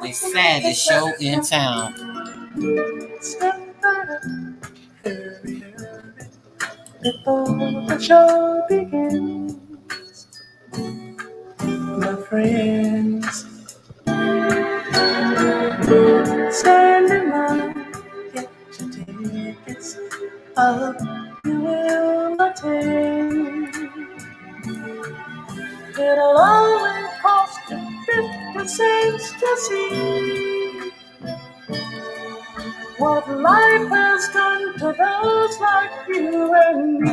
The saddest show in town. Before the show begins, my friends, stand in line, get your tickets, up you will attend. It'll only cost you 50 cents to see what life has done to those like you and me.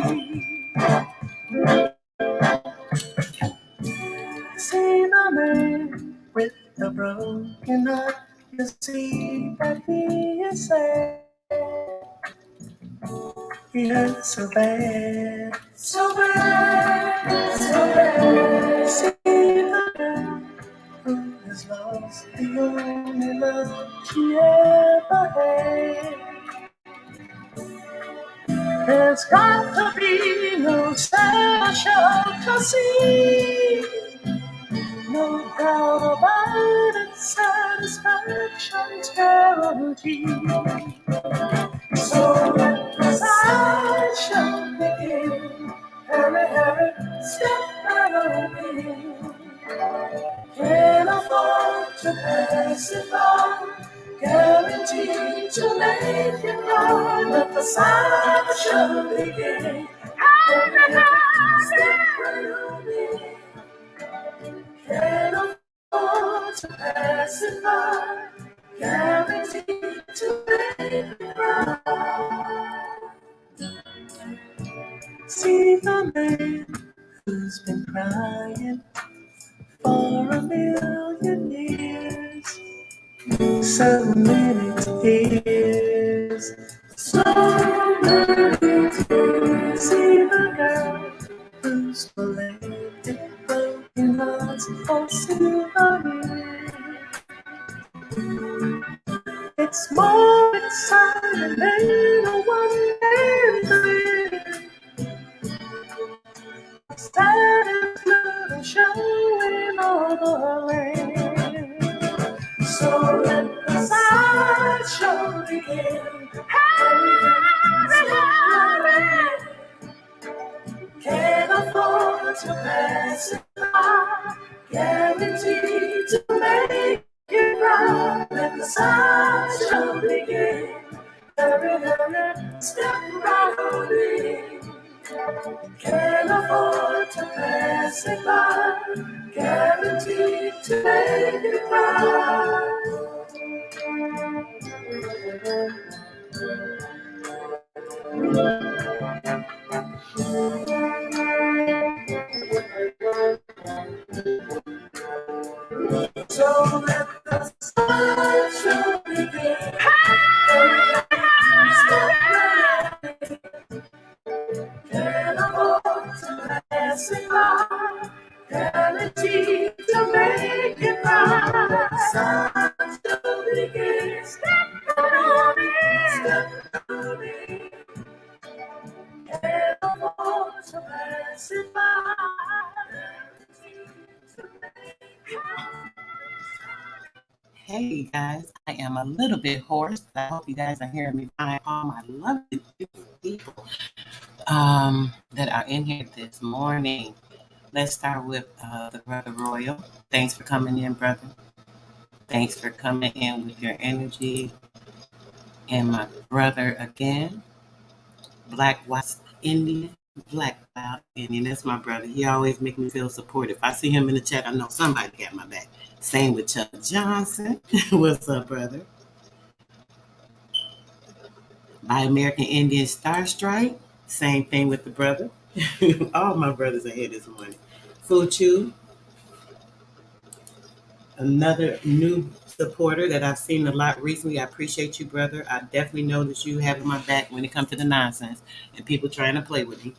See the man with the broken heart, you see that he is sad. He hurts so bad, so bad, so bad. See the girl who has lost the only love she ever had. There's got to be no sad show to see. No doubt about it, satisfaction's guaranteed. So let the sideshow begin. Hurry, hurry, step right on in. Can't afford to pass it by. Guaranteed to make you cry. Let the sideshow begin. Hurry, hurry, step right on in. Can't afford to pass it by. Guaranteed to make you cry. See the man who's been crying for a million years. So many tears, so many tears. See the girl who's collected broken hearts for souvenirs. It's more exciting than a one-man thing. Standing through the show in all the land. So let the sideshow begin. Hurry, hurry, can't afford to pass it by. Guaranteed to make it right. Let the sideshow begin. Hurry, hurry, step right on in. Can't afford to pass it by. Guaranteed to make it right. So let the sideshow begin. Step right in. Can't afford to pass it by. Guaranteed to make it right. Sideshow begin. Step right in. Step right in. Can't afford to pass it by. Guaranteed to make it right. Hey guys, I am a little bit hoarse. I hope you guys are hearing me fine. All my lovely, beautiful people that are in here this morning. Let's start with the Brother Royal. Thanks for coming in, brother. Thanks for coming in with your energy. And my brother again, Black White Indian. Black Cloud Indian. That's my brother. He always make me feel supported. If I see him in the chat, I know somebody got my back. Same with Chuck Johnson. What's up, brother? By American Indian Star Strike. Same thing with the brother. All my brothers are here this morning. Fuchu. Another new supporter that I've seen a lot recently. I appreciate you, brother. I definitely know that you have my back when it comes to the nonsense and people trying to play with me.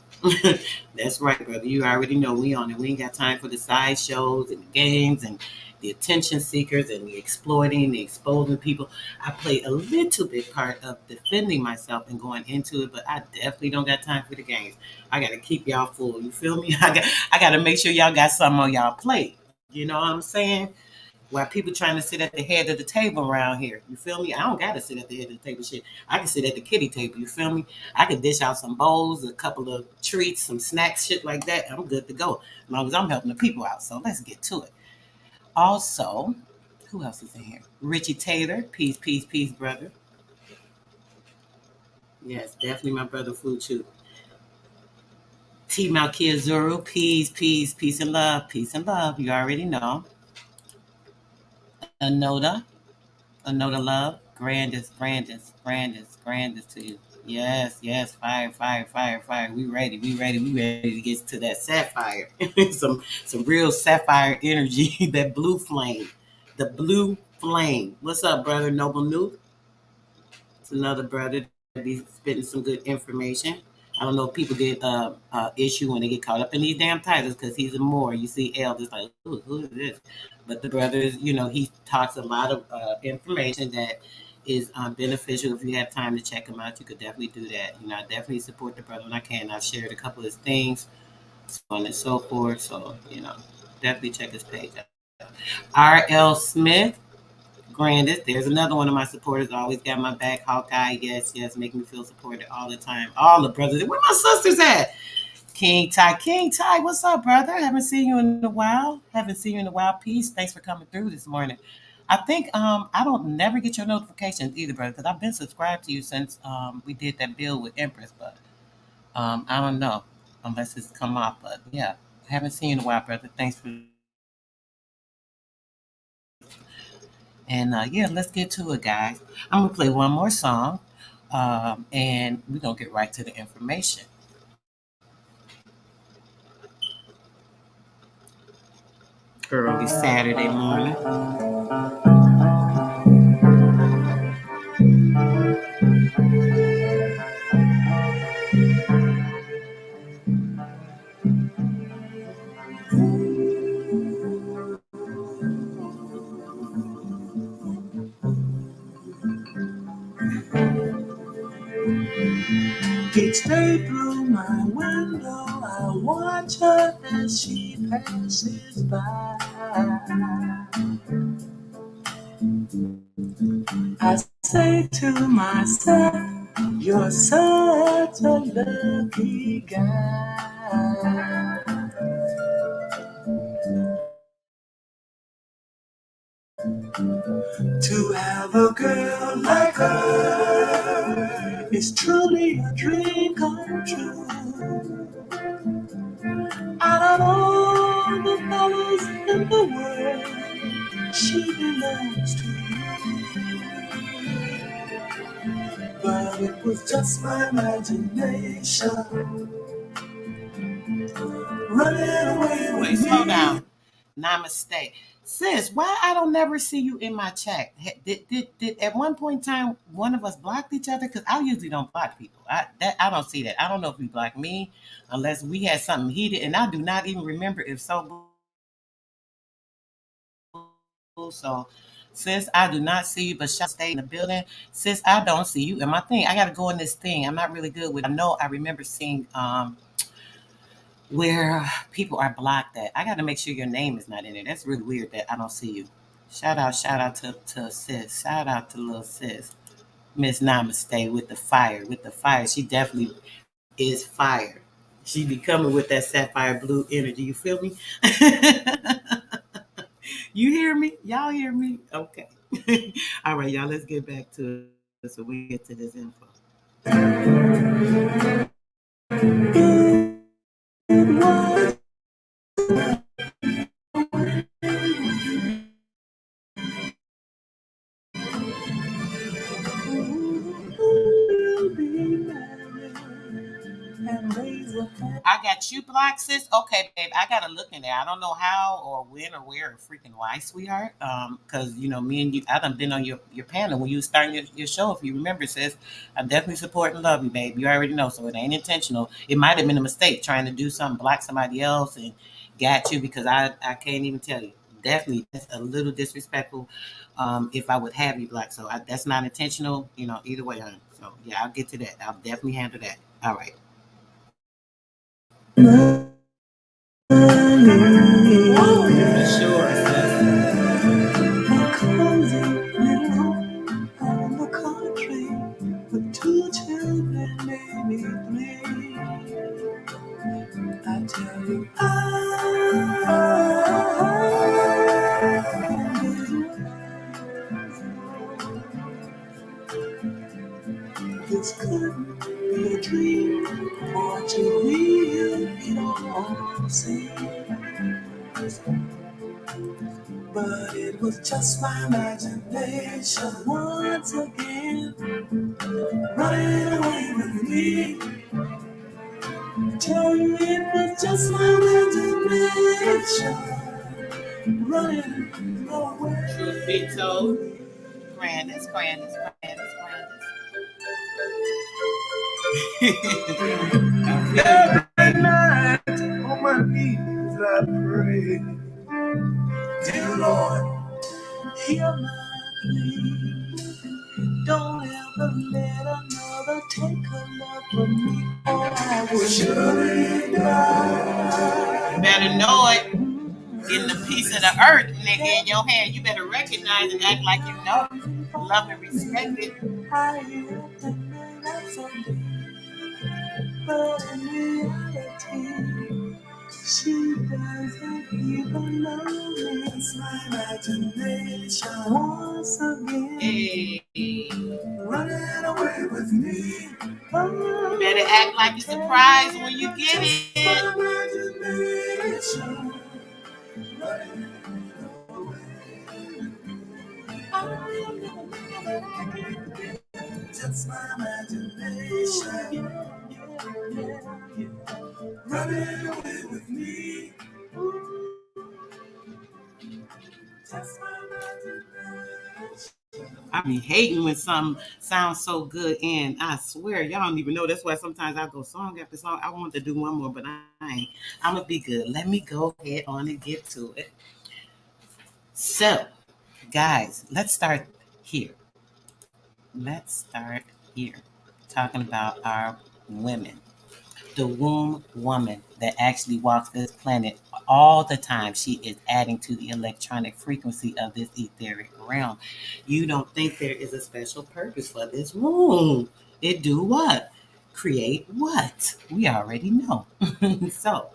That's right, brother. You already know we on it. We ain't got time for the side shows and the games and the attention seekers and the exploiting, the exposing people. I play a little bit part of defending myself and going into it, but I definitely don't got time for the games. I got to keep y'all full. You feel me? I got to make sure y'all got something on y'all plate. You know what I'm saying? While people trying to sit at the head of the table around here. You feel me? I don't gotta sit at the head of the table shit. I can sit at the kitty table, you feel me? I can dish out some bowls, a couple of treats, some snacks, shit like that. I'm good to go. As long as I'm helping the people out. So let's get to it. Also, who else is in here? Richie Taylor, peace, peace, peace, brother. Yes, definitely my brother Fuchu. T Malkia Zuru, peace, peace, peace and love, peace and love. You already know. Anoda, Anoda love, grandest, grandest, grandest, grandest to you. Yes, yes, fire, fire, fire, fire. We ready, we ready, we ready to get to that sapphire. some real sapphire energy, that blue flame. The blue flame. What's up, brother Noble Nuke? It's another brother that be spitting some good information. I don't know if people get issue when they get caught up in these damn titles because he's a Moor. You see L, just like, who is this? But the brother is, he talks a lot of information that is beneficial. If you have time to check him out, you could definitely do that. I definitely support the brother when I can. I've shared a couple of his things, so on and so forth. So, definitely check his page out. R.L. Smith. Grandest, there's another one of my supporters. Always got my back. Hawkeye, yes, yes, make me feel supported all the time. All the brothers. Where my sisters at? King Ty, what's up, brother? Haven't seen you in a while. Haven't seen you in a while. Peace. Thanks for coming through this morning. I think I don't never get your notifications either, brother, because I've been subscribed to you since we did that bill with Empress, but I don't know unless it's come up. But yeah, I haven't seen you in a while, brother. Thanks for. And yeah, let's get to it, guys. I'm gonna play one more song, and we're gonna get right to the information. Early Saturday morning. Each day through my window, I watch her as she passes by. I say to myself, you're such a lucky guy. To have a girl like her is truly a dream come true. Out of all the fellas in the world, she belongs to you. But it was just my imagination running away with me. Wait, slow down. Namaste. Sis, why I don't never see you in my chat? Did at one point in time one of us blocked each other? Because I usually don't block people. I don't see that. I don't know if you blocked me unless we had something heated, and I do not even remember if so. So, sis, I do not see you, but shall stay in the building. Sis, I don't see you. And my thing, I got to go in this thing. I'm not really good with. I know I remember seeing where people are blocked at. I got to make sure your name is not in there. That's really weird that I don't see you. Shout out to sis. Shout out to little sis. Miss Namaste with the fire. With the fire. She definitely is fire. She be coming with that sapphire blue energy. You feel me? You hear me? Y'all hear me? Okay. All right, y'all, let's get back to it so we get to this info. I got you blocked, sis. Okay, babe. I gotta look in there. I don't know how or when or where or freaking why, sweetheart. Because me and you, I done been on your panel when you was starting your show. If you remember, sis, I definitely support and love you, babe. You already know, so it ain't intentional. It might have been a mistake trying to do something, block somebody else, and got you because I can't even tell you. definitely that's a little disrespectful. If I would have you black, so that's not intentional. Either way. So yeah, I'll get to that. I'll definitely handle that. All right. For sure, sis. Cozy little home on the country with two children, maybe three. I tell you, this couldn't be a dream or too real, it all seems. But it was just my imagination once again running away with me. Tell you it was just my imagination running away. Truth be told, Grandis, Grandis, Grandis, Grandis. Every night on my knees I pray, dear Lord, hear my plea. Don't ever let another take a love from me, or I will surely die. You better know it. Getting a piece of the earth, nigga, in your hand. You better recognize and act like you know it. Love and respect it. I hear the night so deep, but in reality, she doesn't even know me. It's my imagination once again. Hey. Running away with me. You better act like you're surprised when you get it. Just my imagination running away with me. Just my imagination. I be hating when something sounds so good, and I swear y'all don't even know. That's why sometimes I go song after song. I want to do one more, but I ain't. I'm gonna be good. Let me go ahead on and get to it. So, guys, let's start here. Let's start here, talking about our women. The womb woman that actually walks this planet all the time. She is adding to the electronic frequency of this etheric realm. You don't think there is a special purpose for this womb? It do what? Create what? We already know. So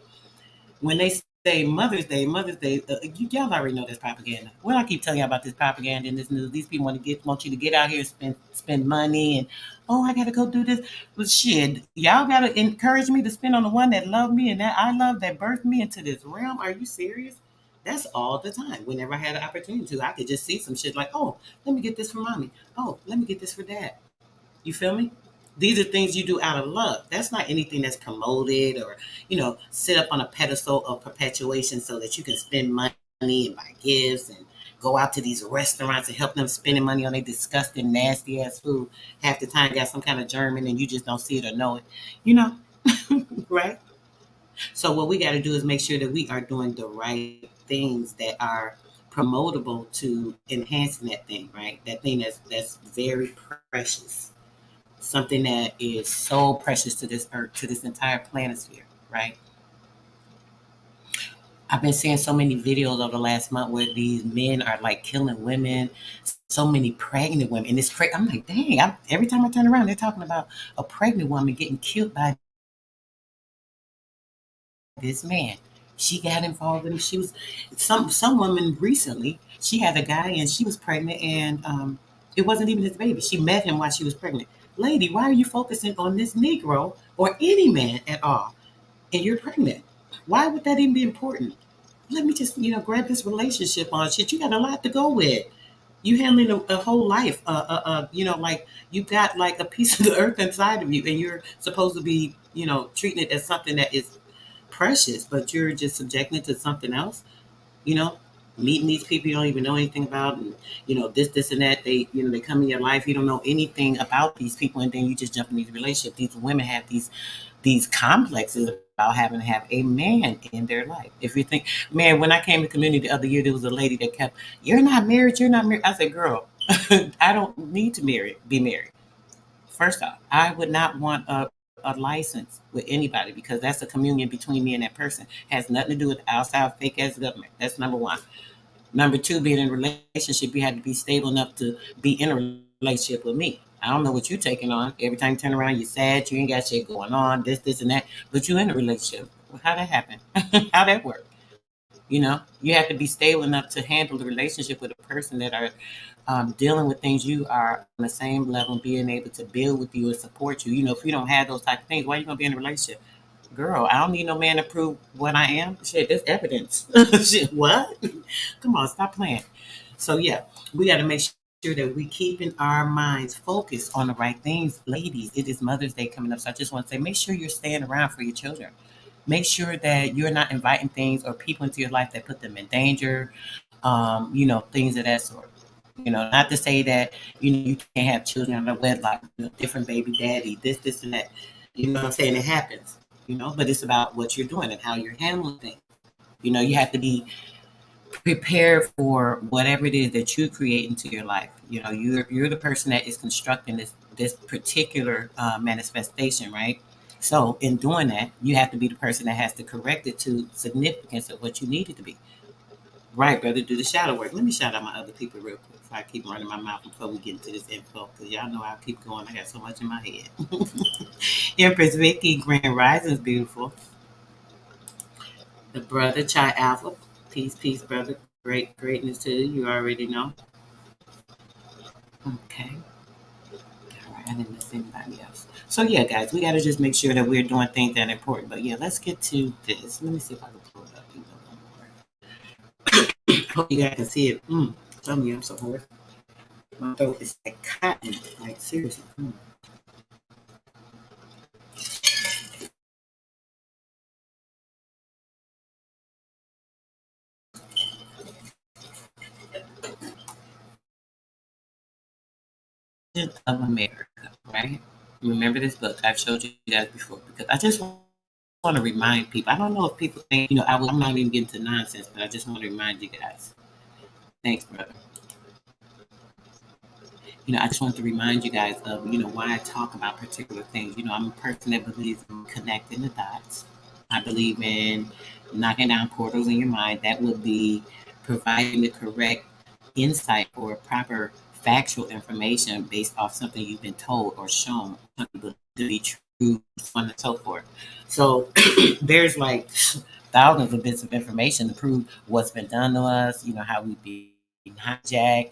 when they say Mother's Day, y'all already know this propaganda. Well, I keep telling you about this propaganda in this news. These people want you to get out here and spend money, and I gotta go do this. But shit, y'all gotta encourage me to spend on the one that loved me and that I love, that birthed me into this realm. Are you serious? That's all the time. Whenever I had an opportunity to, I could just see some shit like, oh, let me get this for mommy. Oh, let me get this for dad. You feel me? These are things you do out of love. That's not anything that's promoted or, sit up on a pedestal of perpetuation so that you can spend money and buy gifts and go out to these restaurants and help them spending money on their disgusting, nasty ass food. Half the time got some kind of germ in and you just don't see it or know it. You know, right? So what we got to do is make sure that we are doing the right things that are promotable to enhancing that thing, right? That thing that's very precious, something that is so precious to this earth, to this entire planisphere, right? I've been seeing so many videos over the last month where these men are like killing women, so many pregnant women, and it's crazy. I'm like, dang! Every time I turn around, they're talking about a pregnant woman getting killed by this man. She got involved in. She was some woman recently. She had a guy and she was pregnant, and it wasn't even his baby. She met him while she was pregnant. Lady, why are you focusing on this Negro or any man at all? And you're pregnant. Why would that even be important? Let me just grab this relationship on shit. You got a lot to go with. You handling a whole life. Like you got like a piece of the earth inside of you, and you're supposed to be treating it as something that is precious, but you're just subjecting it to something else, you know? meeting these people you don't even know anything about, and this and that. They come in your life, you don't know anything about these people, and then you just jump in these relationships. These women have these complexes about having to have a man in their life. If you think, man, when I came to community the other year, there was a lady that kept, you're not married. I said, girl, I don't need to be married. First off, I would not want a license with anybody, because that's a communion between me and that person. Has nothing to do with outside fake ass government. That's number one. Number two, being in a relationship, you have to be stable enough to be in a relationship with me. I don't know what you're taking on. Every time you turn around, you're sad. You ain't got shit going on. This, and that. But you in a relationship. Well, how that happen? How that work? You have to be stable enough to handle the relationship with a person that are dealing with things you are on the same level, being able to build with you and support you. If you don't have those type of things, why are you gonna be in a relationship? Girl, I don't need no man to prove what I am. Shit, there's evidence. Shit, what? Come on, stop playing. So yeah, we got to make sure that we keeping our minds focused on the right things. Ladies, it is Mother's Day coming up, so I just want to say, make sure you're staying around for your children. Make sure that you're not inviting things or people into your life that put them in danger. Things of that sort. Not to say that you can't have children under wedlock, different baby daddy, this, and that. You know what I'm saying? It happens. But it's about what you're doing and how you're handling things. You have to be prepared for whatever it is that you create into your life. You're the person that is constructing this particular manifestation, right? So in doing that, you have to be the person that has to correct it to significance of what you need it to be. Right, brother, do the shadow work. Let me shout out my other people real quick before I keep running my mouth before we get into this info, because y'all know I keep going. I got so much in my head. Empress Vicky, Grand Rising's beautiful. The brother, Chai Alpha. Peace, brother. Greatness to you. You already know. Okay. All right. I didn't miss anybody else. So yeah, guys, we got to just make sure that we're doing things that are important. But yeah, let's get to this. Let me see if I can pull it up. Hope you guys can see it. Tell me I'm so hoarse. My throat is like cotton. Like seriously. Of America, right? Remember this book? I've showed you guys before, because I just want to remind people. I don't know if people think, I'm not even getting to nonsense, but I just want to remind you guys. Thanks, brother. I just want to remind you guys of, why I talk about particular things. I'm a person that believes in connecting the dots. I believe in knocking down portals in your mind. That would be providing the correct insight or proper factual information based off something you've been told or shown to be true, so on and so forth. So there's like thousands of bits of information to prove what's been done to us, how we've been hijacked,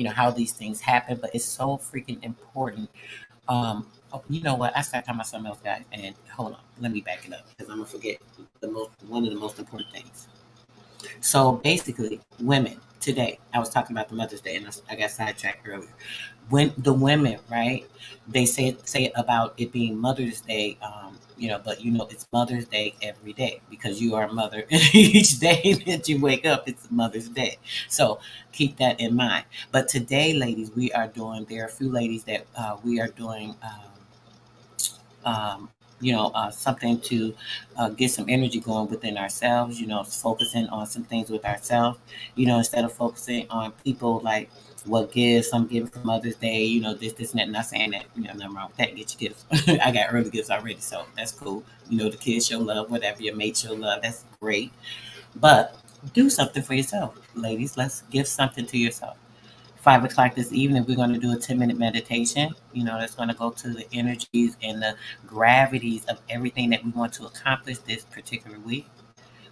how these things happen. But it's so freaking important. You know what? I started talking about something else, guys. And hold on, let me back it up, because I'm gonna forget one of the most important things. So basically, women today. I was talking about the Mother's Day, and I got sidetracked earlier. When the women, right? They say about it being Mother's Day. But it's Mother's Day every day, because you are a mother. Each day that you wake up, it's Mother's Day. So keep that in mind. But today, ladies, we are doing. There are a few ladies that we are doing. Something to get some energy going within ourselves, focusing on some things with ourselves, instead of focusing on people like what gifts I'm giving for Mother's Day, this, and that. Not saying that, nothing wrong with that. Get your gifts. I got early gifts already, so that's cool. The kids show love, whatever, your mate show love, that's great. But do something for yourself, ladies. Let's give something to yourself. 5 o'clock this evening, we're going to do a 10-minute meditation. That's going to go to the energies and the gravities of everything that we want to accomplish this particular week.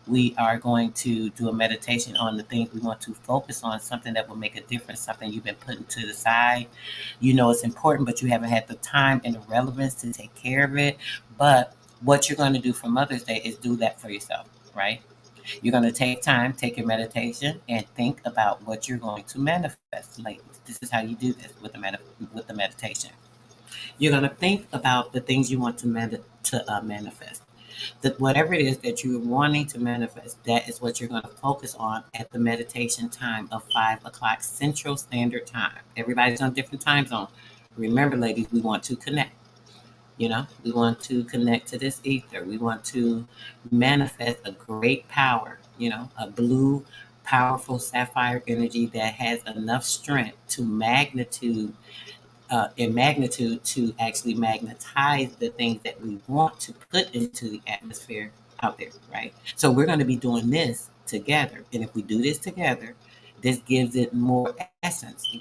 We are going to do a meditation on the things we want to focus on, something that will make a difference, something you've been putting to the side. It's important, but you haven't had the time and the relevance to take care of it. But what you're going to do for Mother's Day is do that for yourself, right? You're going to take time, take your meditation, and think about what you're going to manifest, ladies. This is how you do this with the meditation. You're going to think about the things you want to manifest. That whatever it is that you're wanting to manifest, that is what you're going to focus on at the meditation time of 5 o'clock Central Standard Time. Everybody's on different time zones. Remember, ladies, we want to connect. We want to connect to this ether. We want to manifest a great power, a blue, powerful sapphire energy that has enough strength to magnitude to actually magnetize the things that we want to put into the atmosphere out there, right? So we're going to be doing this together, and if we do this together, this gives it more essence. It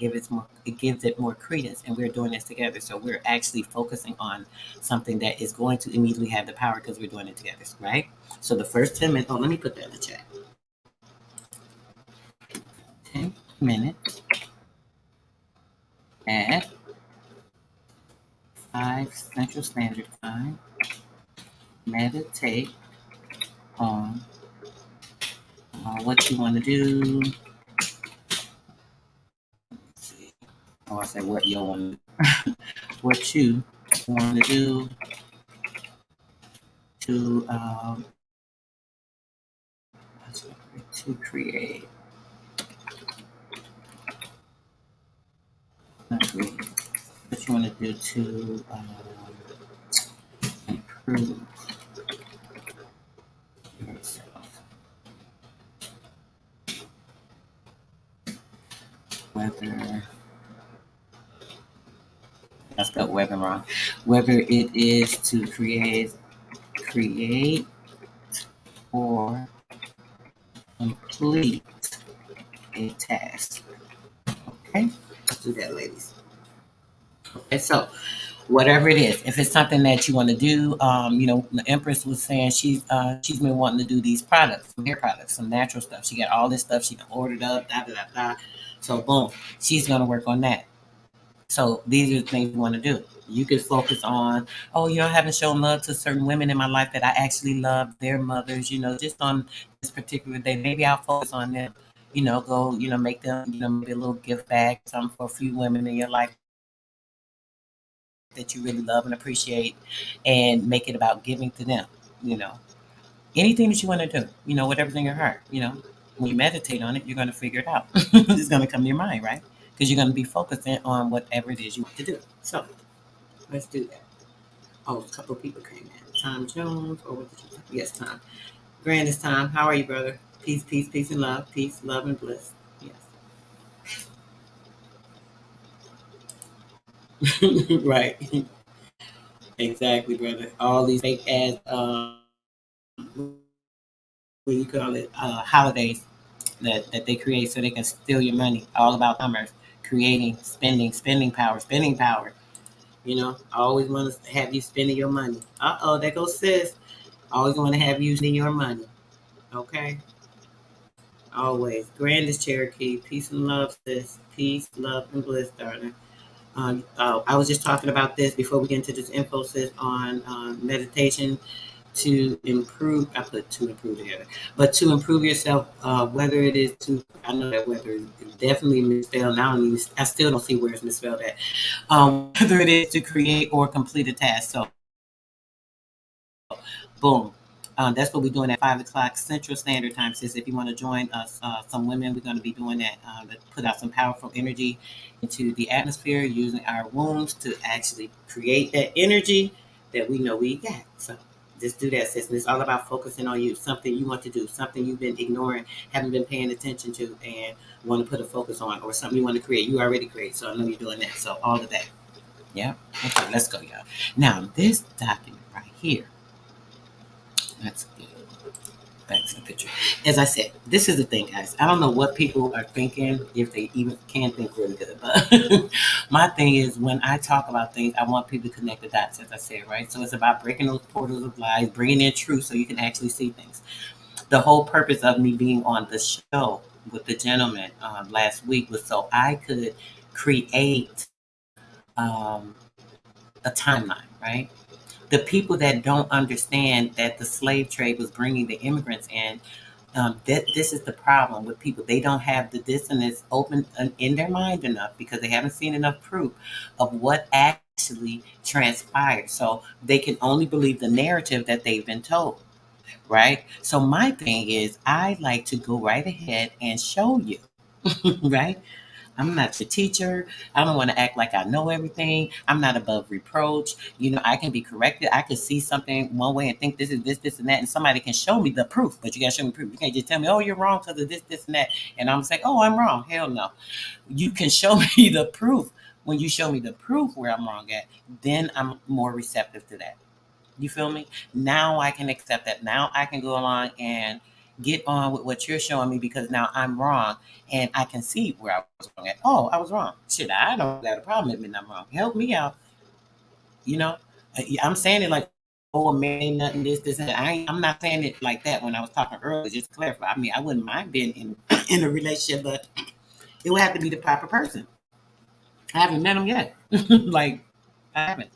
gives it more credence, and we're doing this together. So we're actually focusing on something that is going to immediately have the power because we're doing it together, right? So the first 10 minutes. Oh, let me put that in the chat. 10 minutes at 5 Central Standard Time. Meditate on what you want to do. Let's see. Oh, I said what you want to do. What you want to do to to create. Not create. What you want to do to improve yourself. Whether I spelled whether wrong. Whether it is to create or complete a task. Okay, let's do that, ladies. Okay, so whatever it is, if it's something that you want to do, the Empress was saying she's been wanting to do these products, some hair products, some natural stuff. She got all this stuff she ordered up, da da da da. So boom, she's gonna work on that. So these are the things you want to do. You could focus on, I haven't shown love to certain women in my life that I actually love their mothers, just on this particular day. Maybe I'll focus on them, go, make them, maybe a little gift bag, something for a few women in your life that you really love and appreciate, and make it about giving to them, you know. Anything that you want to do, whatever's in your heart, when you meditate on it, you're going to figure it out. It's going to come to your mind, right? Because you're going to be focusing on whatever it is you want to do. So let's do that. Oh, a couple of people came in. Tom Jones, or what did you say? Yes, Tom. Grand is Tom. How are you, brother? Peace, peace, peace, and love. Peace, love, and bliss. Yes. Right. Exactly, brother. All these fake ass, what do you call it, holidays that they create so they can steal your money. All about commerce, creating, spending power, spending power. I always want to have you spending your money. There goes sis. I always want to have you spending your money. Okay? Always. Grandest Cherokee. Peace and love, sis. Peace, love, and bliss, darling. I was just talking about this before we get into this info, sis, on meditation to improve. I put to improve together, but to improve yourself, whether it is to, I know that whether is definitely misspelled. Now I still don't see where it's misspelled at. Whether it is to create or complete a task. So, boom. That's what we're doing at 5 o'clock Central Standard Time, sis. If you want to join us, some women, we're going to be doing that to put out some powerful energy into the atmosphere using our wombs to actually create that energy that we know we got. So just do that, sis. And it's all about focusing on you, something you want to do, something you've been ignoring, haven't been paying attention to, and want to put a focus on, or something you want to create. You already create, so I know you're doing that. So all of that. Yeah. Okay, let's go, y'all. Now, this document right here. That's good. Back to the picture. As I said, this is the thing, guys. I don't know what people are thinking, if they even can think really good. But my thing is, when I talk about things, I want people to connect the dots, as I said, right? So it's about breaking those portals of lies, bringing in truth so you can actually see things. The whole purpose of me being on the show with the gentleman last week was so I could create a timeline, right? The people that don't understand that the slave trade was bringing the immigrants in, this is the problem with people. They don't have the dissonance open in their mind enough because they haven't seen enough proof of what actually transpired. So they can only believe the narrative that they've been told, right? So my thing is, I like to go right ahead and show you, right? I'm not your teacher. I don't want to act like I know everything. I'm not above reproach. I can be corrected. I can see something one way and think this is this, and that, and somebody can show me the proof. But you got to show me proof. You can't just tell me, "Oh, you're wrong because of this, and that," and I'm saying, "Oh, I'm wrong." Hell no. You can show me the proof. When you show me the proof where I'm wrong at, then I'm more receptive to that. You feel me? Now I can accept that. Now I can go along and get on with what you're showing me because now I'm wrong and I can see where I was wrong at. Oh, I was wrong. Shit, I don't got a problem admitting I'm wrong. Help me out. You know, I'm saying it like, oh, man, ain't nothing, this, and that. I'm not saying it like that when I was talking earlier, just to clarify. I mean, I wouldn't mind being in a relationship, but it would have to be the proper person. I haven't met him yet. Like, I haven't.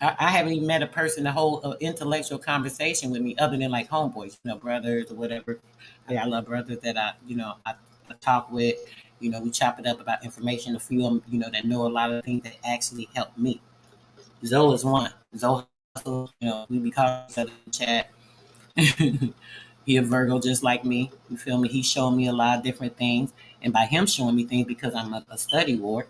I haven't even met a person to hold an intellectual conversation with me other than like homeboys, brothers or whatever. I love brothers that I talk with. We chop it up about information. A few of them, that know a lot of things that actually help me. Zoe is one. Zoe, we be calling each other in the chat. He a Virgo just like me. You feel me? He showed me a lot of different things. And by him showing me things, because I'm a study ward,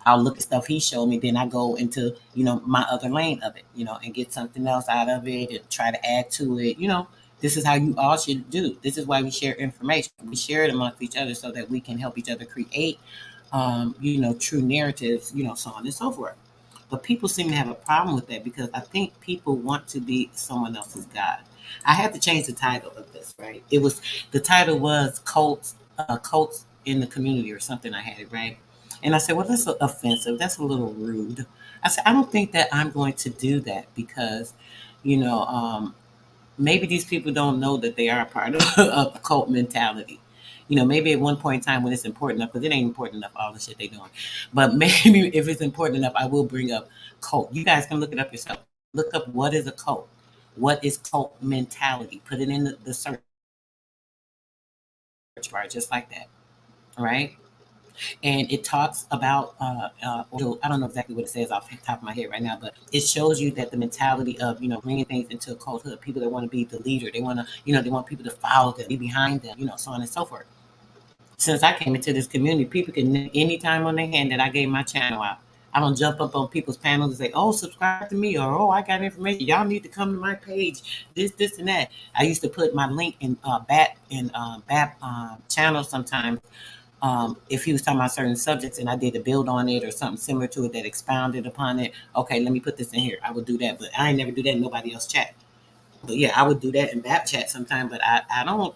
I'll look at stuff he showed me. Then I go into, my other lane of it, and get something else out of it and try to add to it. This is how you all should do. This is why we share information. We share it amongst each other so that we can help each other create, true narratives, so on and so forth. But people seem to have a problem with that because I think people want to be someone else's God. I had to change the title of this, right? The title was cults in the community or something. I had it right, and I said, well, that's offensive. That's a little rude. I said, I don't think that I'm going to do that because, you know, um, maybe these people don't know that they are a part of a cult mentality. Maybe at one point in time when it's important enough, because it ain't important enough all the shit they doing. But maybe if it's important enough, I will bring up cult. You guys can look it up yourself. Look up what is a cult. What is cult mentality? Put it in the search bar, just like that. All right. And it talks about I don't know exactly what it says off the top of my head right now, but it shows you that the mentality of bringing things into a culthood, people that want to be the leader, they want to they want people to follow them, be behind them, so on and so forth. Since I came into this community, people can name any time on their hand that I gave my channel out. I don't jump up on people's panels and say, "Oh, subscribe to me," or "Oh, I got information. Y'all need to come to my page." This, and that. I used to put my link in BAP channel sometimes. If he was talking about certain subjects and I did a build on it or something similar to it that expounded upon it, okay, let me put this in here. I would do that, but I ain't never do that in nobody else chat. But yeah, I would do that in BAP chat sometime, but I don't.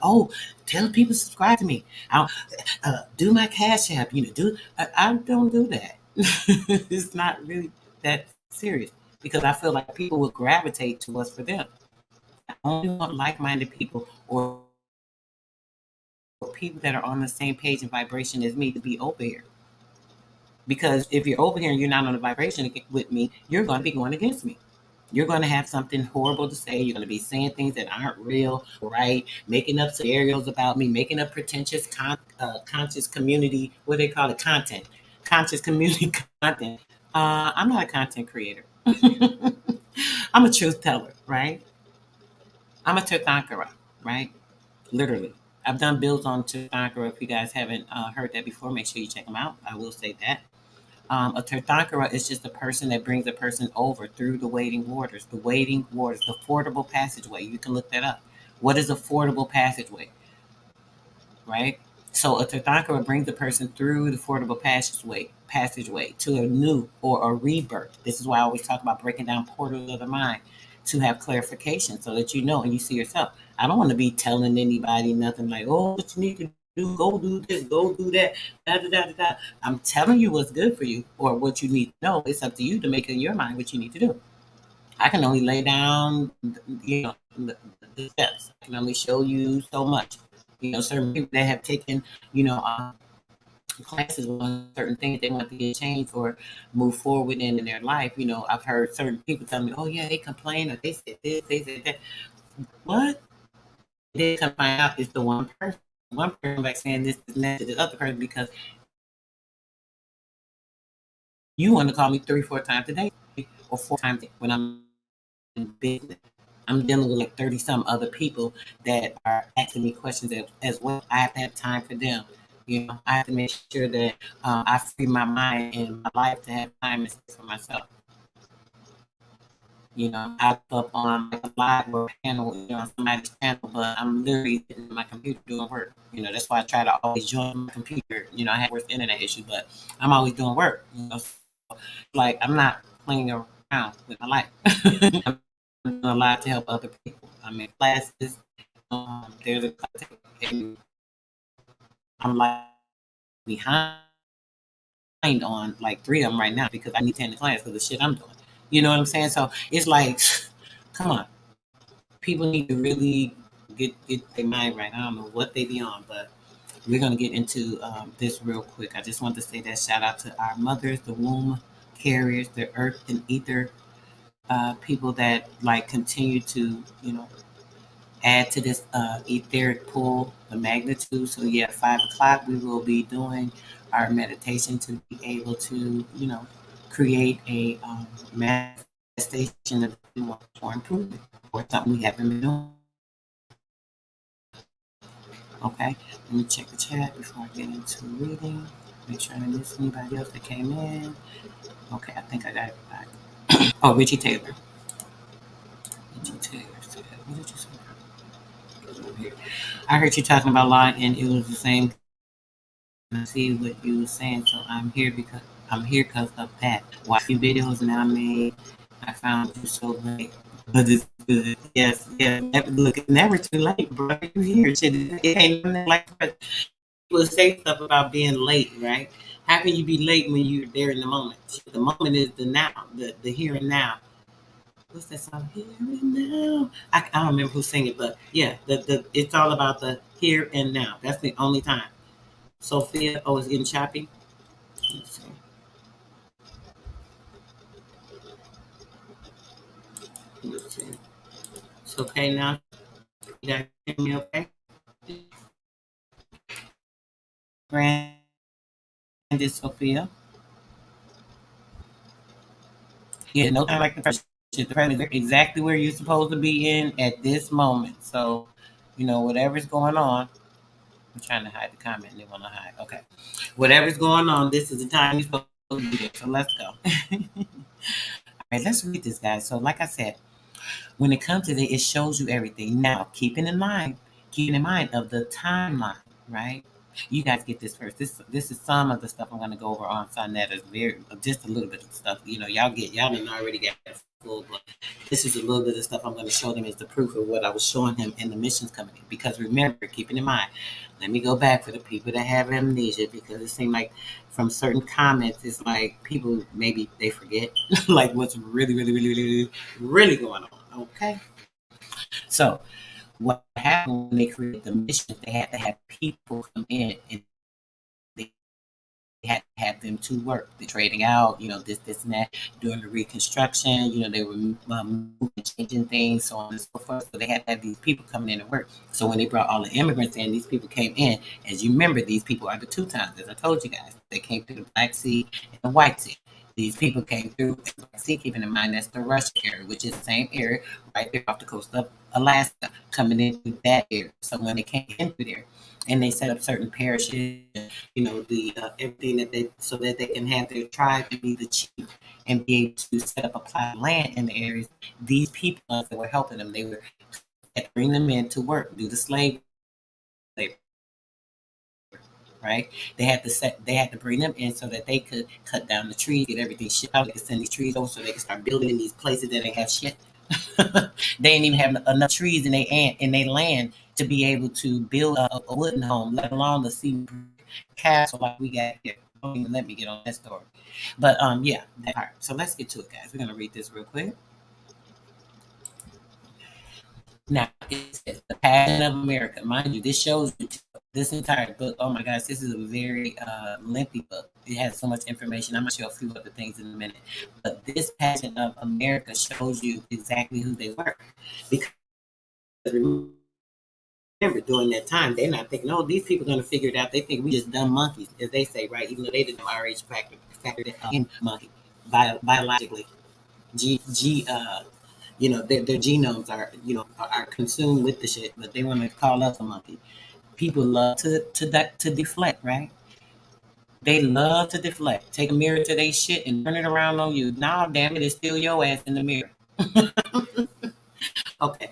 Oh, tell people to subscribe to me. I'll do my cash app. I don't do that. It's not really that serious because I feel like people will gravitate to us for them. I only want like-minded people or people that are on the same page and vibration as me to be over here. Because if you're over here and you're not on the vibration with me, you're going to be going against me. You're going to have something horrible to say. You're going to be saying things that aren't real, right? Making up scenarios about me, making up pretentious, conscious community, what do they call it? Content. Conscious community content. I'm not a content creator. I'm a truth teller, right? I'm a Tirthankara, right? Literally. I've done builds on Tirthankara. If you guys haven't heard that before, make sure you check them out. I will say that. A Tirthankara is just a person that brings a person over through the waiting waters. The waiting waters, the fordable passageway. You can look that up. What is a fordable passageway? Right? So a Tirthankara brings a person through the fordable passageway to a new or a rebirth. This is why I always talk about breaking down portals of the mind to have clarification so that you know and you see yourself. I don't want to be telling anybody nothing like, oh, what you need to do, go do this, go do that, da da da da da. I'm telling you what's good for you or what you need to know. It's up to you to make in your mind what you need to do. I can only lay down, the steps. I can only show you so much. Certain people that have taken, you know, classes on certain things they want to get changed or move forward in their life. I've heard certain people tell me, "Oh yeah, they complain or they said this, they said that." What? They come find out it's the one person. One person like saying this and that to the other person because You want to call me 3, 4 times a day or 4 times a day when I'm in business. I'm dealing with like 30 some other people that are asking me questions as well. I have to have time for them. I have to make sure that I free my mind and my life to have time and space for myself. I look up on like a live or panel, on somebody's channel, but I'm literally sitting at my computer doing work. That's why I try to always join my computer. I have worse internet issue, but I'm always doing work. So, like I'm not playing around with my life. I'm doing a lot to help other people. I'm in classes. There's a class, and I'm like behind on like 3 of them right now because I need to attend the class for the shit I'm doing. You know what I'm saying? So it's like, come on, people need to really get their mind right. I don't know what they be on, but we're gonna get into this real quick. I just want to say that shout out to our mothers, the womb carriers, the earth and ether people that like continue to add to this etheric pool, the magnitude. So yeah, 5 o'clock we will be doing our meditation to be able to create a manifestation of for improvement or something we haven't been doing. Okay, let me check the chat before I get into reading. Make sure I didn't miss anybody else that came in. Okay, I think I got everybody. Oh, Richie Taylor. Richie Taylor said, what did you say? I heard you talking about law, and it was the same. I see what you were saying, so I'm here because of that. Watch few videos and I made. I found you so late, but it's good. Yes, yeah. Look, it's never too late, bro. You here? Shit, it ain't nothing like people say stuff about being late, right? How can you be late when you're there in the moment? The moment is the now, the here and now. What's that song? Here and now. I don't remember who sang it, but yeah, the it's all about the here and now. That's the only time. Sophia, oh, it's getting choppy. Let's see. Let's see. It's okay now. You guys hear me okay? Brandon, Sophia. Yeah, no time like the present. The present is exactly where you're supposed to be in at this moment. So, whatever's going on. I'm trying to hide the comment and they want to hide. Okay. Whatever's going on, this is the time you're supposed to be there. So let's go. All right, let's read this, guys. So, like I said, when it comes to it, it shows you everything. Now, keeping in mind of the timeline, right? You guys get this first. This is some of the stuff I'm going to go over on Sonnet. Is very just a little bit of stuff. Y'all didn't already get full, but this is a little bit of stuff I'm going to show them as the proof of what I was showing him in the missions coming in. Because remember, keeping in mind, let me go back for the people that have amnesia because it seemed like from certain comments, it's like people maybe they forget like what's really, really, really, really, really going on. Okay. So what happened when they created the mission, they had to have people come in and they had to have them to work. The trading out, this and that, doing the reconstruction, they were moving, changing things, so on and so forth. So they had to have these people coming in and work. So when they brought all the immigrants in, these people came in. As you remember, these people are the two times, as I told you guys. They came through the Black Sea and the White Sea. These people came through the Black Sea, keeping in mind that's the Russian area, which is the same area right there off the coast of Alaska, coming in through that area. So when they came in through there, and they set up certain parishes, the everything that they so that they can have their tribe and be the chief and be able to set up a plot of land in the areas. These people that were helping them, they were bring them in to work, do the slave labor, right? They had to bring them in so that they could cut down the trees, get everything shipped out. They could send these trees over so they could start building in these places that they have shit. They ain't even have enough trees in their land to be able to build a wooden home, let alone the sea castle like we got here. Don't even let me get on that story. But yeah, that part. So let's get to it, guys. We're gonna read this real quick. Now it says the Passion of America. Mind you, this shows you this entire book. Oh my gosh, this is a very lengthy book. It has so much information. I'm gonna show a few other things in a minute. But this Passion of America shows you exactly who they were. Because remember during that time, they're not thinking, oh, these people are going to figure it out. They think we just dumb monkeys, as they say, right? Even though they didn't know RH factor in monkey. biologically. G, G, their genomes are, are consumed with the shit, but they want to call us a monkey. People love to deflect, right? They love to deflect. Take a mirror to their shit and turn it around on you. Nah, damn it, it's still your ass in the mirror. Okay.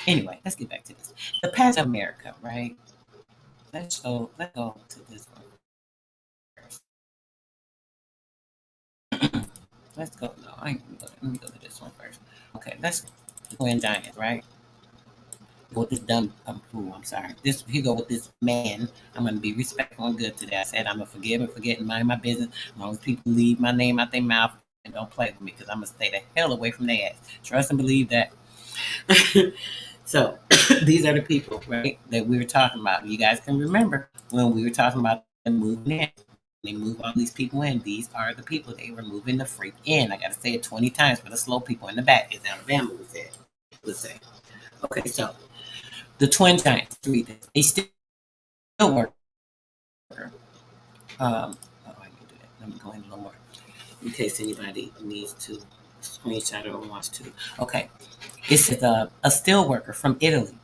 Anyway, let's get back to this. The past of America, right? Let's go to this one first. Let's go. No, I ain't gonna go. Let me go to this one first. Okay, let's twin giants, right? Go with this dumb fool. I'm sorry. This here go with this man. I'm gonna be respectful and good today. I said I'm gonna forgive and forget and mind my business. As long as people leave my name out their mouth and don't play with me, because I'm gonna stay the hell away from their ass. Trust and believe that. So these are the people, right, that we were talking about. You guys can remember when we were talking about them moving in. They move all these people in. These are the people they were moving the freak in. I gotta say it 20 times for the slow people in the back. It's Alabama, we said. Let's say. Okay, so the twin giants, read this. They still work. I can do that. Let me go in a little more in case anybody needs to screenshot or wants to. Okay, it says a steel worker from Italy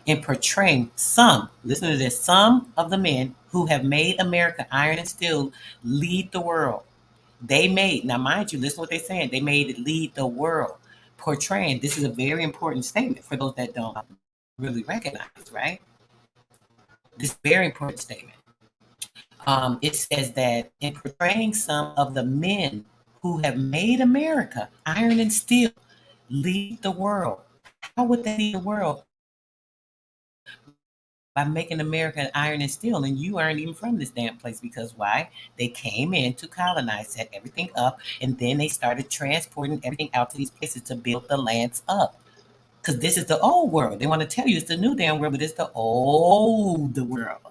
in portraying some, listen to this, some of the men who have made America iron and steel lead the world. They made, now mind you, listen to what they're saying. They made it lead the world. Portraying, this is a very important statement for those that don't really recognize, right? This is a very important statement. It says that in portraying some of the men who have made America iron and steel lead the world. How would they lead the world? By making America iron and steel, and you aren't even from this damn place, because why? They came in to colonize, set everything up, and then they started transporting everything out to these places to build the lands up. Because this is the old world. They want to tell you it's the new damn world, but it's the old world,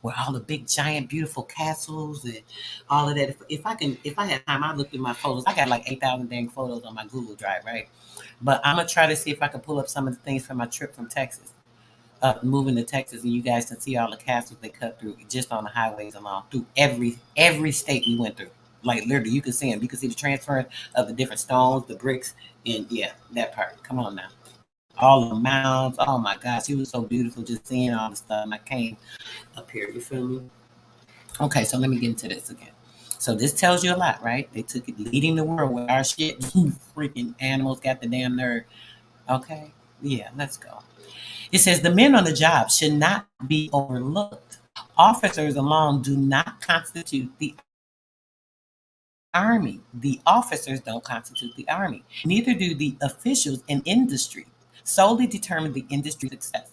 where all the big, giant, beautiful castles and all of that. If I had time, I looked through my photos. I got like 8,000 dang photos on my Google Drive, right? But I'm gonna try to see if I can pull up some of the things from my trip from Texas, moving to Texas, and you guys can see all the castles they cut through just on the highways along through every state we went through. Like literally, you can see them. You can see the transfer of the different stones, the bricks, and yeah, that part. Come on now, all the mounds. Oh my gosh, it was so beautiful just seeing all the stuff. And I came up here. You feel me? Okay, so let me get into this again. So this tells you a lot, right? They took it leading the world with our shit. Freaking animals got the damn nerve. Okay, yeah, let's go. It says the men on the job should not be overlooked. Officers alone do not constitute the army. The officers don't constitute the army. Neither do the officials in industry. Solely determine the industry success.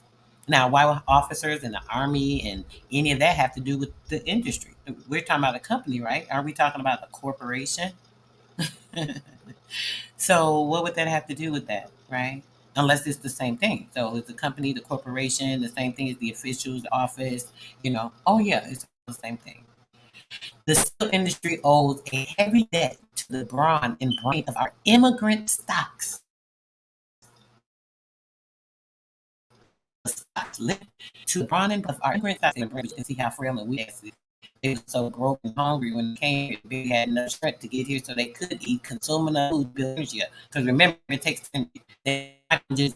Now, why would officers in the army and any of that have to do with the industry? We're talking about a company, right? Aren't we talking about a corporation? So what would that have to do with that, right? Unless it's the same thing. So it's the company, the corporation, the same thing as the officials, the office, Oh yeah, it's the same thing. The steel industry owes a heavy debt to the brawn and brain of our immigrant stocks. To the brawn of our immigrant stocks, and you can see how frail and weak they were so broke and hungry when they came here. They had enough strength to get here so they could eat, consume enough food, build energy. Because remember, it takes energy. They not just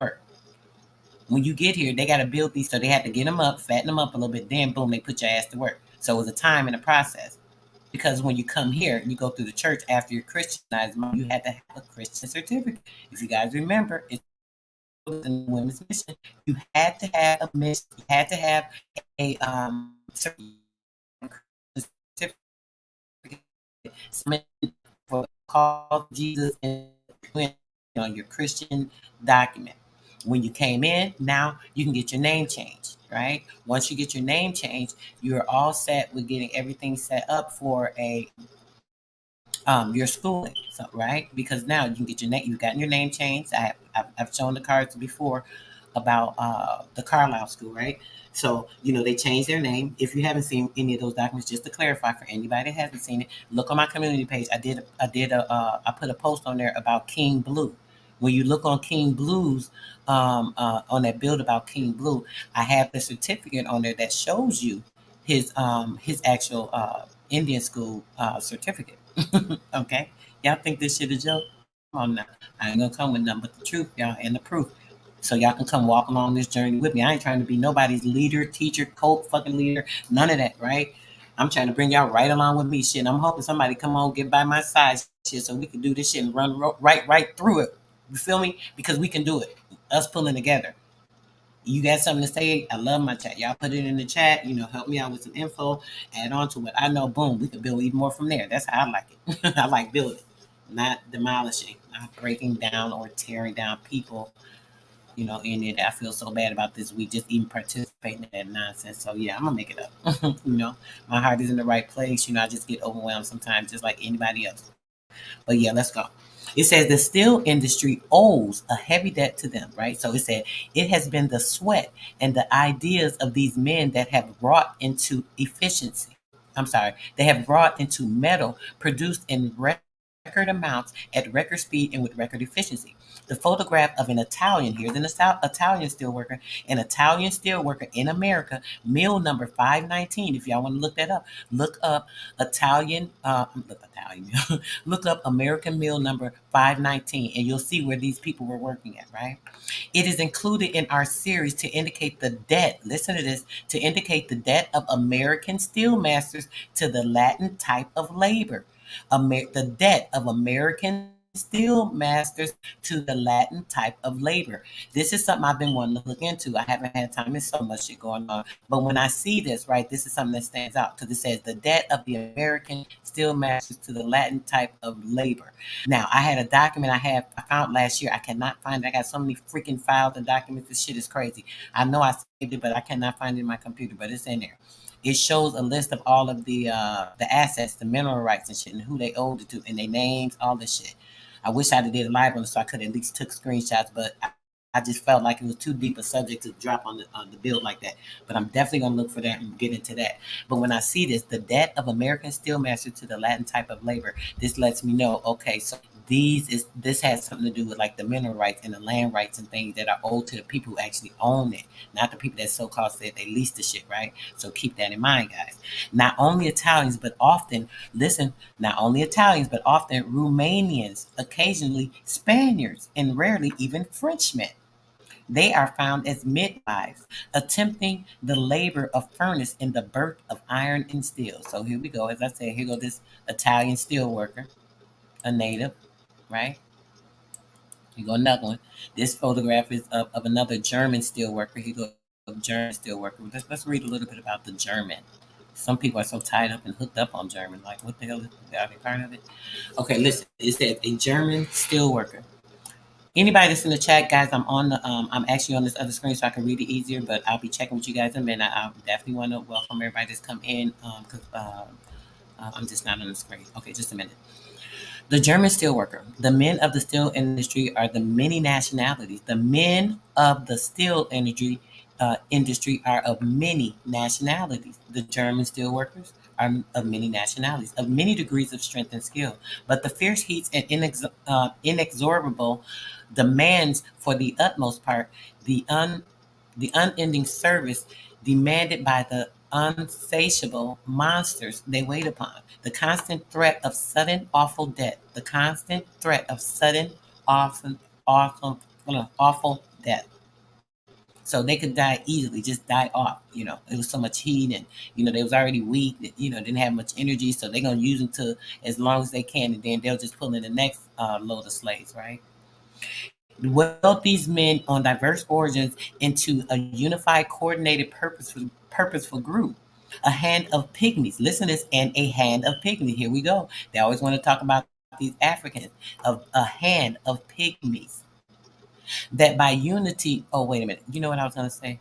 work. When you get here, they got to build these, so they had to get them up, fatten them up a little bit, then boom, they put your ass to work. So it was a time in the process. Because when you come here, you go through the church after you're Christianized, you had to have a Christian certificate. If you guys remember, it's in the women's mission. You had to have a mission. You had to have a certificate for call Jesus and on your Christian document. When you came in, now you can get your name changed, right? Once you get your name changed, you're all set with getting everything set up for your schooling, so, right? Because now you can get your name, you've gotten your name changed. I've shown the cards before about the Carlisle School, right? So they changed their name. If you haven't seen any of those documents, just to clarify for anybody that hasn't seen it, look on my community page. I put a post on there about King Blue. When you look on King Blue's on that build about King Blue, I have the certificate on there that shows you his actual Indian school certificate. Okay, y'all think this shit a joke? Come on now, I ain't gonna come with nothing but the truth, y'all, and the proof. So y'all can come walk along this journey with me. I ain't trying to be nobody's leader, teacher, cult fucking leader, none of that, right? I'm trying to bring y'all right along with me, shit. And I'm hoping somebody come on, get by my side, shit, so we can do this shit and run right through it. You feel me? Because we can do it. Us pulling together. You got something to say? I love my chat. Y'all put it in the chat. Help me out with some info. Add on to what I know. Boom, we can build even more from there. That's how I like it. I like building, not demolishing, not breaking down or tearing down people. In it, I feel so bad about this week, just even participating in that nonsense. So yeah, I'm gonna make it up. My heart is in the right place. I just get overwhelmed sometimes, just like anybody else. But yeah, let's go. It says the steel industry owes a heavy debt to them, right? So it said it has been the sweat and the ideas of these men that have brought into efficiency. I'm sorry, they have brought into metal produced in record amounts at record speed and with record efficiency. The photograph of an Italian, here's an Italian steelworker, an Italian steelworker in America, mill number 519. If y'all want to look that up, look up look up American mill number 519, and you'll see where these people were working at, right? It is included in our series to indicate the debt, listen to this, to indicate the debt of American steel masters to the Latin type of labor. The debt of American steel masters to the Latin type of labor. This is something I've been wanting to look into. I haven't had time. There's so much shit going on. But when I see this, right, this is something that stands out because it says the debt of the American steel masters to the Latin type of labor. Now, I had a document I found last year. I cannot find it. I got so many freaking files and documents. This shit is crazy. I know I saved it, but I cannot find it in my computer, but it's in there. It shows a list of all of the assets, the mineral rights and shit, and who they owed it to, and their names, all this shit. I wish I did a live one so I could at least took screenshots, but I just felt like it was too deep a subject to drop on the build like that. But I'm definitely gonna look for that and get into that. But when I see this, the debt of American steelmaster to the Latin type of labor, this lets me know, okay, so this has something to do with like the mineral rights and the land rights and things that are owed to the people who actually own it, not the people that so-called said they leased the shit, right? So keep that in mind, guys. Not only Italians, but often, listen, not only Italians, but often Romanians, occasionally Spaniards, and rarely even Frenchmen. They are found as midwives, attempting the labor of furnace in the birth of iron and steel. So here we go. As I said, here go this Italian steel worker, a native, right? You go another one. This photograph is of another German steel worker. Here go a German steel worker. Let's read a little bit about the German. Some people are so tied up and hooked up on German. Like, what the hell? Are they part of it? Okay, listen. It says a German steel worker. Anybody that's in the chat, guys, I'm actually on this other screen so I can read it easier, but I'll be checking with you guys in a minute. I definitely want to welcome everybody that's come in because I'm just not on the screen. Okay, just a minute. The German steelworker. The men of the steel industry are the many nationalities. The men of the steel industry are of many nationalities. The German steelworkers are of many nationalities, of many degrees of strength and skill. But the fierce heats and inexorable demands for the utmost part, the unending service demanded by the unsatiable monsters they wait upon, the constant threat of sudden awful death, the constant threat of sudden awful death. So they could die easily, just die off. It was so much heat, and they was already weak. Didn't have much energy, so they're gonna use them to as long as they can, and then they'll just pull in the next load of slaves, right? Weld these men on diverse origins into a unified, coordinated, purposeful group. A hand of pygmies. Listen to this, and a hand of pygmies. Here we go. They always want to talk about these Africans, of a hand of pygmies. That by unity, oh, wait a minute. You know what I was going to say?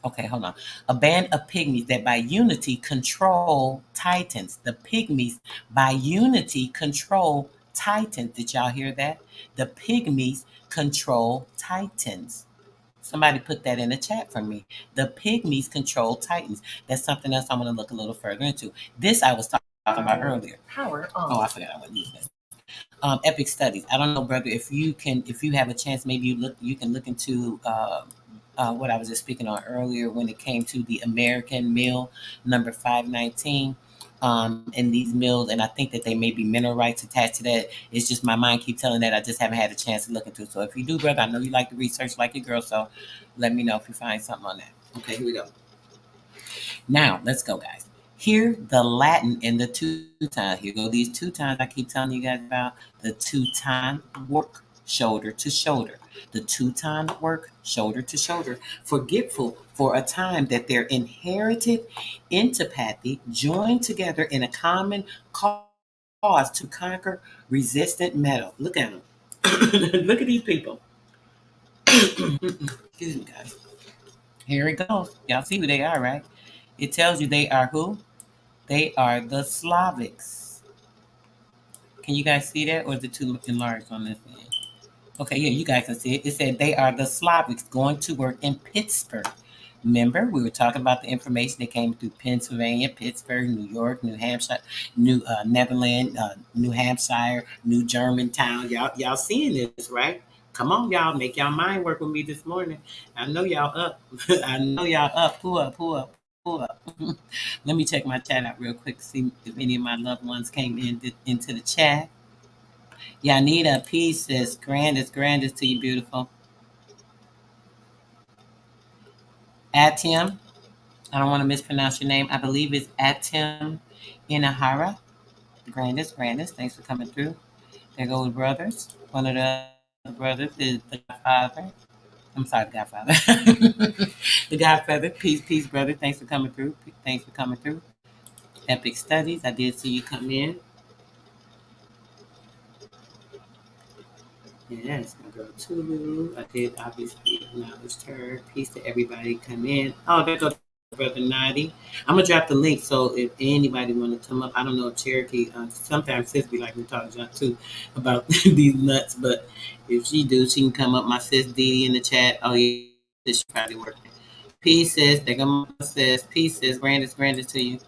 Okay, hold on. A band of pygmies that by unity control titans. The pygmies by unity control titans. Did y'all hear that? The pygmies control titans. Somebody put that in the chat for me. The pygmies control titans. That's something else I'm going to look a little further into. This I was talking about earlier. Power on. Oh, I forgot I wasn't using this. Epic studies. I don't know, brother. If you have a chance, maybe you can look into what I was just speaking on earlier when it came to the American mill number 519. in these meals, and I think that they may be mineral rights attached to that. It's just my mind keep telling that I just haven't had a chance to look into it. So if you do, brother, I know you like to research like your girl, so let me know if you find something on that. Okay, here we go. Now let's go, guys. Here the Latin and the two times. Here go these two times I keep telling you guys about. The two time work shoulder to shoulder. The two time work shoulder to shoulder. Forgetful for a time that their inherited antipathy joined together in a common cause to conquer resistant metal. Look at them. Look at these people. Excuse me, guys. Here it goes. Y'all see who they are, right? It tells you they are who? They are the Slavics. Can you guys see that, or is it too enlarged on this end? Okay, yeah, you guys can see it. It said they are the Slavics going to work in Pittsburgh. Remember, we were talking about the information that came through Pennsylvania, Pittsburgh, New York, New Hampshire, New Netherlands, New Hampshire, New Germantown. Y'all seeing this, right? Come on, y'all, make y'all mind work with me this morning. I know y'all up. I know y'all up. Pull up, pull up, pull up. Let me check my chat out real quick, see if any of my loved ones came into the chat. Yanita, peace, sis. Grandest to you, beautiful. Atim, I don't want to mispronounce your name. I believe it's Atim Inahara. Grandest. Thanks for coming through. There goes brothers. One of the brothers is the Godfather. I'm sorry, the Godfather. The Godfather. Peace, brother. Thanks for coming through. Thanks for coming through. Epic Studies. I did see you come in. Yes, my girl Tulu. I did obviously acknowledge her. Peace to everybody come in. Oh, there goes Brother Nadi. I'm gonna drop the link so if anybody want to come up, I don't know if Cherokee. Sometimes sis be like we talk John too about these nuts, but if she do, she can come up. My sis Dee in the chat. Oh yeah, this probably working. Peace sis. They come up says peace sis. Grandest to you.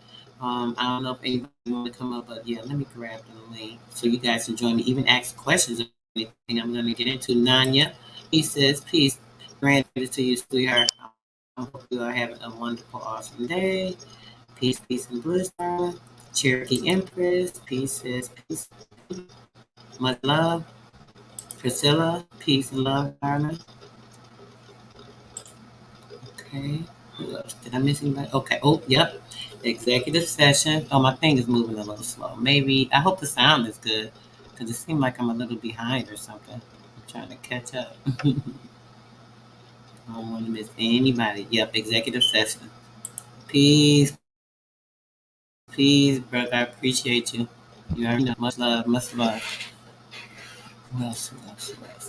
I don't know if anybody want to come up, but yeah, let me grab the link so you guys can join me. Even ask questions anything I'm going to get into. Nanya, he says, peace. Granted to you, sweetheart. I hope you are having a wonderful, awesome day. Peace, and bliss, darling. Cherokee Empress, peace, says, peace. Much love. Priscilla, peace and love, darling. Okay. Who else? Did I miss anybody? Okay. Oh, yep. Executive session. Oh, my thing is moving a little slow. Maybe, I hope the sound is good because it seemed like I'm a little behind or something. I'm trying to catch up. I don't want to miss anybody. Yep, executive session. Peace, brother. I appreciate you. You already know. Much love, much love. Who else?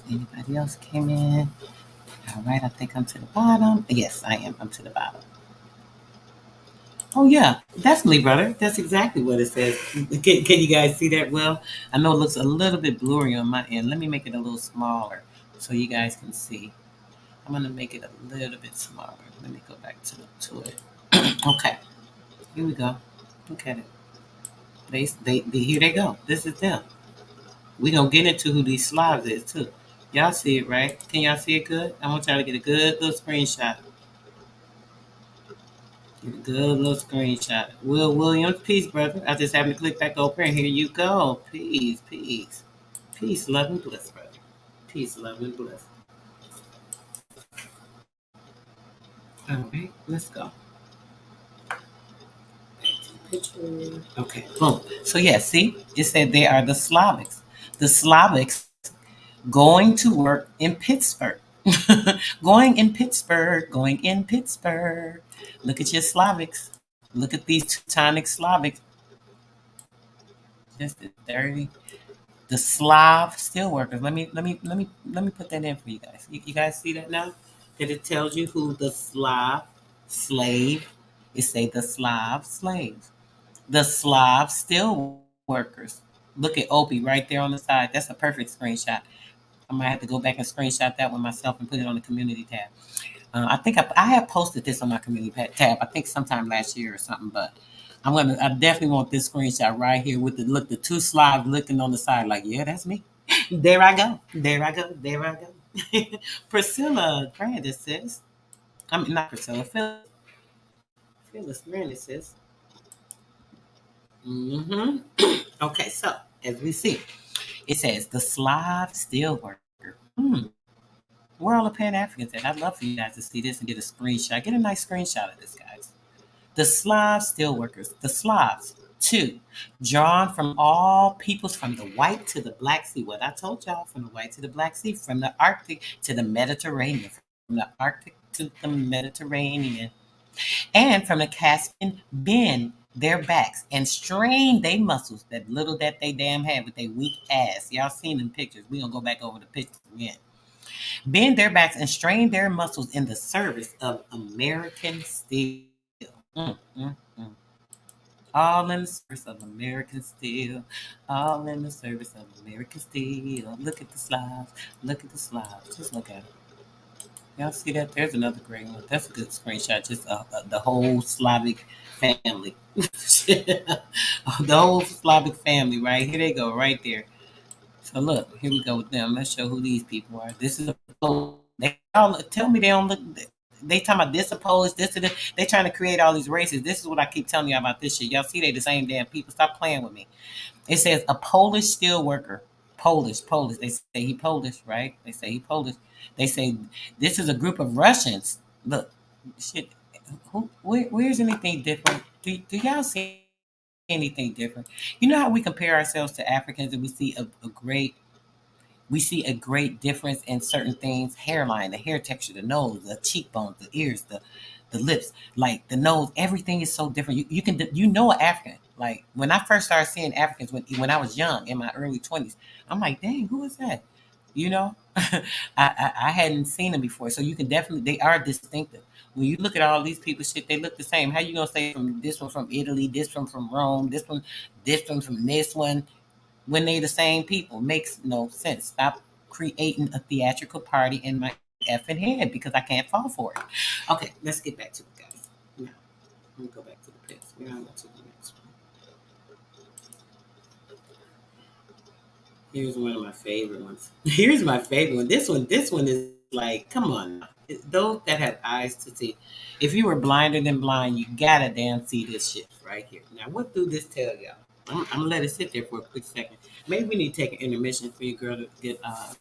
Anybody else came in? All right, I think I'm to the bottom. Yes, I am. I'm to the bottom. Oh, yeah, definitely, brother. That's exactly what it says. Can you guys see that well? I know it looks a little bit blurry on my end. Let me make it a little smaller so you guys can see. I'm going to make it a little bit smaller. Let me go back to it. Okay, here we go. Look at it. They here they go. This is them. We gonna get into who these Slavs is too. Y'all see it, right? Can y'all see it good? I want y'all to get a good little screenshot. Get a good little screenshot. Will Williams, peace, brother. I just happened to click back over and here you go. Peace, love and bliss, brother. Peace, love and bliss. All right, let's go. Back to the picture. Okay, boom. So yeah, see, it said they are the Slavics. The Slavics going to work in Pittsburgh. Going in Pittsburgh. Look at your Slavics. Look at these Teutonic Slavics. Just as dirty. The Slav steelworkers. Let me put that in for you guys. You guys see that now? That it tells you who the Slav slave. It say the Slav slaves. The Slav steelworkers. Look at Opie right there on the side. That's a perfect screenshot. I might have to go back and screenshot that one myself and put it on the community tab. I think I have posted this on my community tab. I think sometime last year or something. But I definitely want this screenshot right here with the two Slavs looking on the side like, yeah, that's me. There I go. Priscilla Grandis says, I mean not Priscilla, Phyllis Grandis says, Hmm. Okay, so as we see, it says the Slav steelworker. Where all the Pan Africans at? I'd love for you guys to see this and get a screenshot. Get a nice screenshot of this, guys. The Slav steelworkers, the Slavs, two, drawn from all peoples from the White to the Black Sea. What I told y'all, from the White to the Black Sea, from the Arctic to the Mediterranean, from the Arctic to the Mediterranean, and from the Caspian, bend their backs and strain their muscles, that little that they damn have with their weak ass. Y'all seen them pictures. We gonna go back over the pictures again. Bend their backs and strain their muscles in the service of American steel. Mm, mm, mm. All in the service of American steel. All in the service of American steel. Look at the slides. Look at the slides. Just look at it. Y'all see that? There's another great one. That's a good screenshot. Just the whole Slavic family. The whole Slavic family, right? Here they go, right there. So look, here we go with them. Let's show who these people are. This is a they all tell me they don't look. They talking about this a Polish, this and this. They trying to create all these races. This is what I keep telling you about this shit. Y'all see they the same damn people. Stop playing with me. It says a Polish steel worker. Polish. They say he Polish, right? They say he Polish. They say this is a group of Russians. Look, shit. Where's anything different? Do y'all see anything different? You know how we compare ourselves to Africans and we see a great difference in certain things: hairline, the hair texture, the nose, the cheekbones, the ears, the lips, like the nose. Everything is so different. You can an African. Like when I first started seeing Africans when I was young in my early 20s, I'm like, dang, who is that? You know, I hadn't seen them before, so you can definitely they are distinctive. When you look at all these people, shit, they look the same. How you gonna say from this one from Italy, this one from Rome, this one from this one? When they the same people. Makes no sense. Stop creating a theatrical party in my effing head because I can't fall for it. Okay, let's get back to it, guys. Now, let me go back to the pits. We're gonna go to the next one. Here's one of my favorite ones. Here's my favorite one. This one is like, come on. Those that have eyes to see. If you were blinder than blind, you gotta damn see this shit right here. Now, what do this tell y'all? I'm gonna let it sit there for a quick second. Maybe we need to take an intermission for your girl to get uh,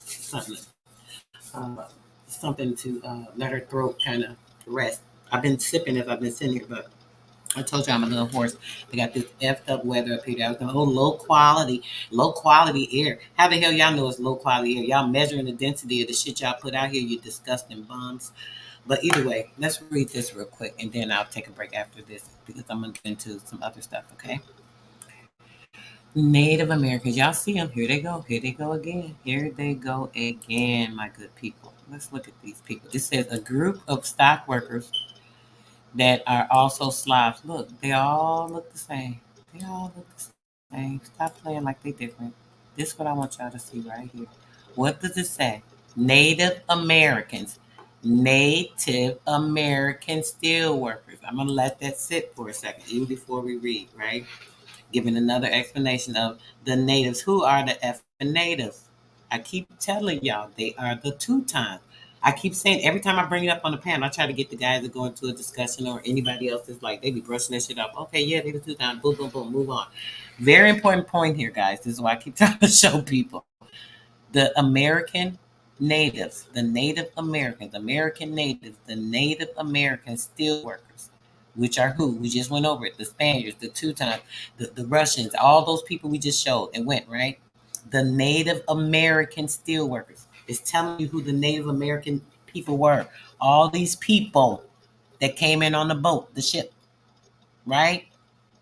something to let her throat kind of rest. I've been sipping as I've been sitting here, but I told you I'm a little hoarse. They got this effed up weather up here. I was going, oh, low quality air. How the hell y'all know it's low quality air? Y'all measuring the density of the shit y'all put out here, you disgusting bums. But either way, let's read this real quick, and then I'll take a break after this because I'm going to get into some other stuff, okay? Native Americans, y'all see them. Here they go. Here they go again. Here they go again, my good people. Let's look at these people. This says a group of stock workers that are also Slavs. Look, they all look the same. They all look the same. Stop playing like they different. This is what I want y'all to see right here. What does it say? Native Americans. Native American steel workers. I'm gonna let that sit for a second, even before we read, right? Giving another explanation of the natives. Who are the effing natives? I keep telling y'all they are the Teutons. I keep saying every time I bring it up on the panel, I try to get the guys to go into a discussion or anybody else is like they be brushing that shit up. Okay, yeah, they the Teutons. Boom, boom, boom. Move on. Very important point here, guys. This is why I keep trying to show people the American natives, the Native Americans, American natives, the Native American steel workers, which are who? We just went over it. The Spaniards, the Teutons, the Russians, all those people we just showed and went, right? The Native American steel workers. It's telling you who the Native American people were. All these people that came in on the boat, the ship, right?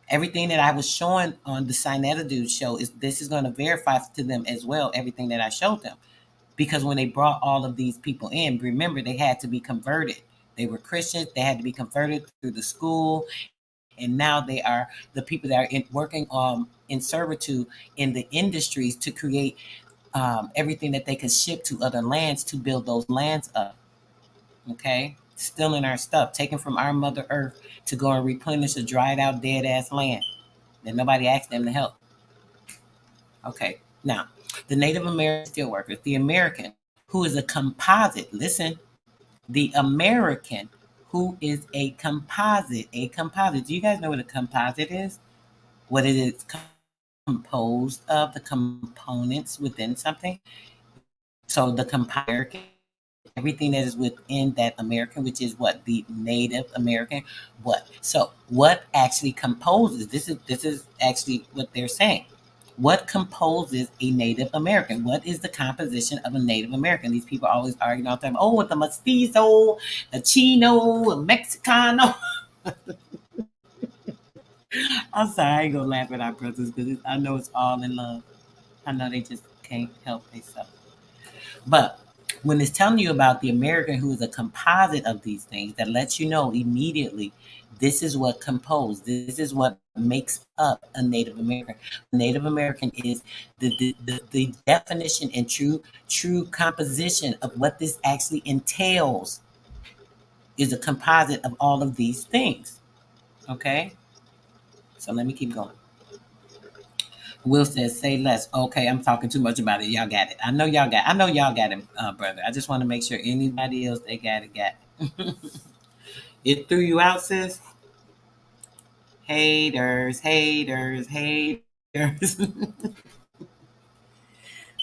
Everything that I was showing on the Sinetta Dude show is this is going to verify to them as well everything that I showed them. Because when they brought all of these people in, remember they had to be converted. They were Christians, they had to be converted through the school, and now they are the people that are working in servitude in the industries to create everything that they can ship to other lands to build those lands up. Okay, stealing our stuff, taken from our Mother Earth to go and replenish a dried out, dead ass land that nobody asked them to help. Okay, now the Native American steelworkers, the American who is a composite. Listen, the American who is a composite. A composite. Do you guys know what a composite is? what it is composed of, the components within something. So the American, everything that is within that American, which is what the Native American, what? So what actually composes? This is actually what they're saying. What composes a Native American? What is the composition of a Native American? These people always arguing all the time. Oh, it's a mestizo, a Chino, a Mexicano. I'm sorry, I ain't gonna laugh at our brothers because I know it's all in love. I know they just can't help themselves. But when it's telling you about the American who is a composite of these things, that lets you know immediately this is what composed, this is what makes up a Native American. A Native American is the definition and true composition of what this actually entails is a composite of all of these things. Okay? So let me keep going. Will says, "Say less." Okay, I'm talking too much about it. Y'all got it. I know y'all got. I know y'all got it, brother. I just want to make sure anybody else they got it. Got it. It threw you out, sis. Haters, haters, haters.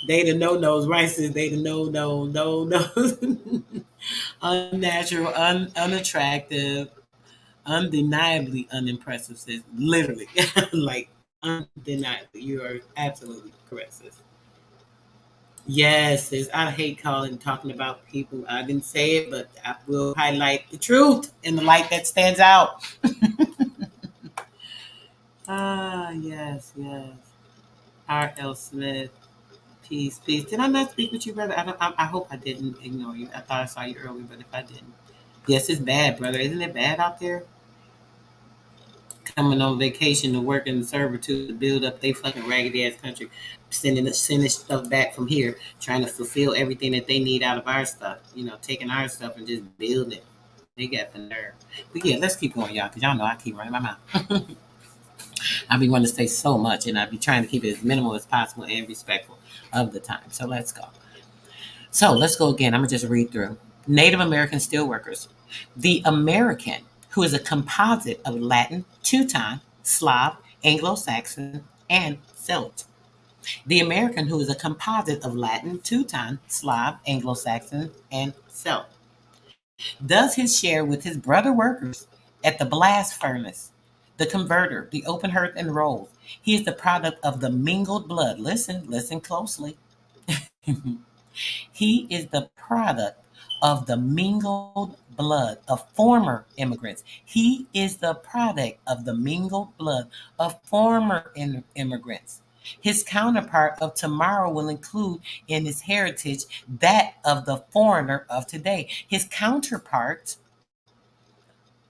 They the no nos, right? Sis, they the no nos. Unnatural, unattractive, undeniably unimpressive, sis. Literally, like undeniably, you are absolutely correct, sis. Yes, I hate calling talking about people. I didn't say it, but I will highlight the truth in the light that stands out. Ah, yes, yes. R.L. Smith, peace, peace. Did I not speak with you, brother? I hope I didn't ignore you. I thought I saw you earlier, but if I didn't, yes, it's bad, brother. Isn't it bad out there? Coming on vacation to work in the servitude to build up they fucking raggedy ass country, sending stuff back from here, trying to fulfill everything that they need out of our stuff. Taking our stuff and just building it. They got the nerve. But yeah, let's keep going, y'all, because y'all know I keep running my mouth. I be wanting to say so much, and I be trying to keep it as minimal as possible and respectful of the time. So let's go. So let's go again. I'm gonna just read through. Native American steelworkers. The American, who is a composite of Latin, Teuton, Slav, Anglo-Saxon, and Celtic. The American, who is a composite of Latin, Teuton, Slav, Anglo-Saxon, and Celtic, does his share with his brother workers at the blast furnace, the converter, the open hearth, and rolls. He is the product of the mingled blood. Listen closely. He is the product of the mingled blood of former immigrants. He is the product of the mingled blood of former immigrants. His counterpart of tomorrow will include in his heritage that of the foreigner of today. His counterpart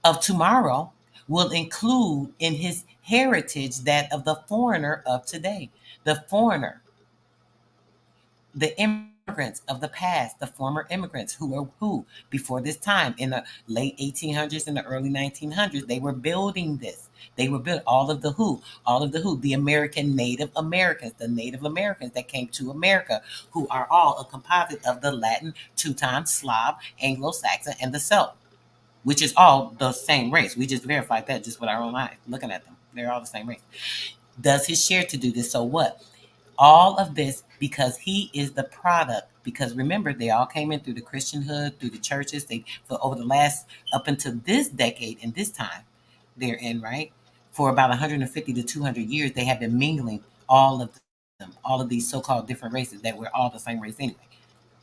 of tomorrow will include in his heritage that of the foreigner of today. The foreigner, the immigrants of the past, the former immigrants who were who before this time in the late 1800s and the early 1900s, they were building this. They were built all of the who, the American Native Americans, the Native Americans that came to America, who are all a composite of the Latin, Teuton, Slav, Anglo-Saxon, and the Celt, which is all the same race. We just verified that just with our own eyes, looking at them. They're all the same race. Does his share to do this. So what? All of this because he is the product. Because remember, they all came in through the Christianhood, through the churches. They for over the last up until this decade and this time they're in, right? For about 150 to 200 years, they have been mingling all of them, all of these so-called different races that were all the same race anyway.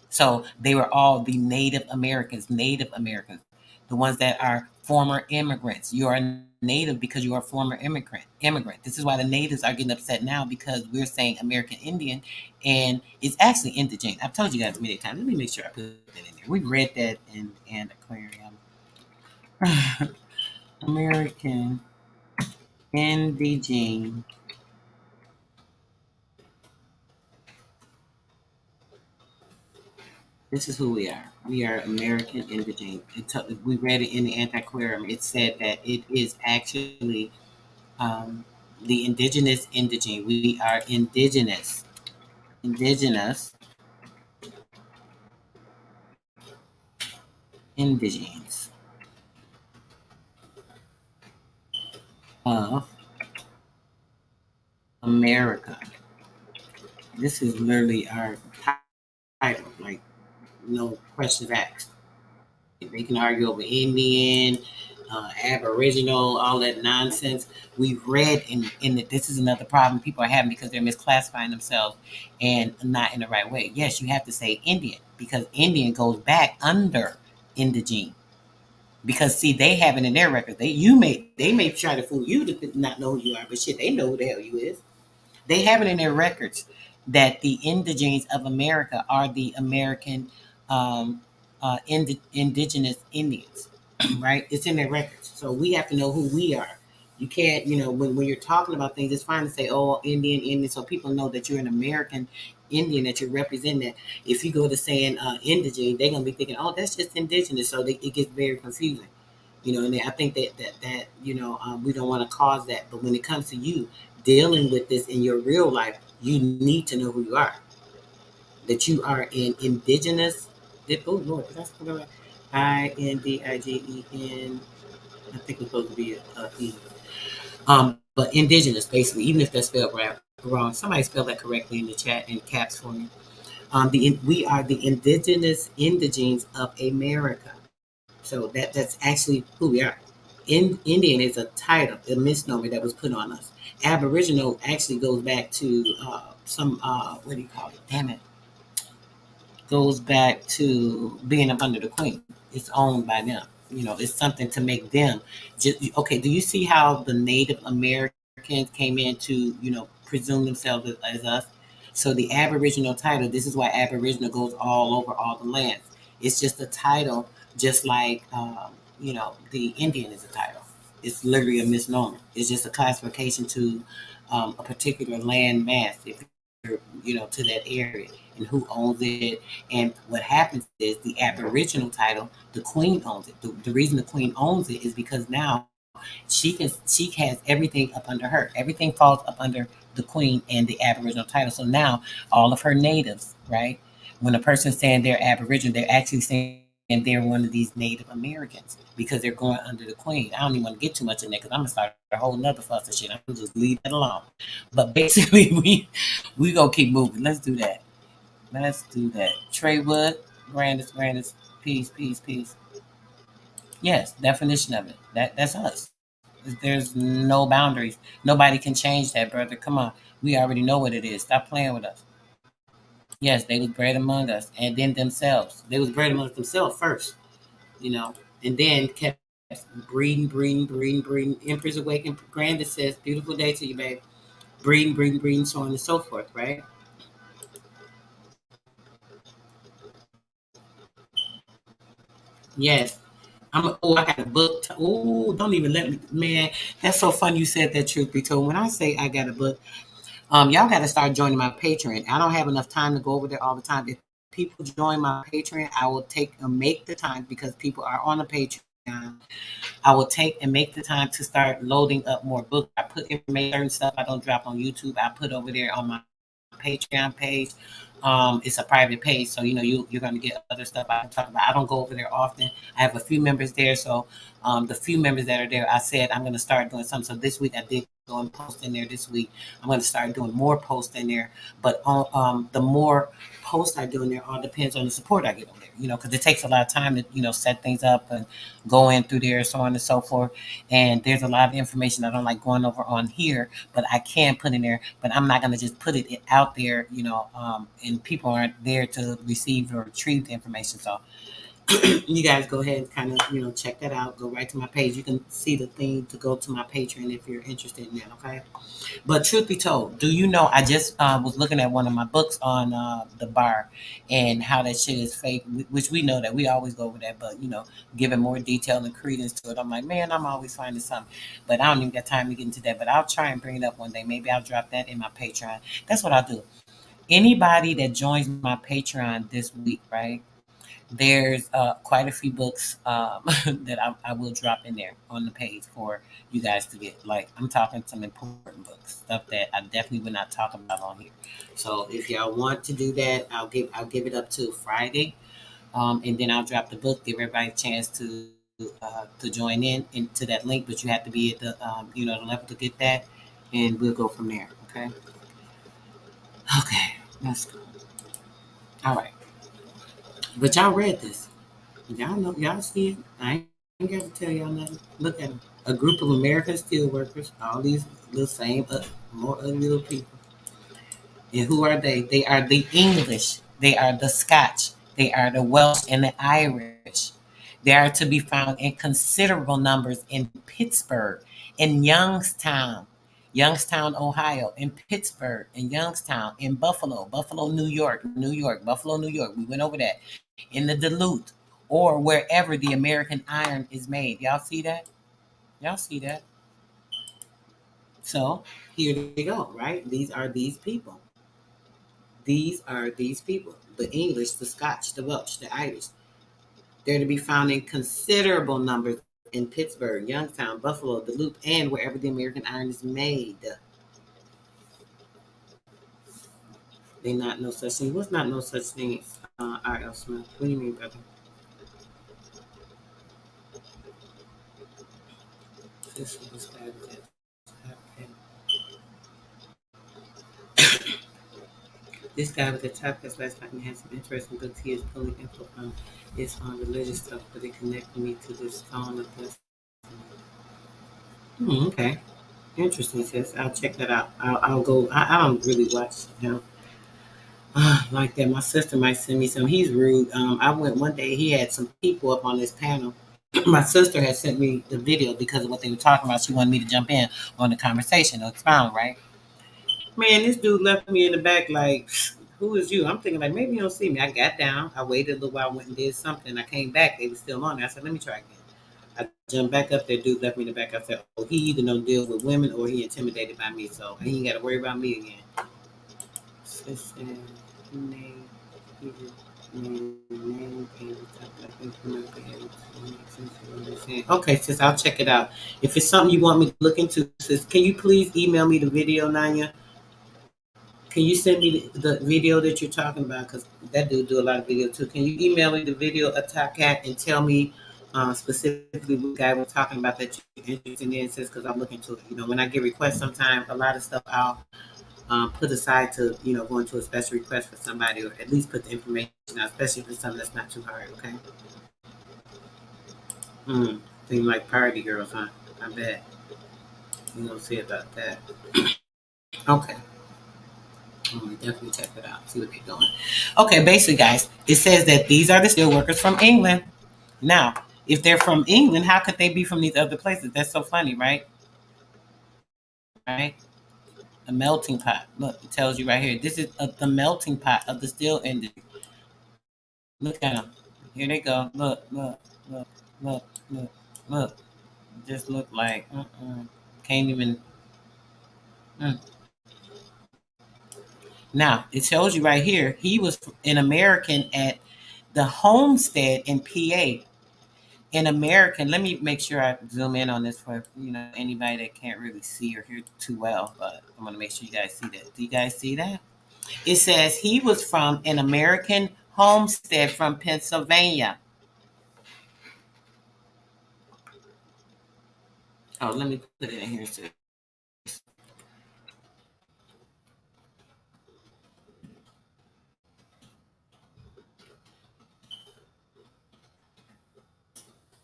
So they were all the Native Americans, the ones that are former immigrants. You are Native because you are a former immigrant. This is why the natives are getting upset now because we're saying American Indian, and it's actually indigene. I've told you guys many times. Let me make sure I put that in there. We read that in Aquarium. American Indigene. This is who we are. We are American Indigene. We read it in the Antiquarium. It said that it is actually um, the indigenous indigene. We are indigenous indigenes of America. This is literally our title, like no questions asked. They can argue over Indian, Aboriginal, all that nonsense. We've read in that this is another problem people are having because they're misclassifying themselves and not in the right way. Yes, you have to say Indian because Indian goes back under indigene. Because see, they have it in their records. They may try to fool you to not know who you are, but shit, they know who the hell you is. They have it in their records that the indigenes of America are the American um, indigenous Indians, right? It's in their records. So we have to know who we are. You can't, when you're talking about things, it's fine to say, oh, Indian, Indian, so people know that you're an American Indian, that you're representing that. If you go to saying indigene, they're going to be thinking, oh, that's just indigenous. So it gets very confusing. And I think that we don't want to cause that. But when it comes to you dealing with this in your real life, you need to know who you are. That you are an indigenous. Oh Lord, did I spell that right? INDIGEN. I think it's supposed to be a E. But indigenous, basically, even if that's spelled right, wrong. Somebody spell that correctly in the chat in caps for me. We are the indigenous indigenes of America. So that's actually who we are. Indian is a title, a misnomer that was put on us. Aboriginal actually goes back to some what do you call it? Damn it, goes back to being up under the queen. It's owned by them. It's something to make them. Just okay. Do you see how the Native Americans came in to presume themselves as us? So the Aboriginal title. This is why Aboriginal goes all over all the lands. It's just a title, just like the Indian is a title. It's literally a misnomer. It's just a classification to a particular land mass. If you're to that area and who owns it. And what happens is the Aboriginal title, the Queen owns it. The reason the Queen owns it is because now she has everything up under her. Everything falls up under the Queen and the Aboriginal title. So now all of her natives, right? When a person's saying they're Aboriginal, they're actually saying they're one of these Native Americans because they're going under the Queen. I don't even want to get too much in there because I'm gonna start a whole nother fuss and shit. I'm gonna just leave that alone. But basically, we gonna keep moving. Let's do that. Let's do that. Trey Wood, Brandis, peace, peace, peace. Yes, definition of it. That's us. There's no boundaries. Nobody can change that, brother. Come on. We already know what it is. Stop playing with us. Yes, they was bred among us and then themselves. They was bred among themselves first, and then kept breeding. Empress Awakened Grandis says, beautiful day to you, babe. Breeding, so on and so forth, right? Yes. I got a book. Don't even let me, man. That's so funny you said that. Truth be told, when I say I got a book, y'all got to start joining my Patreon. I don't have enough time to go over there all the time. If people join my Patreon, I will make the time because people are on the Patreon. I will take and make the time to start loading up more books. I put information, certain stuff I don't drop on YouTube. I put over there on my Patreon page. It's a private page, so you're going to get other stuff I can talk about. I don't go over there often. I have a few members there, so the few members that are there, I said I'm going to start doing something. So this week I did go and post in there. This week I'm going to start doing more posts in there. But the more posts I do in there, all depends on the support I get on there. Because it takes a lot of time to set things up and go in through there, so on and so forth. And there's a lot of information I don't like going over on here, but I can put in there. But I'm not going to just put it out there, and people aren't there to receive or retrieve the information. So you guys go ahead and kind of check that out. Go right to my page. You can see the thing to go to my Patreon if you're interested in that. Okay. But truth be told, do you know I just was looking at one of my books on the bar and how that shit is fake, which we know that we always go over that, but giving more detail and credence to it. I'm like, man, I'm always finding something, but I don't even got time to get into that. But I'll try and bring it up one day. Maybe I'll drop that in my Patreon. That's what I'll do. Anybody that joins my Patreon this week, right? There's quite a few books that I will drop in there on the page for you guys to get. Like I'm talking some important books, stuff that I definitely would not talk about on here. So if y'all want to do that, I'll give it up to Friday, and then I'll drop the book. Give everybody a chance to join in into that link, but you have to be at the the level to get that, and we'll go from there. Okay. Okay. Let's go. All right. But y'all read this. Y'all know. Y'all see it. I ain't got to tell y'all nothing. Look at them. A group of American steelworkers. All these little same, more ugly little people. And who are they? They are the English. They are the Scotch. They are the Welsh and the Irish. They are to be found in considerable numbers in Pittsburgh, in Youngstown, Ohio, in Pittsburgh, in Youngstown, in Buffalo, New York, Buffalo, New York. We went over that. In the Duluth, or wherever the American iron is made. Y'all see that? Y'all see that? So here they go, right? These are these people. These are these people. The English, the Scotch, the Welsh, the Irish. They're to be found in considerable numbers in Pittsburgh, Youngstown, Buffalo, Duluth, and wherever the American iron is made. They not no such thing. What's not no such thing? R.L. Smith. What do you mean, brother? This is This guy with the top cuts last night and had some interesting books he is pulling info from. It's on religious stuff, but it connected me to this phone of this. Okay. Interesting, sis. I'll check that out. I'll go. I don't really watch him like that. My sister might send me some. He's rude. I went one day. He had some people up on this panel. My sister had sent me the video because of what they were talking about. She wanted me to jump in on the conversation or expound, right? Man, this dude left me in the back like, who is you? I'm thinking like, maybe you don't see me. I got down. I waited a little while, went and did something. I came back. They were still on there. I said, let me try again. I jumped back up there. Dude left me in the back. I said, oh, he either don't deal with women or he intimidated by me. So he ain't got to worry about me again. Okay, sis, I'll check it out. If it's something you want me to look into, sis, can you please email me the video, Nanya? Can you send me the video that you're talking about? Because that dude do a lot of video too. Can you email me the video, Attack Cat, and tell me specifically what guy we're talking about that you're interested in? Sis, because I'm looking to it. You know, when I get requests, sometimes a lot of stuff I'll put aside to, go into a special request for somebody, or at least put the information out, especially if it's something that's not too hard, okay? Seem like party girls, huh? I bet. We're going to see about that. Okay. I'm going to definitely check it out, see what they're doing. Okay, basically, guys, it says that these are the steel workers from England. Now, if they're from England, how could they be from these other places? That's so funny, right? Right? A melting pot. Look, it tells you right here. This is the melting pot of the steel industry. Look at them. Here they go. Look, look, look, look, look. Just look like, can't even. Mm. Now, it tells you right here, he was an American at the homestead in PA. An American, let me make sure I zoom in on this for, anybody that can't really see or hear too well, but I'm going to make sure you guys see that. Do you guys see that? It says he was from an American homestead from Pennsylvania. Oh, let me put it in here too.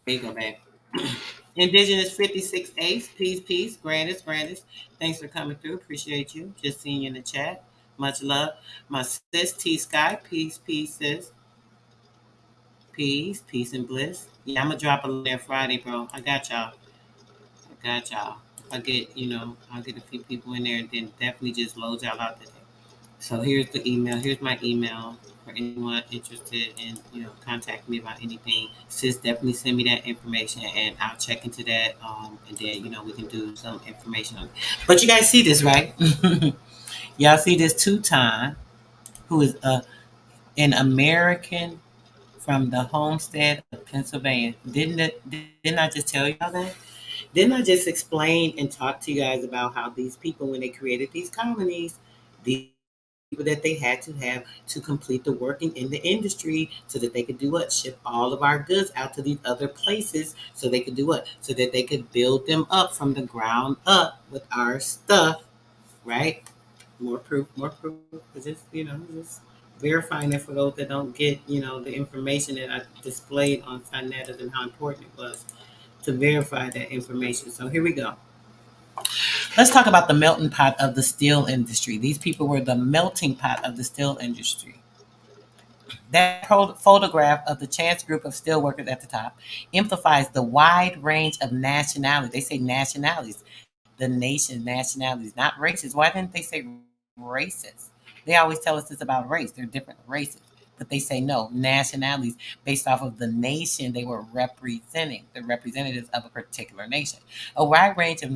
There you go, babe. Indigenous 56 Ace, peace, Grandis. Thanks for coming through. Appreciate you. Just seeing you in the chat. Much love. My sis T Sky, peace, sis. Peace and bliss. Yeah, I'm gonna drop a there Friday, bro. I got y'all. If I get, I'll get a few people in there and then definitely just load y'all out today. So here's the email. Here's my email for anyone interested in, contacting me about anything. Sis, definitely send me that information and I'll check into that. And then, we can do some information on it. But you guys see this, right? Y'all see this Teuton, who is an American from the homestead of Pennsylvania. Didn't I just tell y'all that? Didn't I just explain and talk to you guys about how these people, when they created these colonies, these people that they had to have to complete the working in the industry so that they could do what? Ship all of our goods out to these other places so they could do what? So that they could build them up from the ground up with our stuff, right? more proof. Just just verifying it for those that don't get the information that I displayed on Sinetters and how important it was to verify that information. So here we go. Let's talk about the melting pot of the steel industry. These people were the melting pot of the steel industry. That photograph of the chance group of steelworkers at the top emphasized the wide range of nationalities. They say nationalities, the nation's nationalities, not races. Why didn't they say races? They always tell us it's about race. They're different races. But they say no, nationalities based off of the nation they were representing, the representatives of a particular nation. A wide range of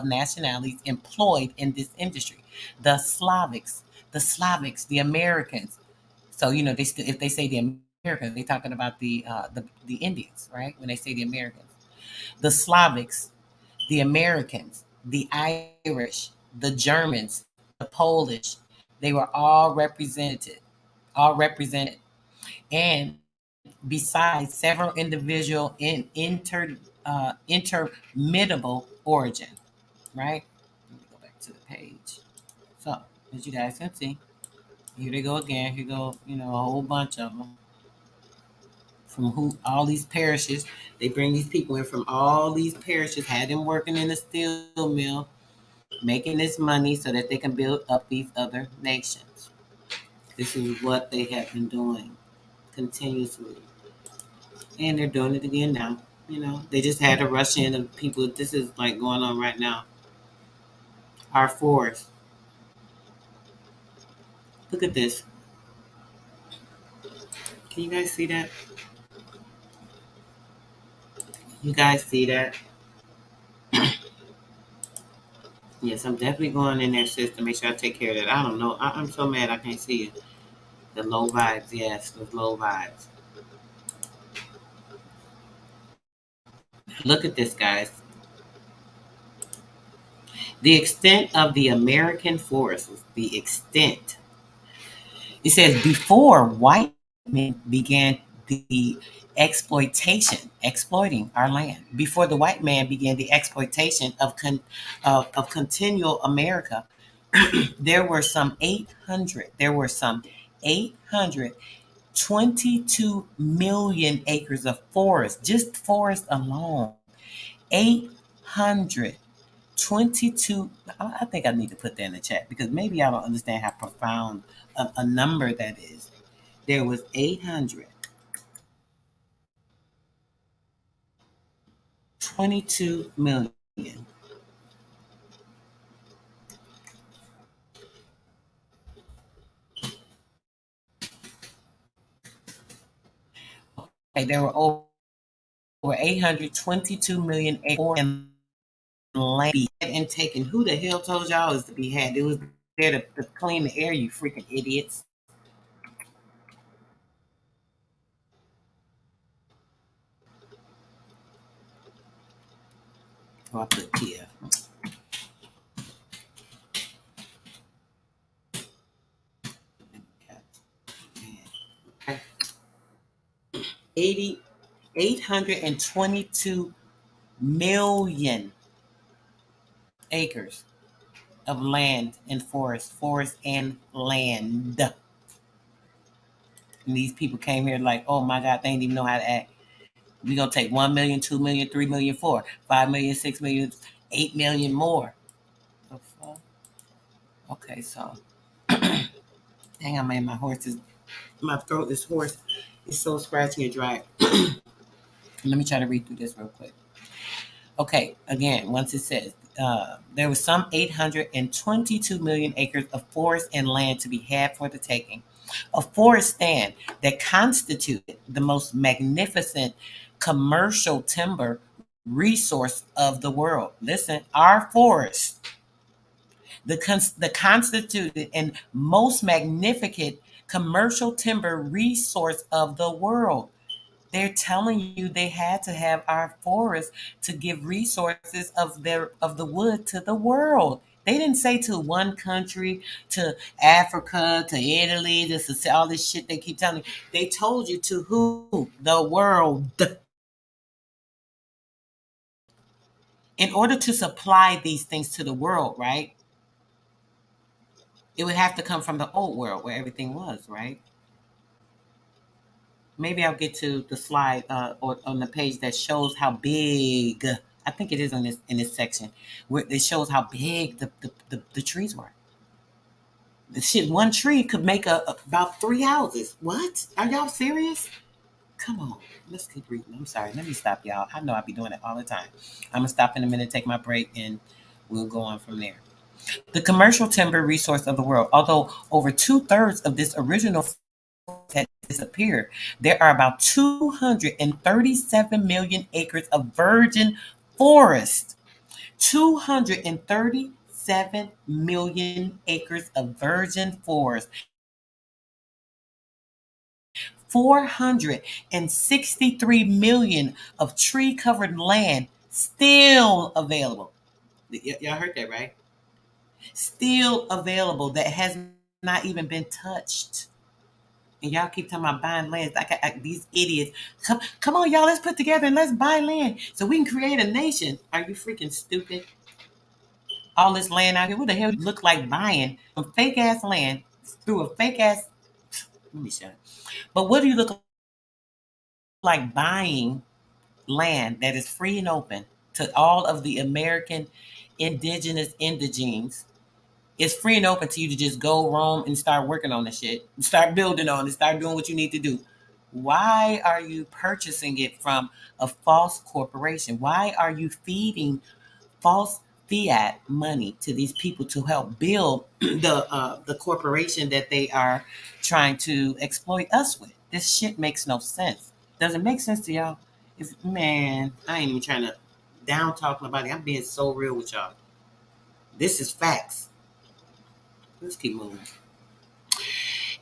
nationalities employed in this industry. The Slavics, the Americans. So if they say the Americans, they're talking about the Indians, right? When they say the Americans, the Slavics, the Americans, the Irish, the Germans, the Polish, they were all represented, and besides several individual in intermitable origin, right? Let me go back to the page. So as you guys can see, here they go again. Here go a whole bunch of them from who all these parishes. They bring these people in from all these parishes, had them working in the steel mill, making this money so that they can build up these other nations. This is what they have been doing continuously. And they're doing it again now. They just had to rush in and people, this is like going on right now. Our forest. Look at this. Can you guys see that? You guys see that? Yes, I'm definitely going in there, sis, to make sure I take care of that. I don't know. I'm so mad I can't see it. The low vibes, yes, those low vibes. Look at this, guys. The extent of the American forests, the extent. It says before white men began the exploiting our land. Before the white man began the exploitation of continual America, there were some 822 million acres of forest, just forest alone. 822. I think I need to put that in the chat because maybe I don't understand how profound a number that is. There was 822 million. Okay, there were over 822 million acres and land and taken. Who the hell told y'all is to be had? It was there to clean the air, you freaking idiots. Oh, I put here. Okay. 822 million acres of land and forest and land. And these people came here like, oh my God, they didn't even know how to act. We're going to take 1 million, 2 million, 3 million, 4, 5 million, 6 million, 8 million more. Okay, so, hang on, man, my throat is hoarse. It's so scratchy and dry. Let me try to read through this real quick. Okay, again, once it says, there was some 822 million acres of forest and land to be had for the taking. A forest stand that constituted the most magnificent commercial timber resource of the world. Listen, our forests, the constituted and most magnificent commercial timber resource of the world. They're telling you they had to have our forests to give resources of the wood to the world. They didn't say to one country, to Africa, to Italy, to all this shit they keep telling you. They told you to who? The world. In order to supply these things to the world, right? It would have to come from the old world where everything was, right? Maybe I'll get to the slide or on the page that shows how big. I think it is in this section where it shows how big the trees were. The shit, one tree could make about 3 houses. What? Are y'all serious? Come on, let's keep reading. I'm sorry. Let me stop, y'all. I know I be doing it all the time. I'm gonna stop in a minute, take my break, and we'll go on from there. The commercial timber resource of the world. Although over 2/3 of this original had disappeared, there are about 237 million acres of virgin forest. 237 million acres of virgin forest. 463 million of tree covered land still available. Y'all heard that, right? Still available that has not even been touched. And y'all keep talking about buying land. These idiots. Come on, y'all. Let's put together and let's buy land so we can create a nation. Are you freaking stupid? All this land out here. What the hell look like buying some fake ass land through a fake ass? Let me shut up. But what do you look like buying land that is free and open to all of the American indigenous indigenes? It's free and open to you to just go roam and start working on the shit, start building on it, start doing what you need to do. Why are you purchasing it from a false corporation? Why are you feeding false fiat money to these people to help build the corporation that they are trying to exploit us with? This shit makes no sense. Does it make sense to y'all? If man, I ain't even trying to down talk nobody. I'm being so real with y'all. This is facts. Let's keep moving.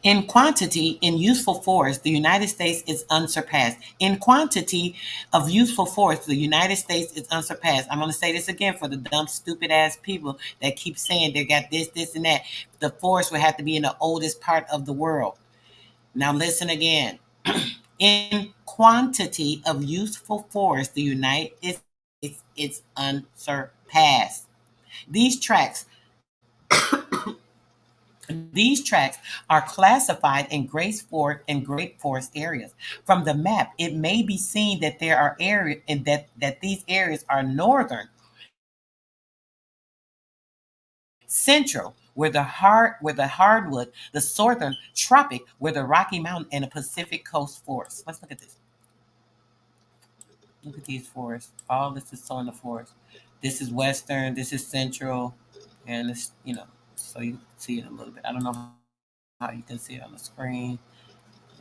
In quantity, in useful force, the United States is unsurpassed. In quantity of useful force, the United States is unsurpassed. I'm going to say this again for the dumb, stupid ass people that keep saying they got this, and that. The forest would have to be in the oldest part of the world. Now, listen again. In quantity of useful force, the United States is unsurpassed. These tracts These tracts are classified in great forest areas. From the map, it may be seen that there are areas and that these areas are northern, central, where the hardwood, the southern tropic, where the Rocky Mountain and the Pacific Coast forests. Let's look at this. Look at these forests. All this is on the forest. This is western. This is central, and this, so you can see it a little bit. I don't know how you can see it on the screen.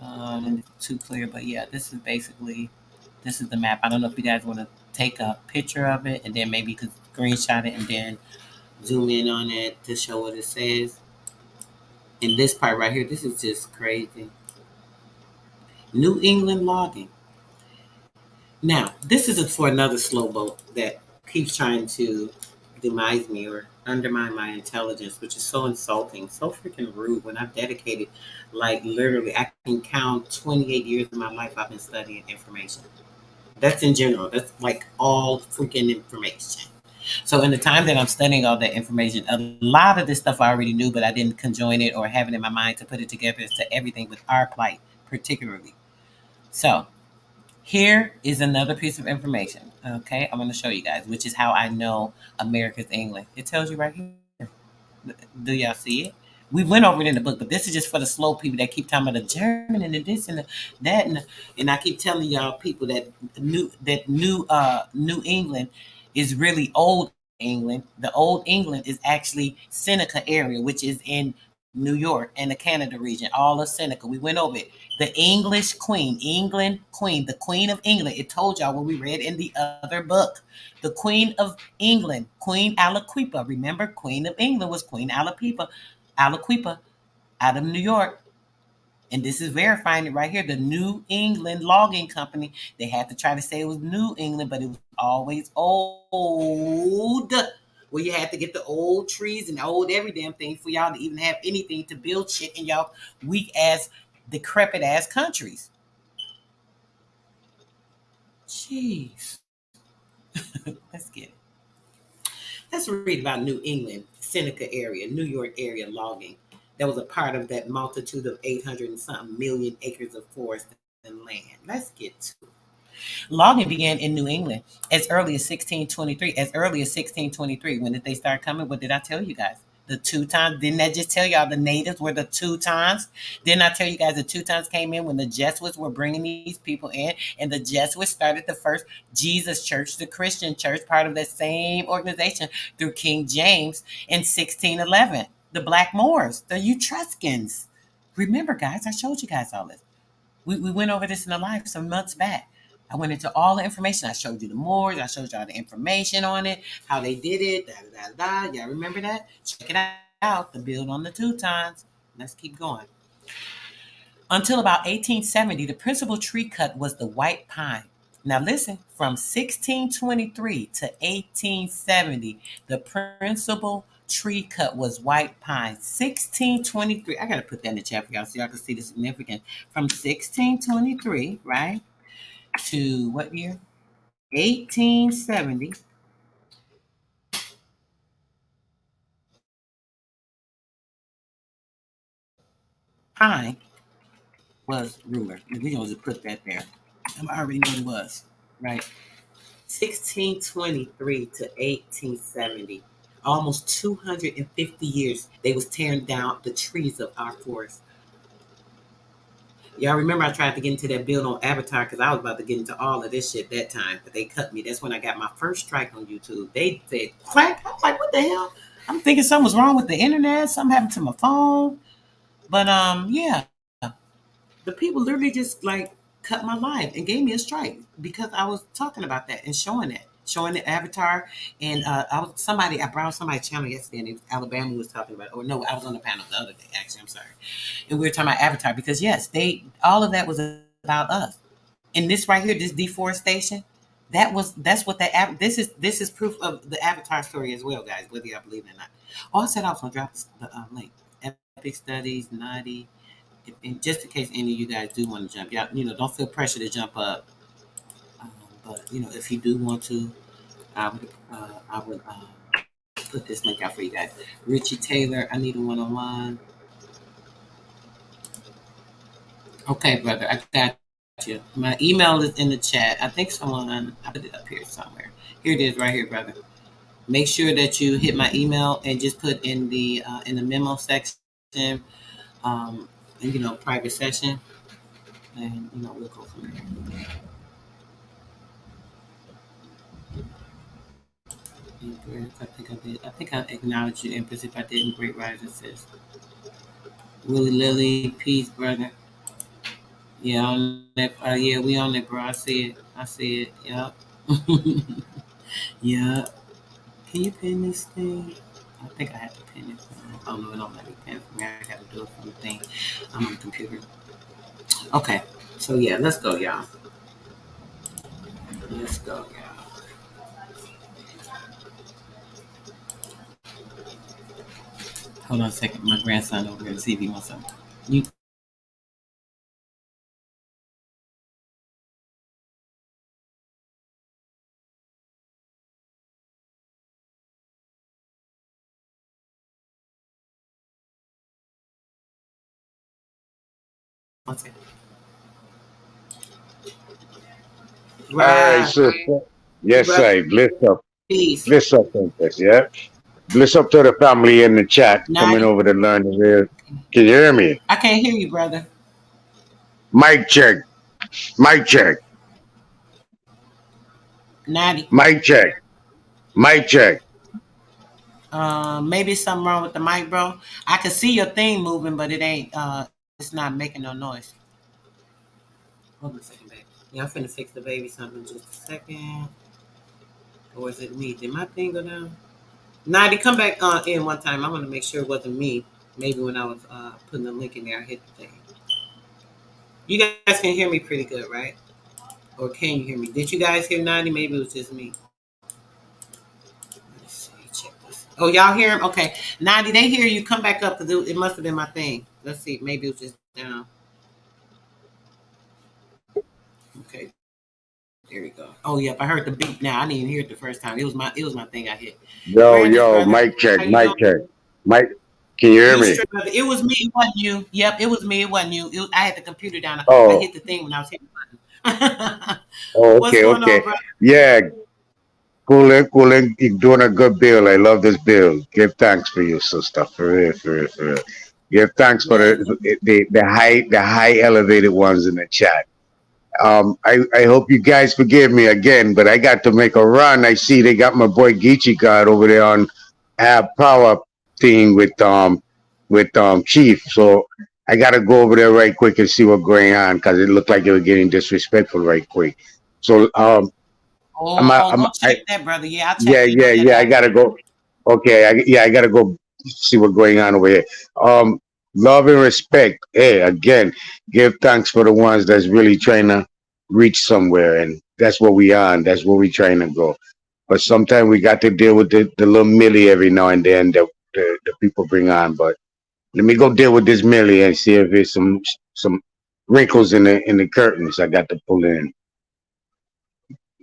And it's too clear, but yeah, this is the map. I don't know if you guys want to take a picture of it and then maybe you could screenshot it and then zoom in on it to show what it says. And this part right here, this is just crazy. New England logging. Now, this is for another slow boat that keeps trying to demise me or undermine my intelligence, which is so insulting, so freaking rude when I've dedicated, like literally, I can count 28 years of my life I've been studying information. That's in general. That's like all freaking information. So in the time that I'm studying all that information, a lot of this stuff I already knew, but I didn't conjoin it or have it in my mind to put it together as to everything with our plight, particularly. So here is another piece of information. Okay, I'm going to show you guys, which is how I know America's England. It tells you right here. Do y'all see it? We went over it in the book, but this is just for the slow people that keep talking about the German and the this and the, that, and I keep telling y'all people that New England is really old England. The old England is actually Seneca area, which is in New York and the Canada region, all of Seneca. We went over it. The English Queen, England Queen, the Queen of England. It told y'all what we read in the other book. The Queen of England, Queen Aliquippa. Remember, Queen of England was Queen Aliquippa out of New York. And this is verifying it right here. The New England Logging Company. They had to try to say it was New England, but it was always old. Well, you had to get the old trees and old every damn thing for y'all to even have anything to build shit in y'all weak ass, decrepit ass countries. Jeez. Let's get it. Let's read about New England, Seneca area, New York area logging. that was a part of that multitude of 800 and something million acres of forest and land. Let's get to it. Logging began in New England as early as 1623. As early as 1623. When did they start coming? What did I tell you guys? The Teutons. Didn't I just tell y'all the natives were the Teutons? Didn't I tell you guys the Teutons came in when the Jesuits were bringing these people in? And the Jesuits started the first Jesus Church, the Christian church, part of that same organization through King James in 1611. The Black Moors, the Etruscans. Remember, guys, I showed you guys all this. We went over this in the live some months back. I went into all the information. I showed you the Moors. I showed you all the information on it, how they did it. Da, da, da, da. Y'all remember that? Check it out. The build on the Teutons. Let's keep going. Until about 1870, the principal tree cut was the white pine. Now listen, from 1623 to 1870, the principal tree cut was white pine. 1623. I got to put that in the chat for y'all so y'all can see the significance. From 1623, right, to what year? 1870. Pine was ruler. We're going to put that there. I already know it was, right? 1623 to 1870. Almost 250 years they was tearing down the trees of our forest. Y'all remember I tried to get into that build on Avatar because I was about to get into all of this shit that time, but they cut me. That's when I got my first strike on YouTube. They said, crack. I was like, what the hell? I'm thinking something was wrong with the internet. Something happened to my phone. But yeah, the people literally just like cut my live and gave me a strike because I was talking about that and showing the avatar. And I browsed somebody's channel yesterday and it was Alabama was talking about it. Or no, I was on the panel the other day, actually, I'm sorry. And we were talking about avatar because yes, all of that was about us. And this right here, this deforestation, that's what this is proof of the avatar story as well, guys, whether y'all believe it or not. Oh, I said I was gonna drop the link. Epic Studies, Naughty. And just in case any of you guys do want to jump, y'all, don't feel pressure to jump up. But if you do want to, I would put this link out for you guys. Richie Taylor, I need a one-on-one. Okay, brother, I got you. My email is in the chat. I think I put it up here somewhere. Here it is, right here, brother. Make sure that you hit my email and just put in the memo section, private session, and we'll go from there. I think I did. I think I acknowledged you, Empress. If I didn't, great rising sis. Willie Lily, peace, brother. Yeah, on that. Yeah, we on that, bro. I see it. I see it. Yep. Yeah. Can you pin this thing? I think I have to pin it. Oh no, it don't let me pin it from here. I gotta do it from the thing. I'm on the computer. Okay. So yeah, let's go, y'all. Let's go, y'all. Hold on a second. My grandson over here to see if he wants something. You. One second. All right, sister. Yes, Brother. sir. Bliss up. Peace. Bliss up, princess. Yeah. Bliss up to the family in the chat coming over to learn the real. Can you hear me? I can't hear you, brother. Mic check. Mic check. Natty. Mic check. Mic check. Maybe something wrong with the mic, bro. I can see your thing moving, but it ain't. It's not making no noise. Hold on a second, baby. Yeah, I'm finna fix the baby something in just a second. Or is it me? Did my thing go down? Natty, come back in one time. I want to make sure it wasn't me. Maybe when I was putting the link in there, I hit the thing. You guys can hear me pretty good, right? Or can you hear me? Did you guys hear 90? Maybe it was just me. Let's see. Check this. Oh, y'all hear him? Okay. 90, they hear you. Come back up because it must have been my thing. Let's see. Maybe it was just down. Okay. There we go. Oh, yep. I heard the beep now. I didn't even hear it the first time. It was my thing I hit. Yo, mic check. Mic check. Mic. Can you hear You me? straight up. It was me. It wasn't you. Yep, it was me. It wasn't you. I had the computer down. I Oh, hit the thing when I was hitting the button. oh, What's okay, going on, okay. bro? Yeah, cooling, cooling. You're doing a good build. I love this build. Give thanks for you, sister. For real, for real, for real. Give thanks for Yes. the high elevated ones in the chat. I hope you guys forgive me again, but I got to make a run. I see they got my boy Geechee God over there on power thing with Chief. So I got to go over there right quick and see what's going on because it looked like they were getting disrespectful right quick. So Oh, go check that, brother. Yeah, I'll check yeah, in yeah, on that yeah. I gotta after. go. Okay, I gotta go see what's going on over here. Um, Love and respect. Hey, again, give thanks for the ones that's really trying to reach somewhere, and that's what we are, and that's where we trying to go. But sometimes we got to deal with the little Millie every now and then that the people bring on. But let me go deal with this Millie and see if there's some wrinkles in the curtains I got to pull in.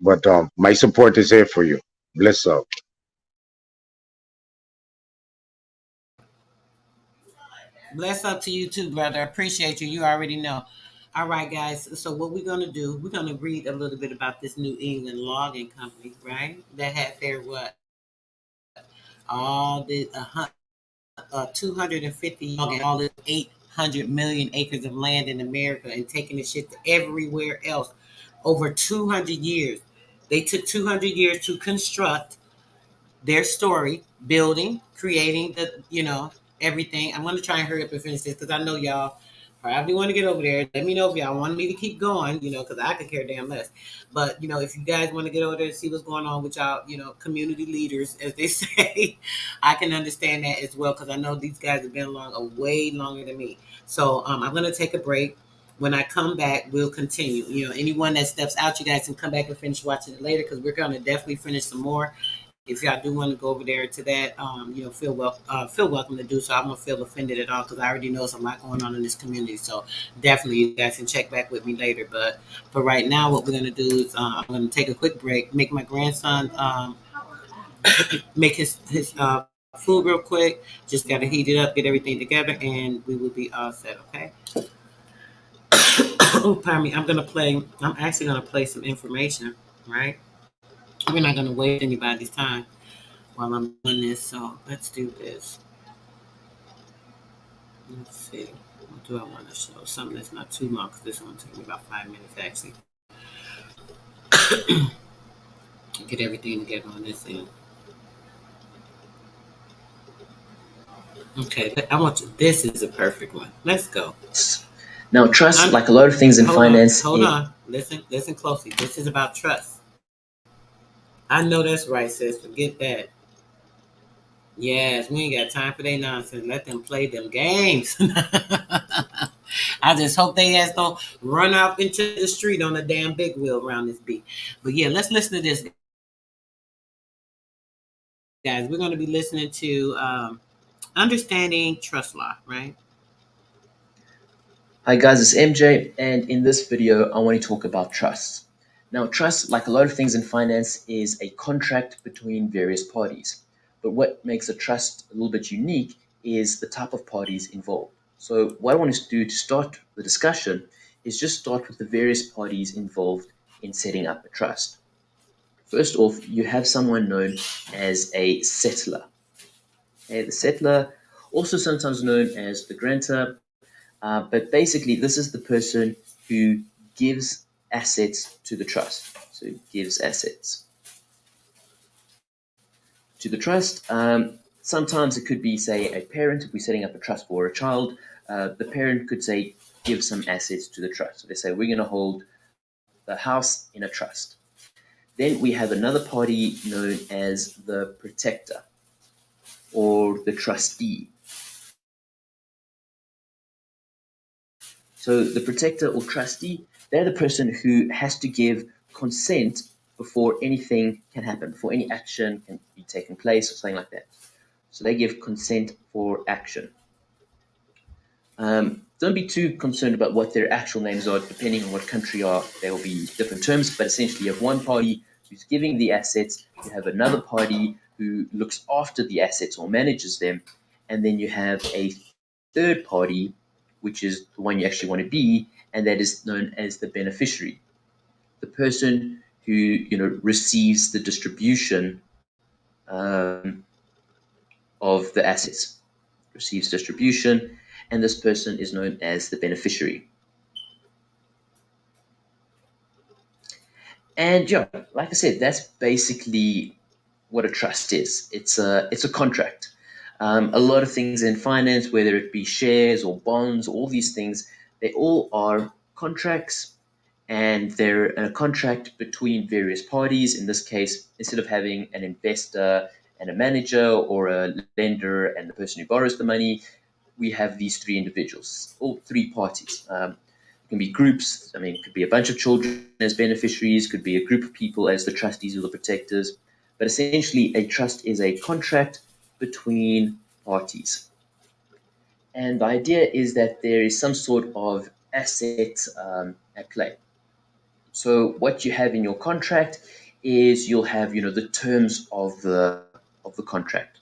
But my support is here for you. Bless up. Bless up to you too, brother. Appreciate you. You already know. All right, guys. So what we're gonna do? We're gonna read a little bit about this New England logging company, right? That had their what? All the 250 and all the 800 million acres of land in America and taking the shit to everywhere else. Over 200 years. They took 200 years to construct their story, building, creating everything. I'm gonna try and hurry up and finish this because I know y'all probably want to get over there. Let me know if y'all want me to keep going, because I could care damn less. But if you guys want to get over there and see what's going on with y'all, community leaders, as they say, I can understand that as well because I know these guys have been along a way longer than me. So I'm gonna take a break. When I come back, we'll continue. Anyone that steps out, you guys can come back and finish watching it later because we're gonna definitely finish some more. If y'all do want to go over there to that, feel welcome to do so. I won't feel offended at all because I already know there's a lot going on in this community. So definitely, you guys can check back with me later. But for right now, what we're gonna do is I'm gonna take a quick break, make my grandson make his food real quick. Just gotta heat it up, get everything together, and we will be all set. Okay. Oh, pardon me. I'm actually gonna play some information. Right. We're not gonna waste anybody's time while I'm doing this. So let's do this. Let's see. What do I want to show? Something that's not too long because this one took me about 5 minutes actually. Get everything together on this end. Okay, I want you. This is a perfect one. Let's go. Now, trust, like a lot of things in finance, hold on. Listen closely. This is about trust. I know that's right, sis. Forget that. Yes, we ain't got time for their nonsense. Let them play them games. I just hope they ass don't run out into the street on a damn big wheel around this beat. But yeah, let's listen to this, guys. We're going to be listening to Understanding Trust Law, right? Hi guys, it's MJ, and in this video, I want to talk about trust. Now, trust, like a lot of things in finance, is a contract between various parties. But what makes a trust a little bit unique is the type of parties involved. So what I want to do to start the discussion is just start with the various parties involved in setting up a trust. First off, you have someone known as a settler. Okay, the settler, also sometimes known as the grantor, but basically, this is the person who gives assets to the trust. So gives assets to the trust. Sometimes it could be, say, a parent. If we're setting up a trust for a child, the parent could say, give some assets to the trust. So they say, we're going to hold the house in a trust. Then we have another party known as the protector or the trustee. So the protector or trustee, they're the person who has to give consent before anything can happen, before any action can be taken place or something like that. So they give consent for action. Don't be too concerned about what their actual names are. Depending on what country you are, there will be different terms, but essentially you have one party who's giving the assets, you have another party who looks after the assets or manages them, and then you have a third party, which is the one you actually want to be, and that is known as the beneficiary, the person who receives the distribution of the assets, receives distribution, and this person is known as the beneficiary. And yeah, like I said, that's basically what a trust is. It's a contract. A lot of things in finance, whether it be shares or bonds, all these things, they all are contracts, and they're a contract between various parties. In this case, instead of having an investor and a manager, or a lender and the person who borrows the money, we have these three individuals, all three parties. It can be groups. I mean, it could be a bunch of children as beneficiaries, could be a group of people as the trustees or the protectors. But essentially, a trust is a contract between parties. And the idea is that there is some sort of asset at play. So what you have in your contract is you'll have the terms of the contract.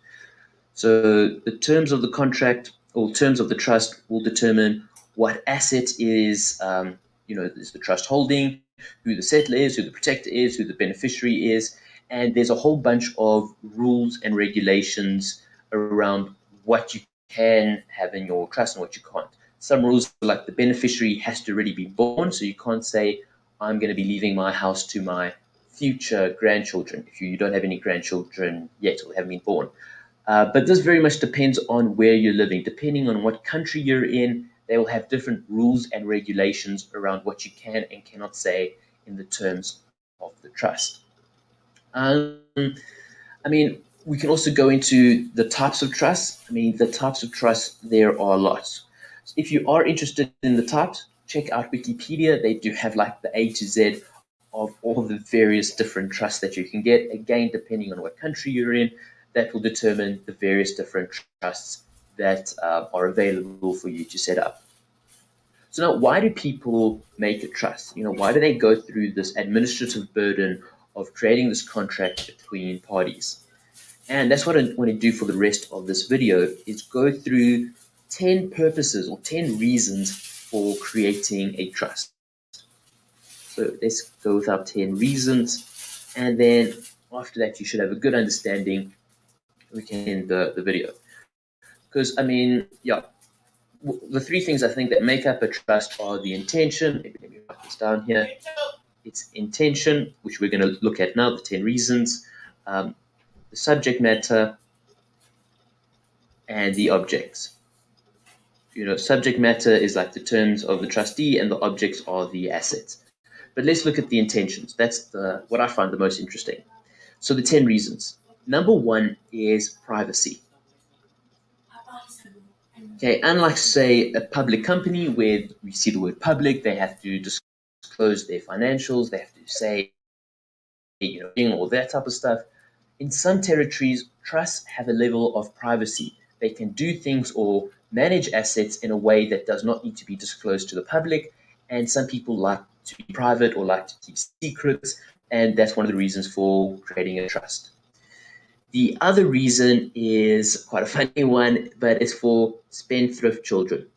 So the terms of the contract, or terms of the trust, will determine what asset is the trust holding, who the settler is, who the protector is, who the beneficiary is, and there's a whole bunch of rules and regulations around what you can have in your trust and what you can't. Some rules, like the beneficiary has to already be born, so you can't say, I'm going to be leaving my house to my future grandchildren if you don't have any grandchildren yet or haven't been born. But this very much depends on where you're living. Depending on what country you're in, they will have different rules and regulations around what you can and cannot say in the terms of the trust. I mean, we can also go into the types of trust. I mean, the types of trust, there are lots. If you are interested in the types, check out Wikipedia. They do have like the A to Z of all the various different trusts that you can get. Again, depending on what country you're in, that will determine the various different trusts that are available for you to set up. So now, why do people make a trust? Why do they go through this administrative burden of creating this contract between parties? And that's what I want to do for the rest of this video, is go through 10 purposes or 10 reasons for creating a trust. So let's go with our 10 reasons. And then after that, you should have a good understanding. We can end the video. Because, I mean, yeah, the three things I think that make up a trust are the intention. Let me write this down here. It's intention, which we're going to look at now, the 10 reasons, the subject matter, and the objects. Subject matter is like the terms of the trustee, and the objects are the assets. But let's look at the intentions. That's what I find the most interesting. So the 10 reasons. Number one is privacy. Okay, unlike, say, a public company where we see the word public, they have to disclose their financials, they have to say, all that type of stuff. In some territories, trusts have a level of privacy. They can do things or manage assets in a way that does not need to be disclosed to the public, and some people like to be private or like to keep secrets, and that's one of the reasons for creating a trust. The other reason is quite a funny one, but it's for spendthrift children.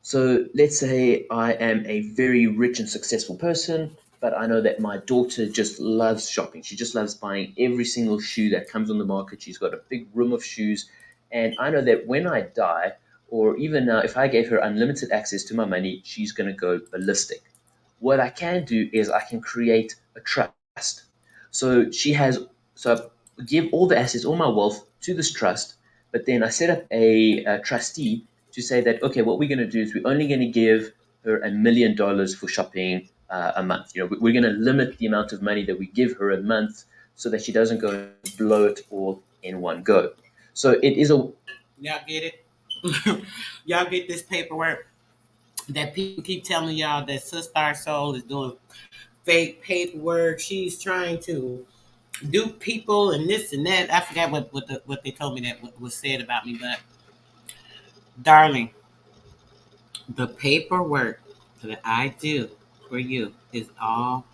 So let's say I am a very rich and successful person, but I know that my daughter just loves shopping. She just loves buying every single shoe that comes on the market. She's got a big room of shoes. And I know that when I die, or even now, if I gave her unlimited access to my money, she's going to go ballistic. What I can do is I can create a trust. So I give all the assets, all my wealth to this trust, but then I set up a trustee to say that, okay, what we're going to do is we're only going to give her $1 million for shopping a month. We're going to limit the amount of money that we give her a month so that she doesn't go and blow it all in one go. So it is a. Y'all get it? Y'all get this paperwork that people keep telling y'all that Sister Soul is doing fake paperwork. She's trying to do people and this and that. I forgot what they told me that was said about me, but darling, the paperwork that I do for you is all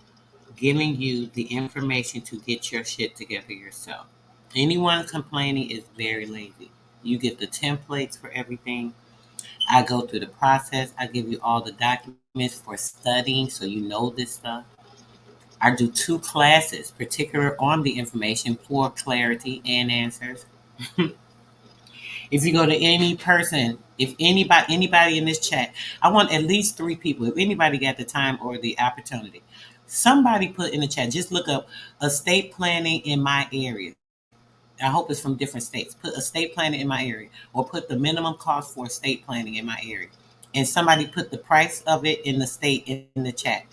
giving you the information to get your shit together yourself. Anyone complaining is very lazy. You get the templates for everything. I go through the process. I give you all the documents for studying so you know this stuff. I do 2 classes, particular on the information for clarity and answers. If you go to any person, if anybody in this chat, I want at least 3 people. If anybody got the time or the opportunity, somebody put in the chat. Just look up estate planning in my area. I hope it's from different states. Put estate planning in my area, or put the minimum cost for estate planning in my area. And somebody put the price of it in the state in the chat.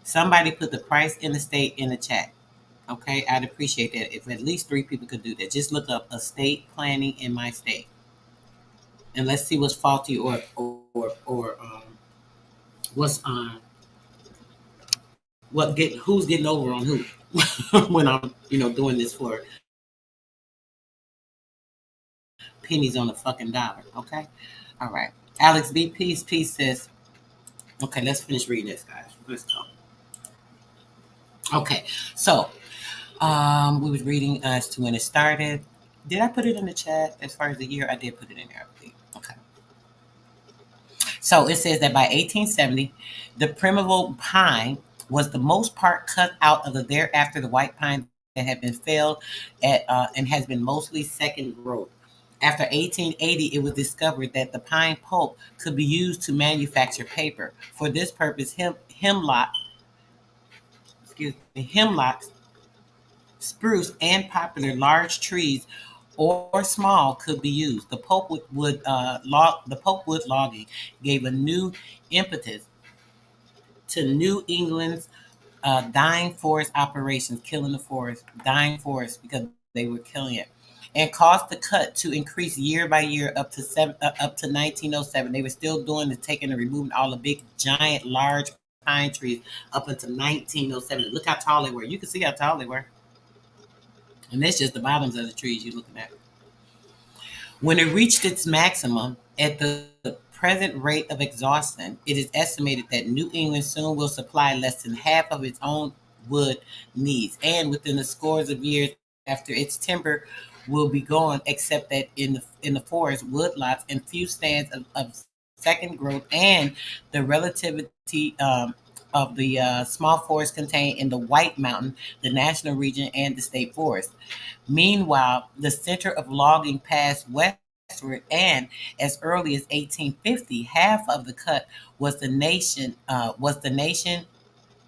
Somebody put the price in the state in the chat. Okay, I'd appreciate that if at least 3 people could do that. Just look up estate planning in my state, and let's see what's faulty or what's who's getting over on who when I'm doing this for pennies on a fucking dollar. Okay, all right. Alex B. Peace says, okay, let's finish reading this, guys. Let's go. Okay, so we was reading as to when it started. Did I put it in the chat as far as the year? I did put it in there, I believe. Okay. So it says that by 1870, the primeval pine was the most part cut out of the thereafter the white pine that had been felled and has been mostly second growth. After 1880, it was discovered that the pine pulp could be used to manufacture paper. For this purpose, hemlocks, spruce, and popular large trees or small could be used. The pulpwood logging gave a new impetus to New England's dying forest operations, killing the forest, dying forest because they were killing it, and caused the cut to increase year by year up to 1907. They were still doing the taking and removing all the big, giant, large pine trees up until 1907. Look how tall they were. You can see how tall they were, and that's just the bottoms of the trees you're looking at. When it reached its maximum at the present rate of exhaustion, it is estimated that New England soon will supply less than half of its own wood needs, and within the scores of years after its timber will be gone, except that in the forest, woodlots and few stands of second growth, and the relativity of the small forest contained in the White Mountain, the national region, and the state forest. Meanwhile, the center of logging passed westward, and as early as 1850, half of the cut was the nation. Was the nation?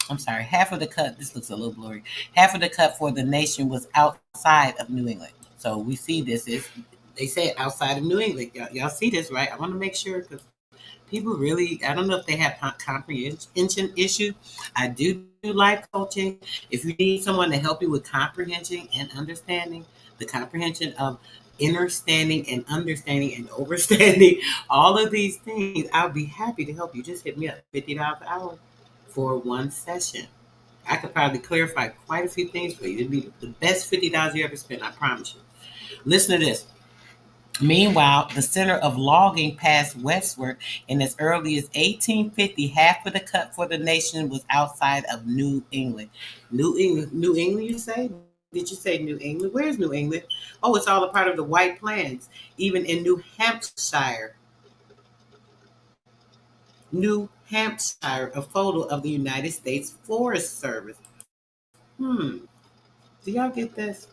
I'm sorry, half of the cut. This looks a little blurry. Half of the cut for the nation was outside of New England. So we see this is they say outside of New England. Y'all see this, right? I want to make sure because people really, I don't know if they have comprehension issue. I do life coaching. If you need someone to help you with comprehension and understanding, the comprehension of understanding and understanding and overstanding all of these things, I'll be happy to help you. Just hit me up, $50 an hour for one session. I could probably clarify quite a few things for you. It'd be the best $50 you ever spent, I promise you. Listen to this. Meanwhile, the center of logging passed westward, and as early as 1850, half of the cut for the nation was outside of New England. New England, you say? Did you say New England? Where's New England? Oh, it's all a part of the White Plains. Even in New Hampshire, a photo of the United States Forest Service. Do y'all get this?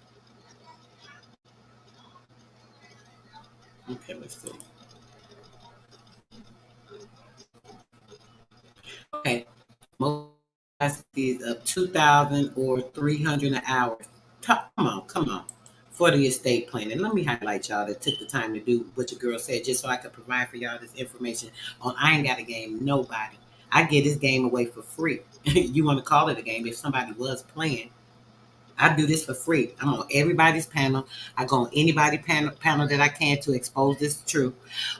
Okay, let's see. Okay, most is of 2,000 or 300 an hour. Come on. For the estate planning. Let me highlight y'all that took the time to do what your girl said just so I could provide for y'all this information on I ain't got a game nobody. I get this game away for free. You want to call it a game if somebody was playing. I do this for free. I'm on everybody's panel. I go on anybody panel that I can to expose this truth.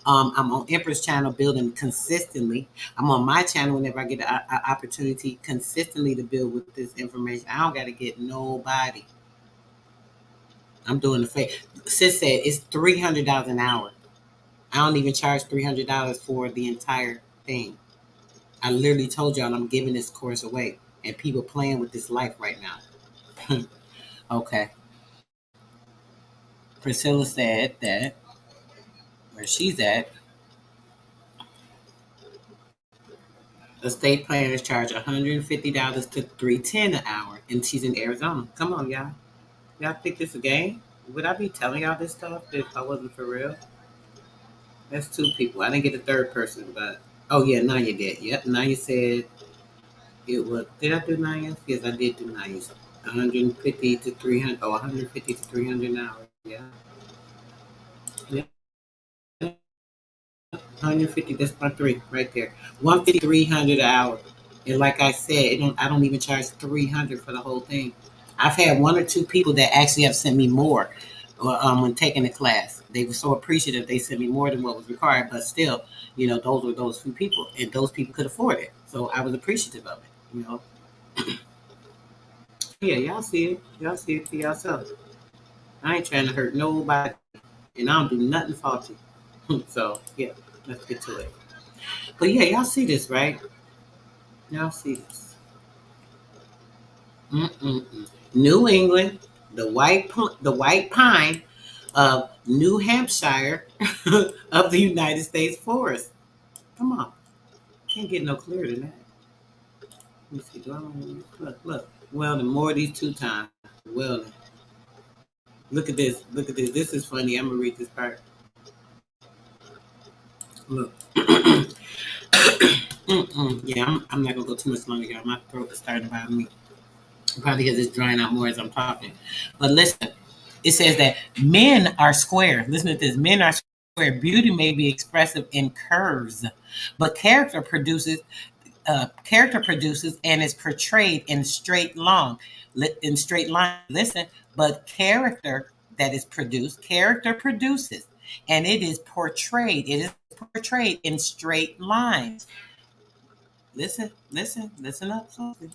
I'm on Empress channel building consistently. I'm on my channel whenever I get an opportunity consistently to build with this information. I don't got to get nobody. I'm doing the fake. Sis said it's $300 an hour. I don't even charge $300 for the entire thing. I literally told y'all I'm giving this course away, and people playing with this life right now. Okay. Priscilla said that where she's at. Estate planners charge $150 to $310 an hour, and she's in Arizona. Come on, y'all. Y'all think this a game? Would I be telling y'all this stuff if I wasn't for real? That's two people. I didn't get a third person, but oh yeah, Naya did. Yep, Naya said it was. Did I do Naya? Yes, I did do Naya. 150 to 300. Oh, 150 to 300 an hour. Yeah. Yeah. 150. That's my three right there. 150, 300 an hour. And like I said, I don't even charge 300 for the whole thing. I've had one or two people that actually have sent me more when taking the class. They were so appreciative. They sent me more than what was required, but still, those were those few people, and those people could afford it. So I was appreciative of it. Yeah, y'all see it. Y'all see it for yourself. I ain't trying to hurt nobody, and I don't do nothing faulty. So yeah, let's get to it. But yeah, y'all see this, right? Y'all see this. Mm-mm-mm. New England, the white pine of New Hampshire of the United States forest. Come on, can't get no clearer than that. Let me see. Do I want to look? Well, the more these two times. Well, look at this. Look at this. This is funny. I'm gonna read this part. Look. Yeah, I'm not gonna go too much longer, y'all. My throat is starting to bother me. Probably because it's drying out more as I'm talking. But listen, it says that men are square. Listen to this. Men are square. Beauty may be expressive in curves, but character produces and is portrayed in straight line. Listen, but character produces, and it is portrayed. It is portrayed in straight lines. Listen up, Sophie.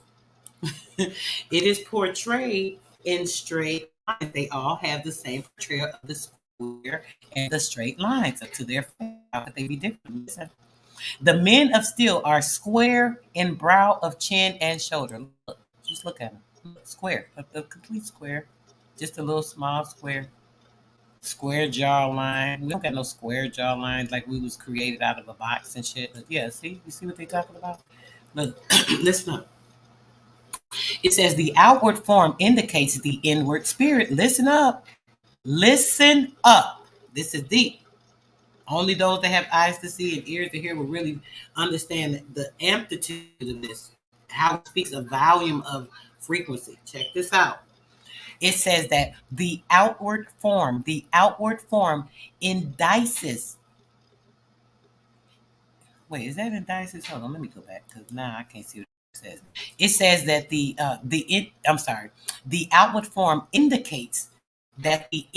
It is portrayed in straight lines. They all have the same portrayal of the square and the straight lines up to their face. How could they be different? Listen. The men of steel are square in brow of chin and shoulder. Look, just look at them. Look, square, a complete square. Just a little small square. Square jawline. We don't got no square jawlines like we was created out of a box and shit. But yeah, see? You see what they talking about? Look, listen up. It says the outward form indicates the inward spirit. Listen up. Listen up. This is deep. Only those that have eyes to see and ears to hear will really understand the amplitude of this, how it speaks a volume of frequency. Check this out. It says that the outward form indices. Wait, is that indices? Hold on, let me go back because now I can't see what it says. It says that the outward form indicates that the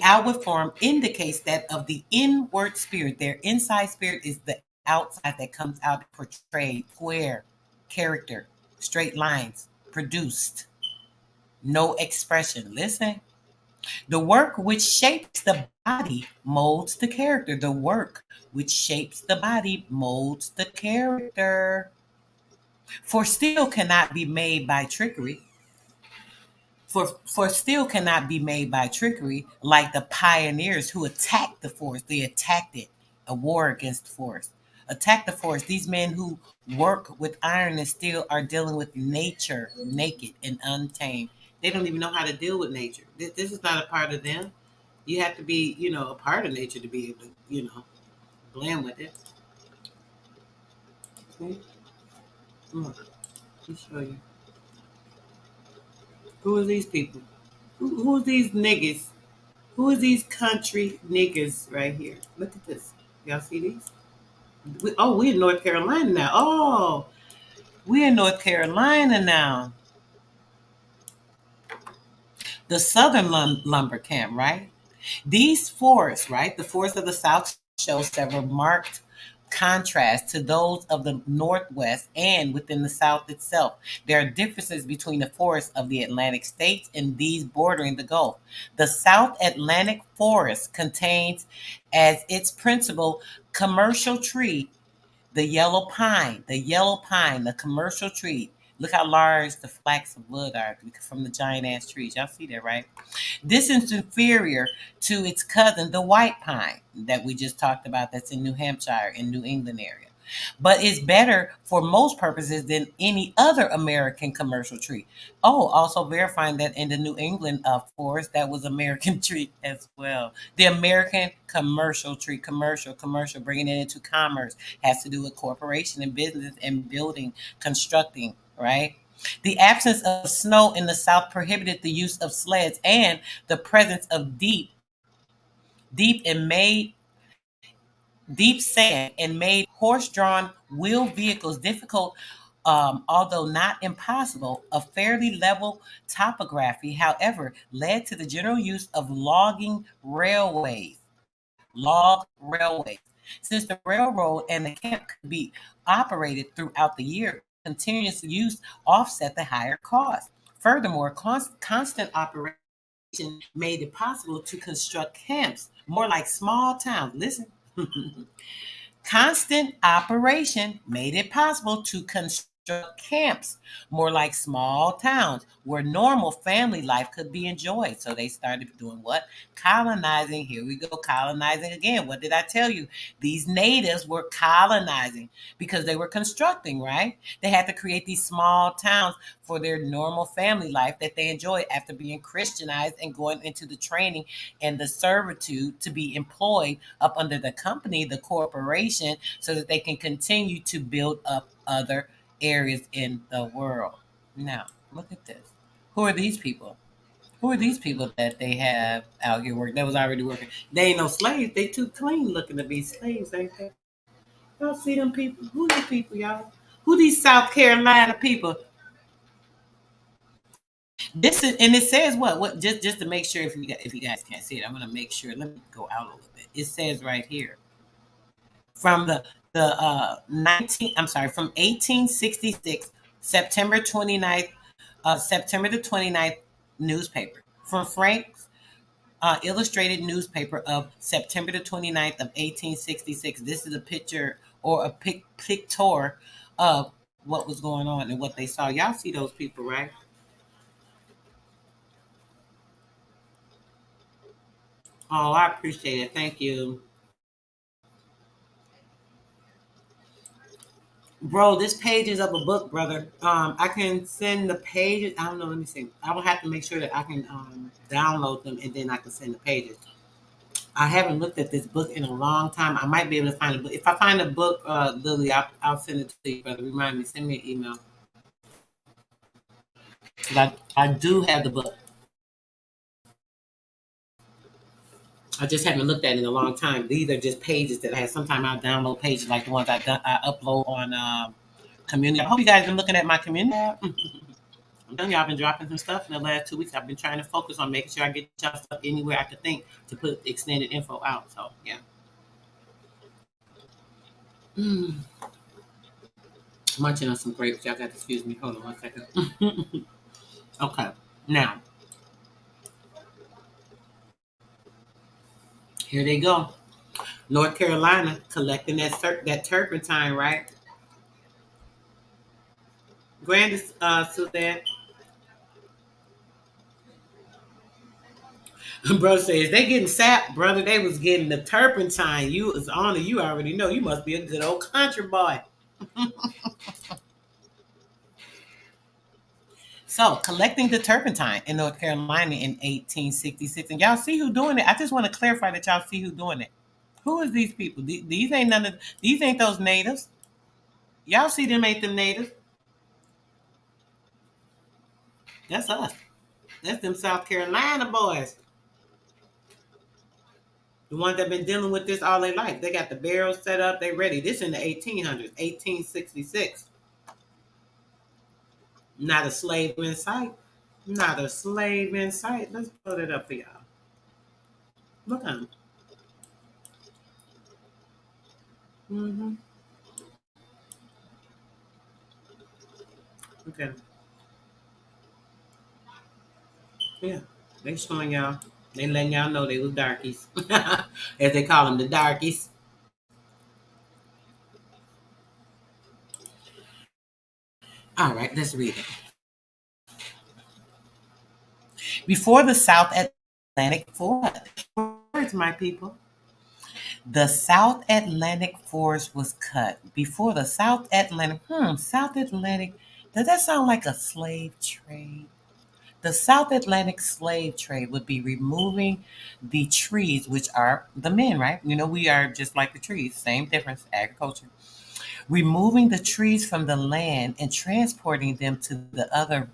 outward form indicates that of the inward spirit. Their inside spirit is the outside that comes out portrayed, square, character, straight lines, produced, no expression. Listen. The work which shapes the body molds the character. The work which shapes the body molds the character. For steel cannot be made by trickery. For steel cannot be made by trickery, like the pioneers who attacked the forest. They attacked it, a war against the forest. Attack the forest. These men who work with iron and steel are dealing with nature, naked and untamed. They don't even know how to deal with nature. This is not a part of them. You have to be, a part of nature to be able to, blend with it. Okay? Come on, let me show you. Who are these people? Who are these niggas? Who are these country niggas right here? Look at this. Y'all see these? We're in North Carolina now. Oh, we're in North Carolina now. The Southern Lumber Camp, right? These forests, right? The forests of the South show several marked contrasts to those of the Northwest and within the South itself. There are differences between the forests of the Atlantic states and these bordering the Gulf. The South Atlantic forest contains as its principal commercial tree the yellow pine, the commercial tree. Look how large the flax of wood are from the giant ass trees. Y'all see that, right? This is inferior to its cousin, the white pine that we just talked about, that's in New Hampshire and New England area. But it's better for most purposes than any other American commercial tree. Oh, also verifying that in the New England forest, that was American tree as well. The American commercial tree, commercial, bringing it into commerce, has to do with corporation and business and building, constructing, right? The absence of snow in the South prohibited the use of sleds, and the presence of deep and made deep sand and made horse-drawn wheeled vehicles difficult, although not impossible. A fairly level topography, however, led to the general use of log railways. Since the railroad and the camp could be operated throughout the year, continuous use offset the higher cost. Furthermore, constant operation made it possible to construct camps more like small towns. Listen. Constant operation made it possible to construct camps more like small towns where normal family life could be enjoyed. So they started doing what? Colonizing. Here we go, colonizing again. What did I tell you? These natives were colonizing because they were constructing, right? They had to create these small towns for their normal family life that they enjoyed after being Christianized and going into the training and the servitude to be employed up under the company, the corporation, so that they can continue to build up other areas in the world. Now, look at this. Who are these people? Who are these people that they have out here working? That was already working. They ain't no slaves. They too clean looking to be slaves, ain't they? Y'all see them people? Who these people, y'all? Who these South Carolina people? This is, and it says what? What? Just to make sure, if you guys can't see it, I'm gonna make sure. Let me go out a little bit. It says right here from the 19. I'm sorry, from 1866, September 29th, September the 29th newspaper from Frank's illustrated newspaper of September the 29th of 1866. This is a picture or a picture of what was going on and what they saw. Y'all see those people, right? Oh, I appreciate it. Thank you. Bro, this page is of a book, brother. I can send the pages. I don't know. Let me see. I will have to make sure that I can download them and then I can send the pages. I haven't looked at this book in a long time. I might be able to find a book. If I find a book, Lily, I'll send it to you, brother. Remind me. Send me an email. I do have the book. I just haven't looked at it in a long time. These are just pages that I have. Sometimes I'll download pages like the ones I upload on community. I hope you guys been looking at my community. I'm telling you, I've been dropping some stuff in the last 2 weeks. I've been trying to focus on making sure I get y'all stuff anywhere I could think to put extended info out. So yeah. Mm. Munching on some grapes. Y'all got to excuse me. Hold on 1 second. Okay. Now, here they go. North Carolina collecting that turpentine, right? Grandis, Suzanne. Bro says they getting sapped, brother. They was getting the turpentine. You was on it. You already know. You must be a good old country boy. So collecting the turpentine in North Carolina in 1866, and y'all see who doing it. I just want to clarify that y'all see who doing it. Who is these people? These ain't none of these ain't those natives. Y'all see them ain't them natives. That's us. That's them South Carolina boys. The ones that been dealing with this all their life. They got the barrels set up. They ready. This in the 1800s, 1866. Not a slave in sight. Not a slave in sight. Let's put it up for y'all. Look at them. Mm-hmm. Okay. Yeah. They showing y'all. They letting y'all know they was darkies. As they call them, the darkies. All right, let's read it. Before the South Atlantic forest, my people. The South Atlantic forest was cut. Before the South Atlantic, South Atlantic, does that sound like a slave trade? The South Atlantic slave trade would be removing the trees, which are the men, right? You know, we are just like the trees, same difference, agriculture. Removing the trees from the land and transporting them to the other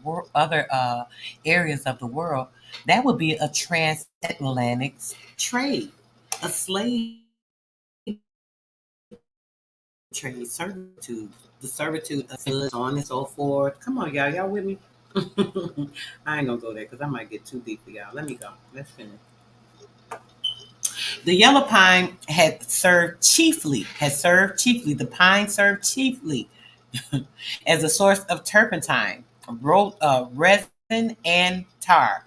areas of the world. That would be a transatlantic trade, a slave trade, servitude, the servitude of so on and so forth. Come on, y'all with me? I ain't gonna go there because I might get too deep for y'all. Let me go. Let's finish. The yellow pine the pine served chiefly as a source of turpentine, resin, and tar.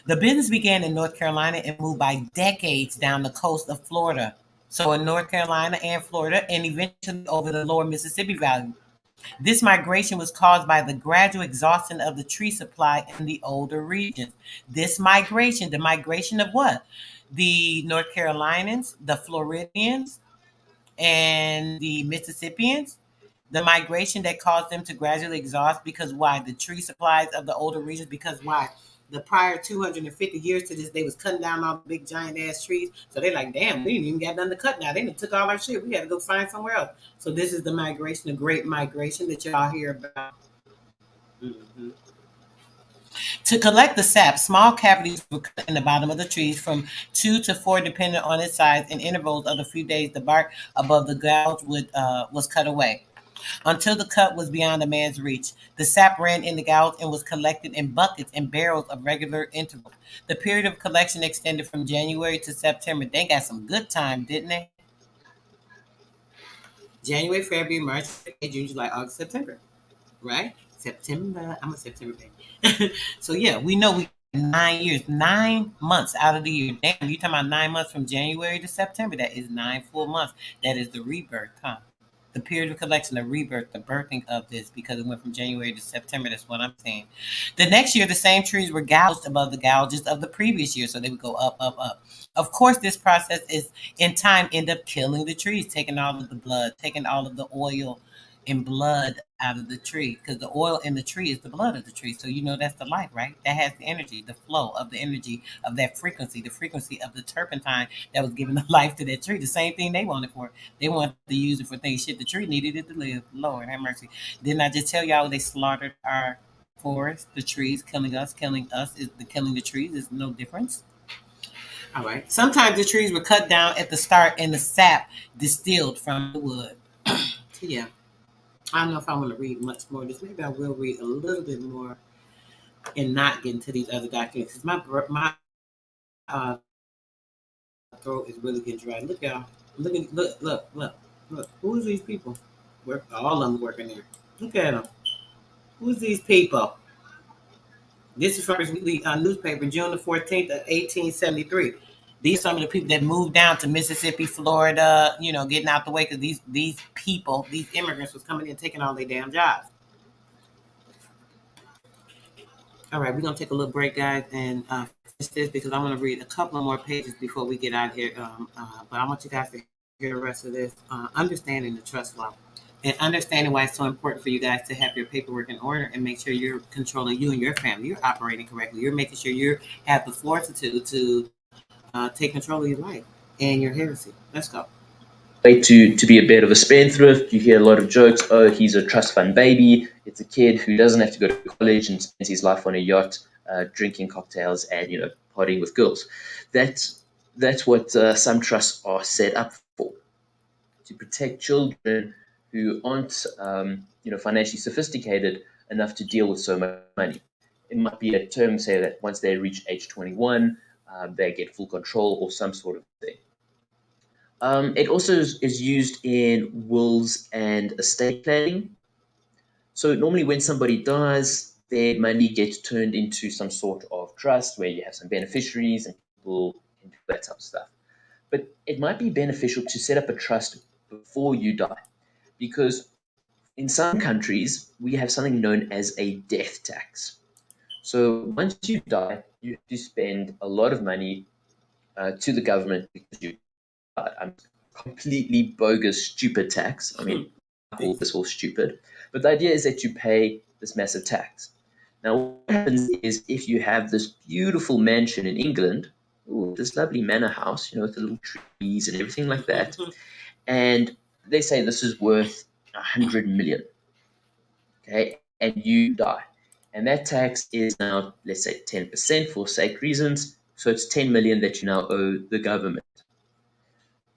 The business began in North Carolina and moved by decades down the coast of Florida. So in North Carolina and Florida, and eventually over the lower Mississippi Valley. This migration was caused by the gradual exhaustion of the tree supply in the older regions. This migration, the migration of what? The North Carolinians, the Floridians, and the Mississippians, the migration that caused them to gradually exhaust because why? The tree supplies of the older regions, because why? The prior 250 years to this, they was cutting down all the big giant ass trees. So they're like, damn, we didn't even got nothing to cut now. They done took all our shit. We had to go find somewhere else. So this is the migration, the great migration that y'all hear about. Mm-hmm. To collect the sap, small cavities were cut in the bottom of the trees from 2 to 4, depending on its size. In intervals of a few days, the bark above the gouge was cut away until the cut was beyond a man's reach. The sap ran in the gouge and was collected in buckets and barrels of regular intervals. The period of collection extended from January to September. They got some good time, didn't they? January, February, March, April, June, July, August, September. Right? September. I'm a September baby. So yeah, we know we 9 years, 9 months out of the year. Damn, you talking about 9 months from January to September. That is 9 full months. That is the rebirth, huh? The period of collection, the rebirth, the birthing of this, because it went from January to September. That's what I'm saying. The next year, the same trees were gouged above the gouges of the previous year, so they would go up, up, up. Of course, this process is in time end up killing the trees, taking all of the blood, taking all of the oil and blood out of the tree, because the oil in the tree is the blood of the tree. So you know that's the life, right? That has the energy, the flow of the energy of that frequency, the frequency of the turpentine that was giving the life to that tree. The same thing they wanted for it. They wanted to use it for things. Shit, the tree needed it to live. Lord have mercy. Didn't I just tell y'all they slaughtered our forests, the trees, killing us? Killing us is the killing the trees is no difference. All right. Sometimes the trees were cut down at the start and the sap distilled from the wood. So yeah. I don't know if I want to read much more of this. Maybe I will read a little bit more and not get into these other documents. Because my uh, throat is really getting dry. Look, y'all. Look. Who's these people? All of them working there. Look at them. Who's these people? This is from his weekly newspaper, June the 14th of 1873. These are some of the people that moved down to Mississippi, Florida, getting out the way because these people, these immigrants was coming in taking all their damn jobs. All right, we're gonna take a little break, guys, and finish this because I want to read a couple of more pages before we get out of here. But I want you guys to hear the rest of this. Understanding the trust law and understanding why it's so important for you guys to have your paperwork in order and make sure you're controlling you and your family. You're operating correctly. You're making sure you have the fortitude to take control of your life and your heresy. Let's go. To be a bit of a spendthrift. You hear a lot of jokes. Oh, he's a trust fund baby. It's a kid who doesn't have to go to college and spends his life on a yacht, drinking cocktails and partying with girls. That's what some trusts are set up for, to protect children who aren't financially sophisticated enough to deal with so much money. It might be a term, say, that once they reach age 21, they get full control or some sort of thing. It also is used in wills and estate planning. So normally when somebody dies, their money gets turned into some sort of trust where you have some beneficiaries and people can do that type of stuff. But it might be beneficial to set up a trust before you die, because In some countries, we have something known as a death tax. So once you die, you have to spend a lot of money to the government because you died. Completely bogus, stupid tax. I mean, I call this all stupid. But the idea is that you pay this massive tax. Now, what happens is if you have this beautiful mansion in England, ooh, this lovely manor house, with the little trees and everything like that, and they say this is worth 100 million, okay, and you die. And that tax is now, let's say, 10% for sake reasons. So it's 10 million that you now owe the government.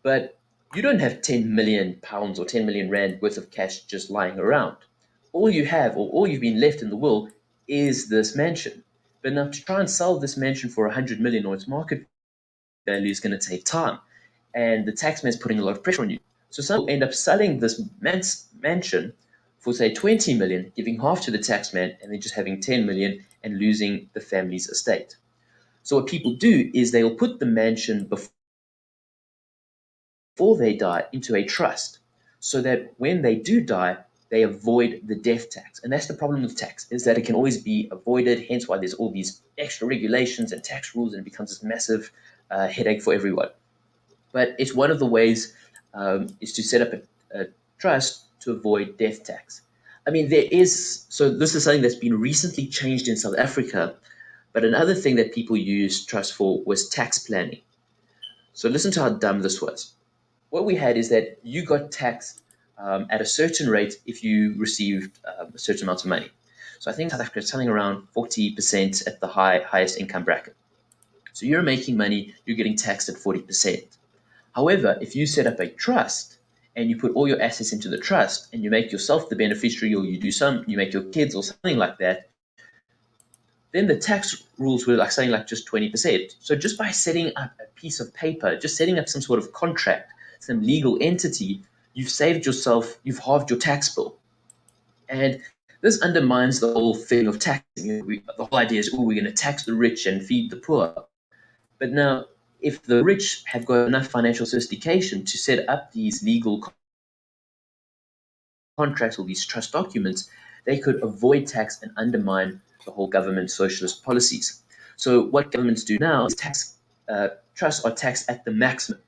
But you don't have 10 million pounds or 10 million rand worth of cash just lying around. All you have, or all you've been left in the will, is this mansion. But now to try and sell this mansion for 100 million or its market value is going to take time. And the taxman's putting a lot of pressure on you. So some will end up selling this mansion for, say, 20 million, giving half to the taxman, and then just having 10 million and losing the family's estate. So what people do is they'll put the mansion before they die into a trust so that when they do die, they avoid the death tax. And that's the problem with tax, is that it can always be avoided, hence why there's all these extra regulations and tax rules, and it becomes this massive headache for everyone. But it's one of the ways is to set up a trust to avoid death tax. I mean, so this is something that's been recently changed in South Africa, but another thing that people used trust for was tax planning. So listen to how dumb this was. What we had is that you got taxed at a certain rate if you received a certain amount of money. So I think South Africa is something around 40% at the highest income bracket. So you're making money, you're getting taxed at 40%. However, if you set up a trust and you put all your assets into the trust and you make yourself the beneficiary, or you make your kids or something like that, then the tax rules were something like just 20%. So just by setting up a piece of paper, just setting up some sort of contract, some legal entity, you've halved your tax bill. And this undermines the whole thing of taxing. The whole idea is, we're going to tax the rich and feed the poor. But now, if the rich have got enough financial sophistication to set up these legal contracts or these trust documents, they could avoid tax and undermine the whole government socialist policies. So what governments do now is trusts are taxed at the maximum,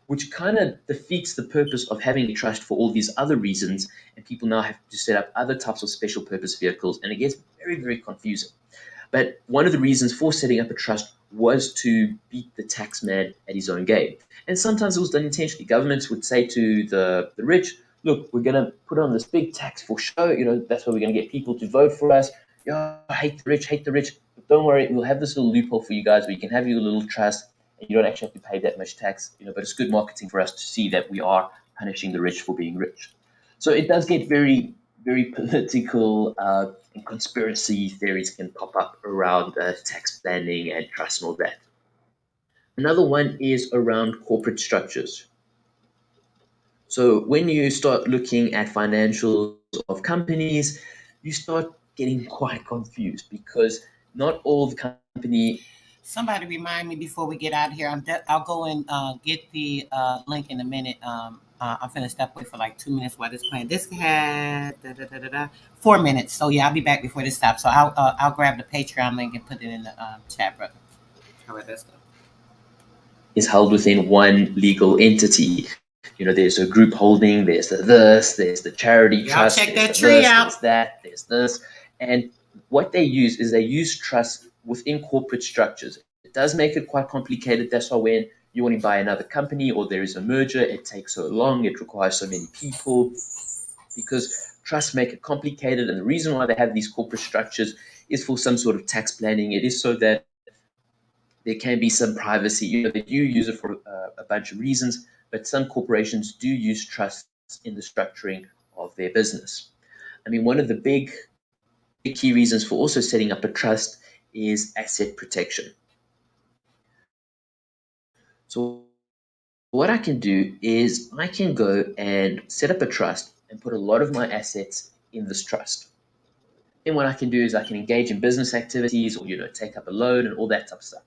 which kind of defeats the purpose of having a trust for all these other reasons, and people now have to set up other types of special purpose vehicles, and it gets very, very confusing. But one of the reasons for setting up a trust was to beat the tax man at his own game. And sometimes it was done intentionally. Governments would say to the rich, look, we're going to put on this big tax for show. That's why we're going to get people to vote for us. Yeah, hate the rich, hate the rich. But don't worry, we'll have this little loophole for you guys where you can have your little trust and you don't actually have to pay that much tax. But it's good marketing for us to see that we are punishing the rich for being rich. So it does get very, very political, and conspiracy theories can pop up around tax planning and trust and all that. Another one is around corporate structures. So when you start looking at financials of companies, you start getting quite confused because not all the company. Somebody remind me before we get out of here. I'll go and get the link in a minute. I'm finna step away for like 2 minutes while this playing. This had 4 minutes, so yeah, I'll be back before this stops. So I'll grab the Patreon link and put it in the chat, brother. All right, let's go. Is held within one legal entity. There's a group holding. There's there's the charity trust. Check that tree out. There's this, and what they use trust within corporate structures. It does make it quite complicated. That's why when you want to buy another company or there is a merger, it takes so long. It requires so many people because trusts make it complicated. And the reason why they have these corporate structures is for some sort of tax planning. It is so that there can be some privacy. They do use it for a bunch of reasons, but some corporations do use trusts in the structuring of their business. I mean, one of the big key reasons for also setting up a trust is asset protection. So what I can do is I can go and set up a trust and put a lot of my assets in this trust. Then what I can do is I can engage in business activities or, take up a loan and all that type of stuff.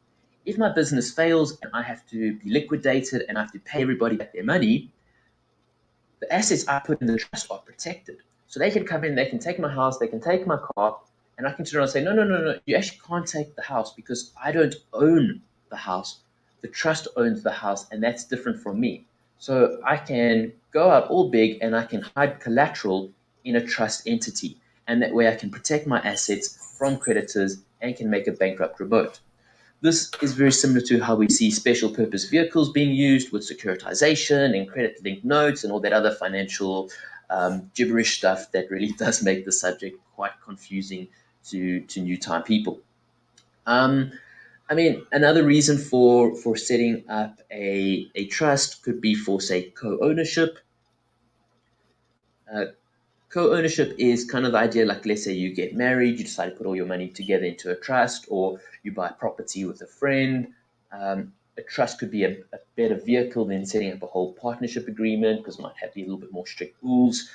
If my business fails and I have to be liquidated and I have to pay everybody back their money, the assets I put in the trust are protected. So they can come in, they can take my house, they can take my car, and I can turn around and say, no, no, no, no, you actually can't take the house because I don't own the house. The trust owns the house, and that's different from me. So I can go out all big and I can hide collateral in a trust entity. And that way I can protect my assets from creditors and can make a bankrupt remote. This is very similar to how we see special purpose vehicles being used with securitization and credit linked notes and all that other financial gibberish stuff that really does make the subject quite confusing to new time people. Um, I mean, another reason for setting up a trust could be for, say, co-ownership. Uh, Co-ownership is kind of the idea, like, let's say you get married, you decide to put all your money together into a trust, or you buy property with a friend. A trust could be a better vehicle than setting up a whole partnership agreement because it might have a little bit more strict rules.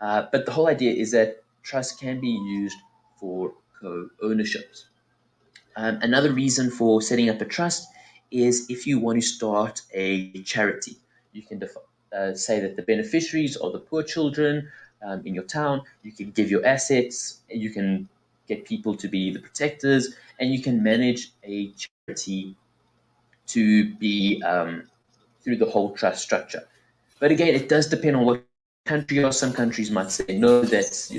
But the whole idea is that trust can be used for co-ownerships. Another reason for setting up a trust is if you want to start a charity. You can say that the beneficiaries are the poor children in your town. You can give your assets, you can get people to be the protectors, and you can manage a charity to be through the whole trust structure. But again, it does depend on what country you are. Some countries might say no, that's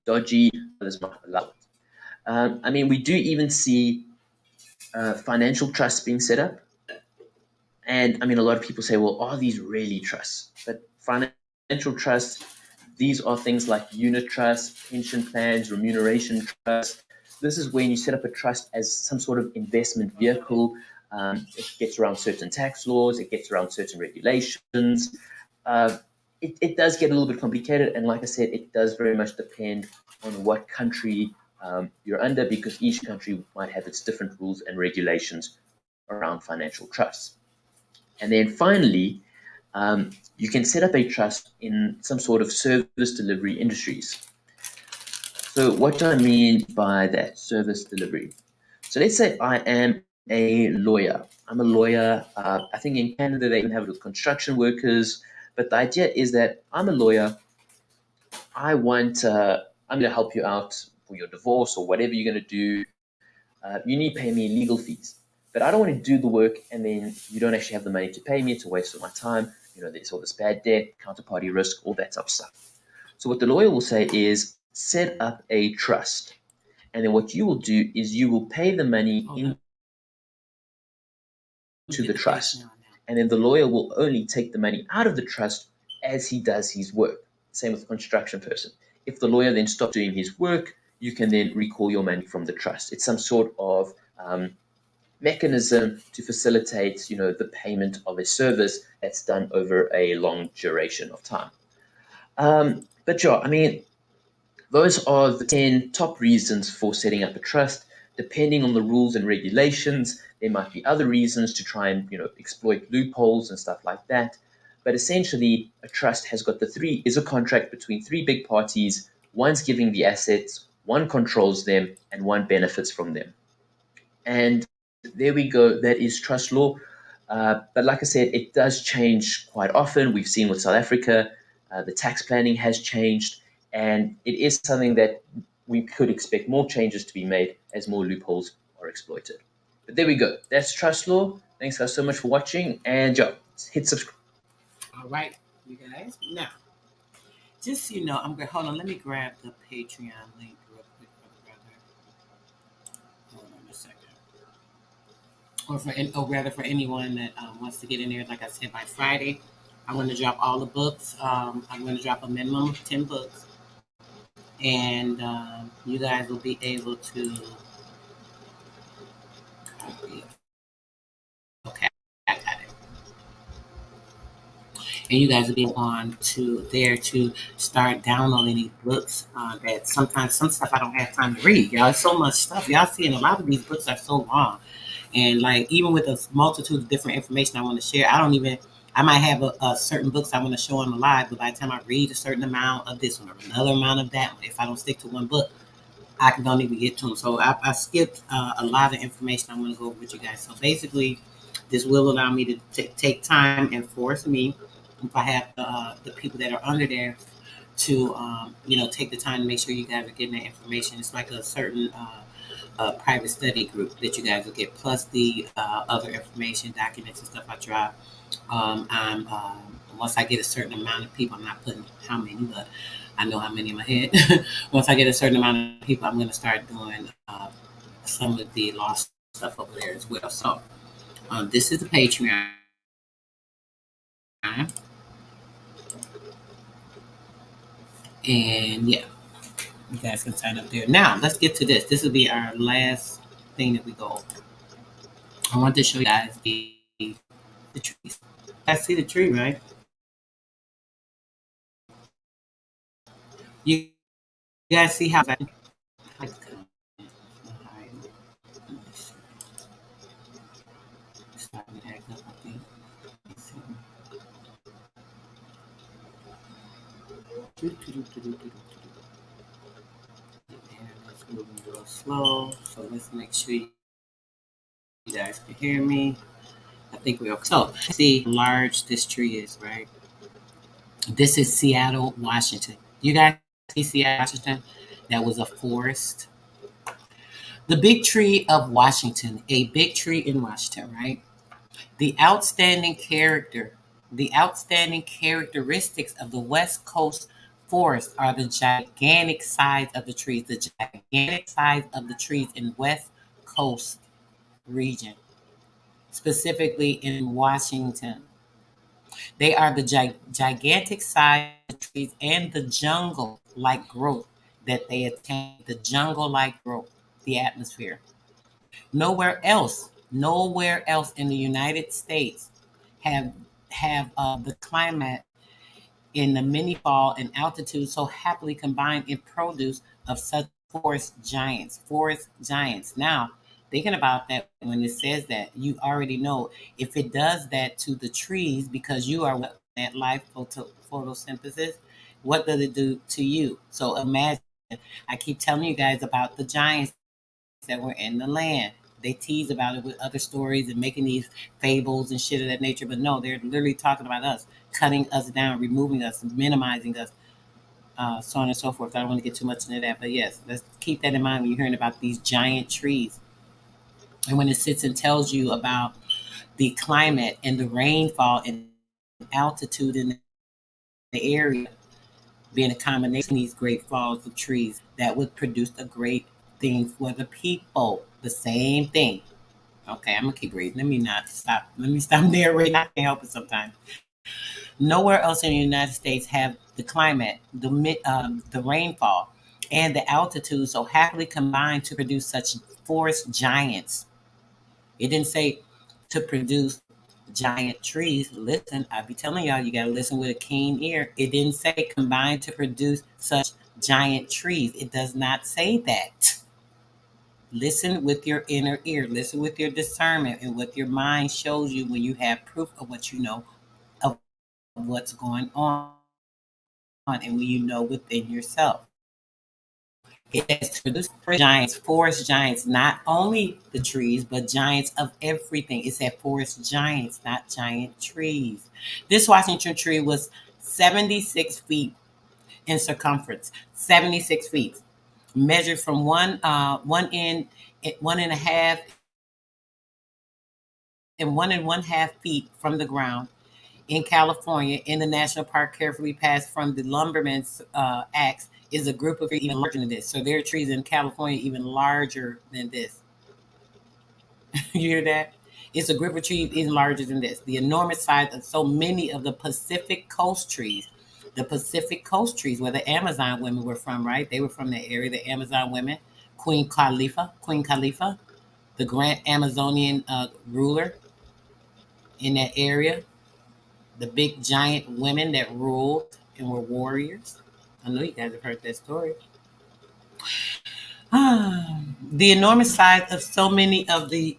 dodgy. Others might allow it. I mean, we do even see financial trusts being set up. And I mean, a lot of people say, well, are these really trusts? But financial trusts, these are things like unit trusts, pension plans, remuneration trusts. This is when you set up a trust as some sort of investment vehicle. It gets around certain tax laws, it gets around certain regulations. It does get a little bit complicated. And like I said, it does very much depend on what country you're under, because each country might have its different rules and regulations around financial trusts. And then finally, you can set up a trust in some sort of service delivery industries. So what do I mean by that, service delivery? So let's say I am a lawyer. I'm a lawyer. I think in Canada they even have it with construction workers. But the idea is that I'm a lawyer. I'm going to help you out for your divorce or whatever you're going to do. You need to pay me legal fees. But I don't want to do the work and then you don't actually have the money to pay me. It's a waste of my time. There's all this bad debt, counterparty risk, all that type of stuff. So what the lawyer will say is set up a trust. And then what you will do is you will pay the money into the trust. And then the lawyer will only take the money out of the trust as he does his work. Same with the construction person. If the lawyer then stops doing his work, you can then recall your money from the trust. It's some sort of mechanism to facilitate, the payment of a service that's done over a long duration of time. But yeah, I mean, those are the 10 top reasons for setting up a trust. Depending on the rules and regulations, there might be other reasons to try and exploit loopholes and stuff like that. But essentially, a trust has got is a contract between three big parties. One's giving the assets, one controls them, and one benefits from them. And there we go. That is trust law. But like I said, it does change quite often. We've seen with South Africa, the tax planning has changed, and it is something that we could expect more changes to be made as more loopholes are exploited. But there we go. That's trust law. Thanks guys so much for watching, and hit subscribe. All right, you guys. Now, just so you know, I'm going to hold on. Let me grab the Patreon link real quick for the brother. Hold on a second. Or rather for anyone that wants to get in there, like I said, by Friday, I'm going to drop all the books. I'm going to drop a minimum of 10 books. And you guys will be able to copy. Okay, I got it. And you guys will be on to there to start downloading these books that sometimes some stuff I don't have time to read. Y'all, it's so much stuff. Y'all seeing a lot of these books are so long. And like, even with a multitude of different information I want to share, I might have a certain books I want to show on the live, but by the time I read a certain amount of this one or another amount of that one, if I don't stick to one book, I don't even get to them. So I skipped a lot of information I want to go over with you guys. So basically, this will allow me to take time and force me, if I have the people that are under there to take the time to make sure you guys are getting that information. It's like a certain private study group that you guys will get, plus the other information, documents, and stuff I drop. I'm Once I get a certain amount of people, I'm not putting how many, but I know how many in my head. Once I get a certain amount of people, I'm going to start doing some of the lost stuff over there as well. So this is the Patreon, and yeah, you guys can sign up there. Now let's get to this. This will be our last thing that we go over. I want to show you guys the trees. I see the tree, right? You guys see how starting to act up, I think. It's moving real slow, so let's make sure you guys can hear me. I think we're okay. So, see how large this tree is, right? This is Seattle, Washington. You guys see Seattle, Washington? That was a forest. The big tree of Washington, a big tree in Washington, right? The outstanding character, the outstanding characteristics of the West Coast forest are the gigantic size of the trees, the gigantic size of the trees in West Coast region, specifically in Washington. They are the gigantic size of the trees and the jungle-like growth that they attain, the jungle-like growth, the atmosphere. Nowhere else in the United States have the climate in the mini fall and altitude so happily combined in produce of such forest giants. Now, thinking about that, when it says that, you already know if it does that to the trees because you are that life photosynthesis, what does it do to you? So imagine, I keep telling you guys about the giants that were in the land. They tease about it with other stories and making these fables and shit of that nature, but no, they're literally talking about us, cutting us down, removing us, minimizing us, so on and so forth. I don't want to get too much into that, but yes, let's keep that in mind when you're hearing about these giant trees. And when it sits and tells you about the climate and the rainfall and altitude in the area being a combination of these great falls of trees that would produce a great thing for the people. The same thing. Okay, I'm gonna keep reading. Let me not stop. Let me stop narrating. I can't help it sometimes. Nowhere else in the United States have the climate, the rainfall, and the altitude so happily combined to produce such forest giants. It didn't say to produce giant trees. Listen, I be telling y'all, you gotta listen with a keen ear. It didn't say combined to produce such giant trees. It does not say that. Listen with your inner ear. Listen with your discernment and what your mind shows you when you have proof of what you know of what's going on and when you know within yourself. It has to produce giants, forest giants, not only the trees, but giants of everything. It said forest giants, not giant trees. This Washington tree was 76 feet in circumference, 76 feet, measured from one end, 1.5 and 1.5 feet from the ground in California in the national park carefully passed from the Lumberman's Acts is a group of trees even larger than this. So there are trees in California even larger than this. You hear that? It's a group of trees even larger than this. The enormous size of so many of the Pacific Coast trees. The Pacific Coast trees, where the Amazon women were from, right? They were from that area, the Amazon women. Queen Khalifa, the grand Amazonian ruler in that area. The big giant women that ruled and were warriors. I know you guys have heard that story. The enormous size of so many of the.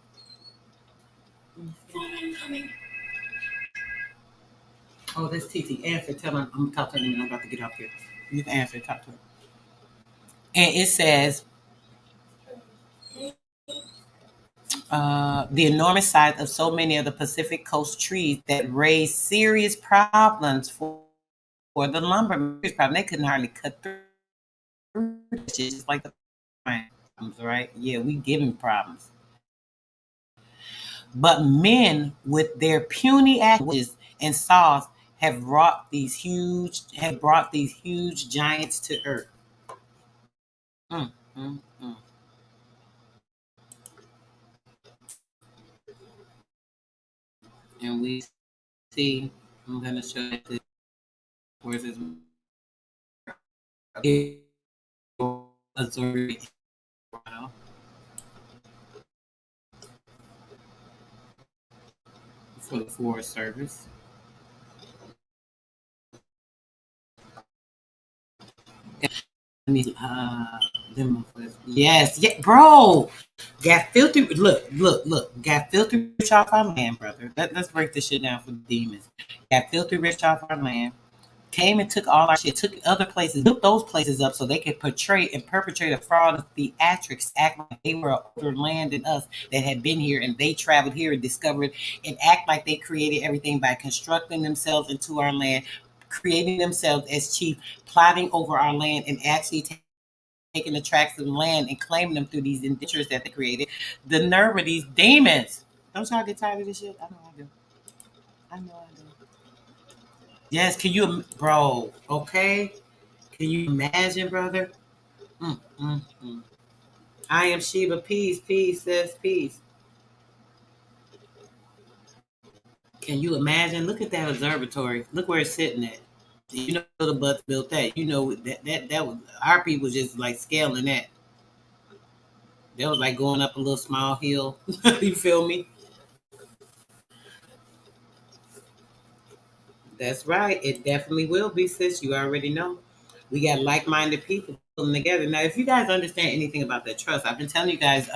Oh, that's TT. Answer. Tell him I'm talking to him. I'm about to get off here. You can answer. Talk to him. And it says the enormous size of so many of the Pacific Coast trees that raise serious problems for for the lumber problem. They couldn't hardly cut through that shit, just like the problems, right? Yeah, we giving problems. But men with their puny actions and saws have brought these huge giants to earth. Mm, mm, mm. And we see, I'm gonna show you this. Where's this? For the Forest Service. Yes, yeah, bro. Got filthy. Look. Got filthy rich off our land, brother. Let's break this shit down for the demons. Got filthy rich off our land. Came and took all our shit. Took other places, built those places up so they could portray and perpetrate a fraud of theatrics, act like they were older land than us that had been here and they traveled here and discovered and act like they created everything by constructing themselves into our land, creating themselves as chief, plotting over our land, and actually taking the tracts of the land and claiming them through these indentures that they created. The nerve of these demons. Don't y'all get tired of this shit? I know I do. I know I do. Yes, can you, bro? Okay, can you imagine, brother? Mm, mm, mm. I am Sheba. Peace, peace, says peace. Can you imagine? Look at that observatory. Look where it's sitting at. You know the butts built that. You know that was our people just like scaling that. That was like going up a little small hill. You feel me? That's right. It definitely will be, sis. You already know. We got like-minded people pulling together. Now, if you guys understand anything about that trust, I've been telling you guys,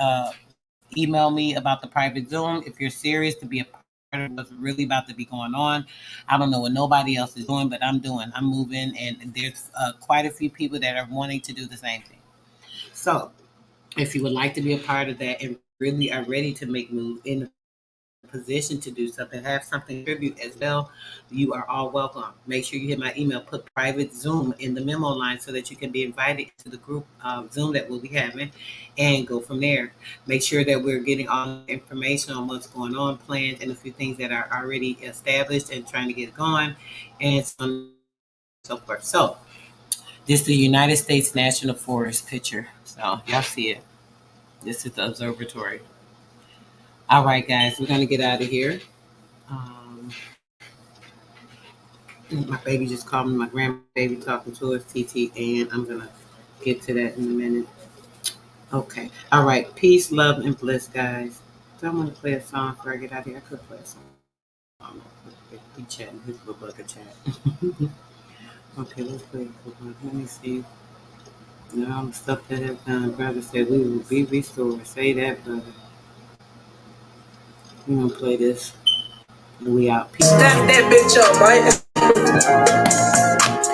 email me about the private Zoom if you're serious to be a part of what's really about to be going on. I don't know what nobody else is doing, but I'm doing. I'm moving, and there's quite a few people that are wanting to do the same thing. So, if you would like to be a part of that and really are ready to make moves in position to do something, have something to contribute as well, you are all welcome. Make sure you hit my email, put private Zoom in the memo line so that you can be invited to the group Zoom that we'll be having and go from there. Make sure that we're getting all the information on what's going on, plans, and a few things that are already established and trying to get going and so on and so forth. So, this is the United States National Forest picture. So, y'all see it. This is the observatory. All right, guys, we're going to get out of here. Um, my baby just called me, my grandbaby talking to us, TT, and I'm going to get to that in a minute. Okay. All right. Peace, love, and bliss, guys. So I'm going to play a song before I get out of here. I could play a song. He chatting his little bugger chat. Okay, let's play a couple. Let me see. All the stuff that I've done. Brother said we will be restored. Say that, brother. We're going to play this. And we out. Peace. Stack that bitch up, man.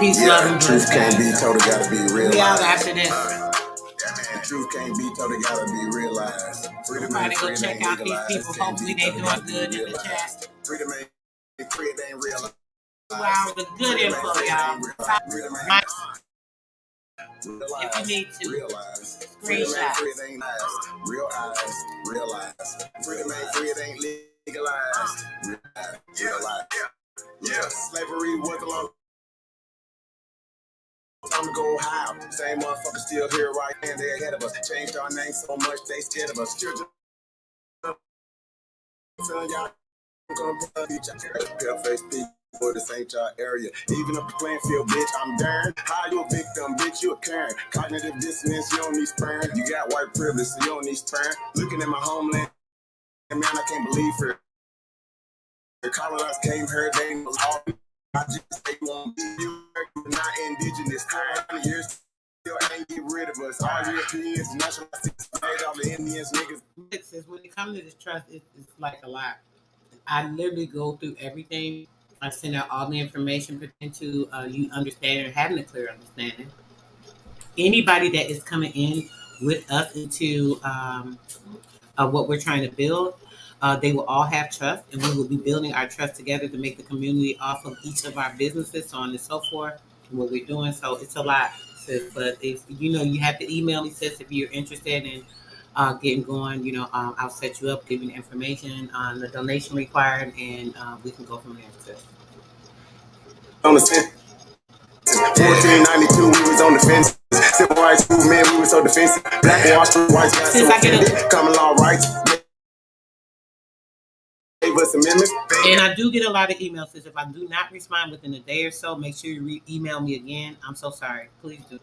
Peace, love, and bliss, Truth can't be guys. told, it gotta be realized. We out after this. The truth can't be told, it gotta be realized. Freedom Everybody ain't go free, it check ain't out these legalized. people. Can't Hopefully be they told, it doing gotta be good in the realized. chat. Freedom ain't free, it ain't realized. 2 hours of good info, y'all. Freedom ain't Mike, realized. if you need to. Realize. Screenshot. Freedom ain't free, it ain't lies. Real eyes, realize. Freedom ain't free, it ain't legalized. Realize. Yeah, slavery was a long time ago. How? Same motherfuckers still here right and they ahead of us. Changed our name so much they scared of us. Children, son, y'all come to each other. Pale face people, this ain't y'all area. Even up the playing field, bitch, I'm darn. How you a victim, bitch, you a Karen. Cognitive dissonance, you don't need sperm. You got white privilege, so you don't need sperm. Looking at my homeland, man, I can't believe her. The colonized came here, they ain't all. I just say you won't be you, not indigenous. 900 years still ain't get rid of us. All Europeans, nationalists, all the Indians, niggas. When it comes to this trust, it's like a lot. I literally go through everything. I send out all the information pertaining to you understanding or having a clear understanding. Anybody that is coming in with us into what we're trying to build, They will all have trust, and we will be building our trust together to make the community off of each of our businesses, so on and so forth. What we're doing, so it's a lot, sis. But if you have to email me, sis, if you're interested in getting going. I'll set you up, give you the information on the donation required, and we can go from there, sis. On the 1492, we was on the fence. Civil rights movement, we was so defensive. Black Wall Street, whites got so offended. Common law rights. And I do get a lot of emails, sis. If I do not respond within a day or so, make sure you email me again. I'm so sorry. Please do.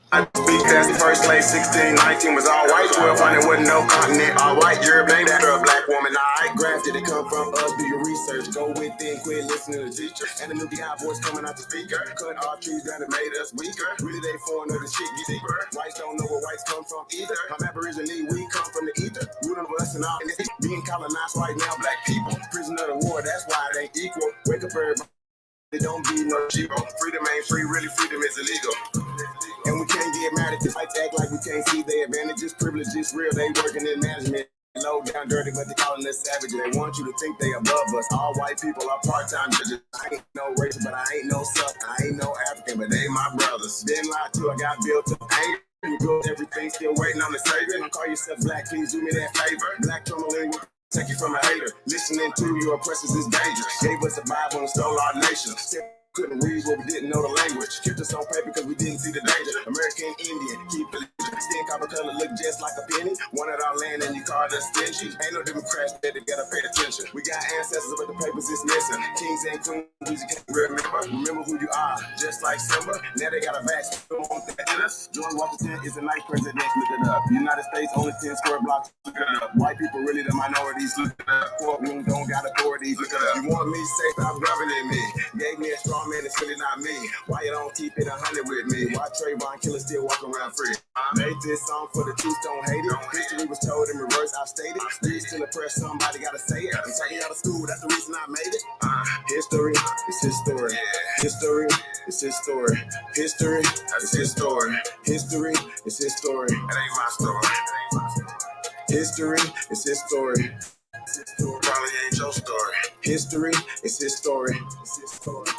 I speak as the first slave, 1619 was all white, 1200 wasn't no continent, all white, Europe named after a black woman, I grafted it, come from us, do your research, go within, quit listening to the teacher, and the new DI voice coming out the speaker, cut our trees down and made us weaker, really they foreign of the shit get deeper, whites don't know where whites come from either, I'm Aboriginal, we come from the ether, root of us and all, and it's being colonized right now, black people, prisoner of the war, that's why it ain't equal, wake up everybody. It don't be no cheapo. Freedom ain't free, really freedom is illegal. And we can't get mad at this. Like act like we can't see their advantages, privileges real. They working in management. Low down dirty, but they calling us savage. They want you to think they above us. All white people are part-time judges. I ain't no racist, but I ain't no South. I ain't no African, but they my brothers. Been lied to, I got built up anger. You go everything still waiting on the savior. Don't call yourself black, please do me that favor. Black tourmaline will take you from a hater. Listening to your oppressors is dangerous. Gave us a Bible and stole our nation. Still couldn't read what we didn't know the language. Kept us on paper because we didn't see the danger. American Indian, keep it. Skin copper color look just like a penny. Wanted our land and you called us stingy. Ain't no Democrats there to gotta pay attention. We got ancestors but the papers is missing. Kings and queens you can't remember. Remember who you are, just like Simba. Now they got a vaccine on us. George Washington is a nice president. Look it up. United States only 10 square blocks. Look it up. White people really the minorities. Look it up. Courtrooms don't got authorities. Look it up. You want me to say I'm governing me? Gave me a strong man, it's really not me. Why you don't keep it 100 with me? Why Trayvon Killer still walk around free? Made this song for the truth, don't hate it. History was told in reverse, I've stated. We still oppressed, somebody gotta say it. I'm taking out of school, that's the reason I made it. History is his story. History is his story. History is his story. History is his story. That ain't my story. History is his story. Probably ain't your story. History is his story. It's his story.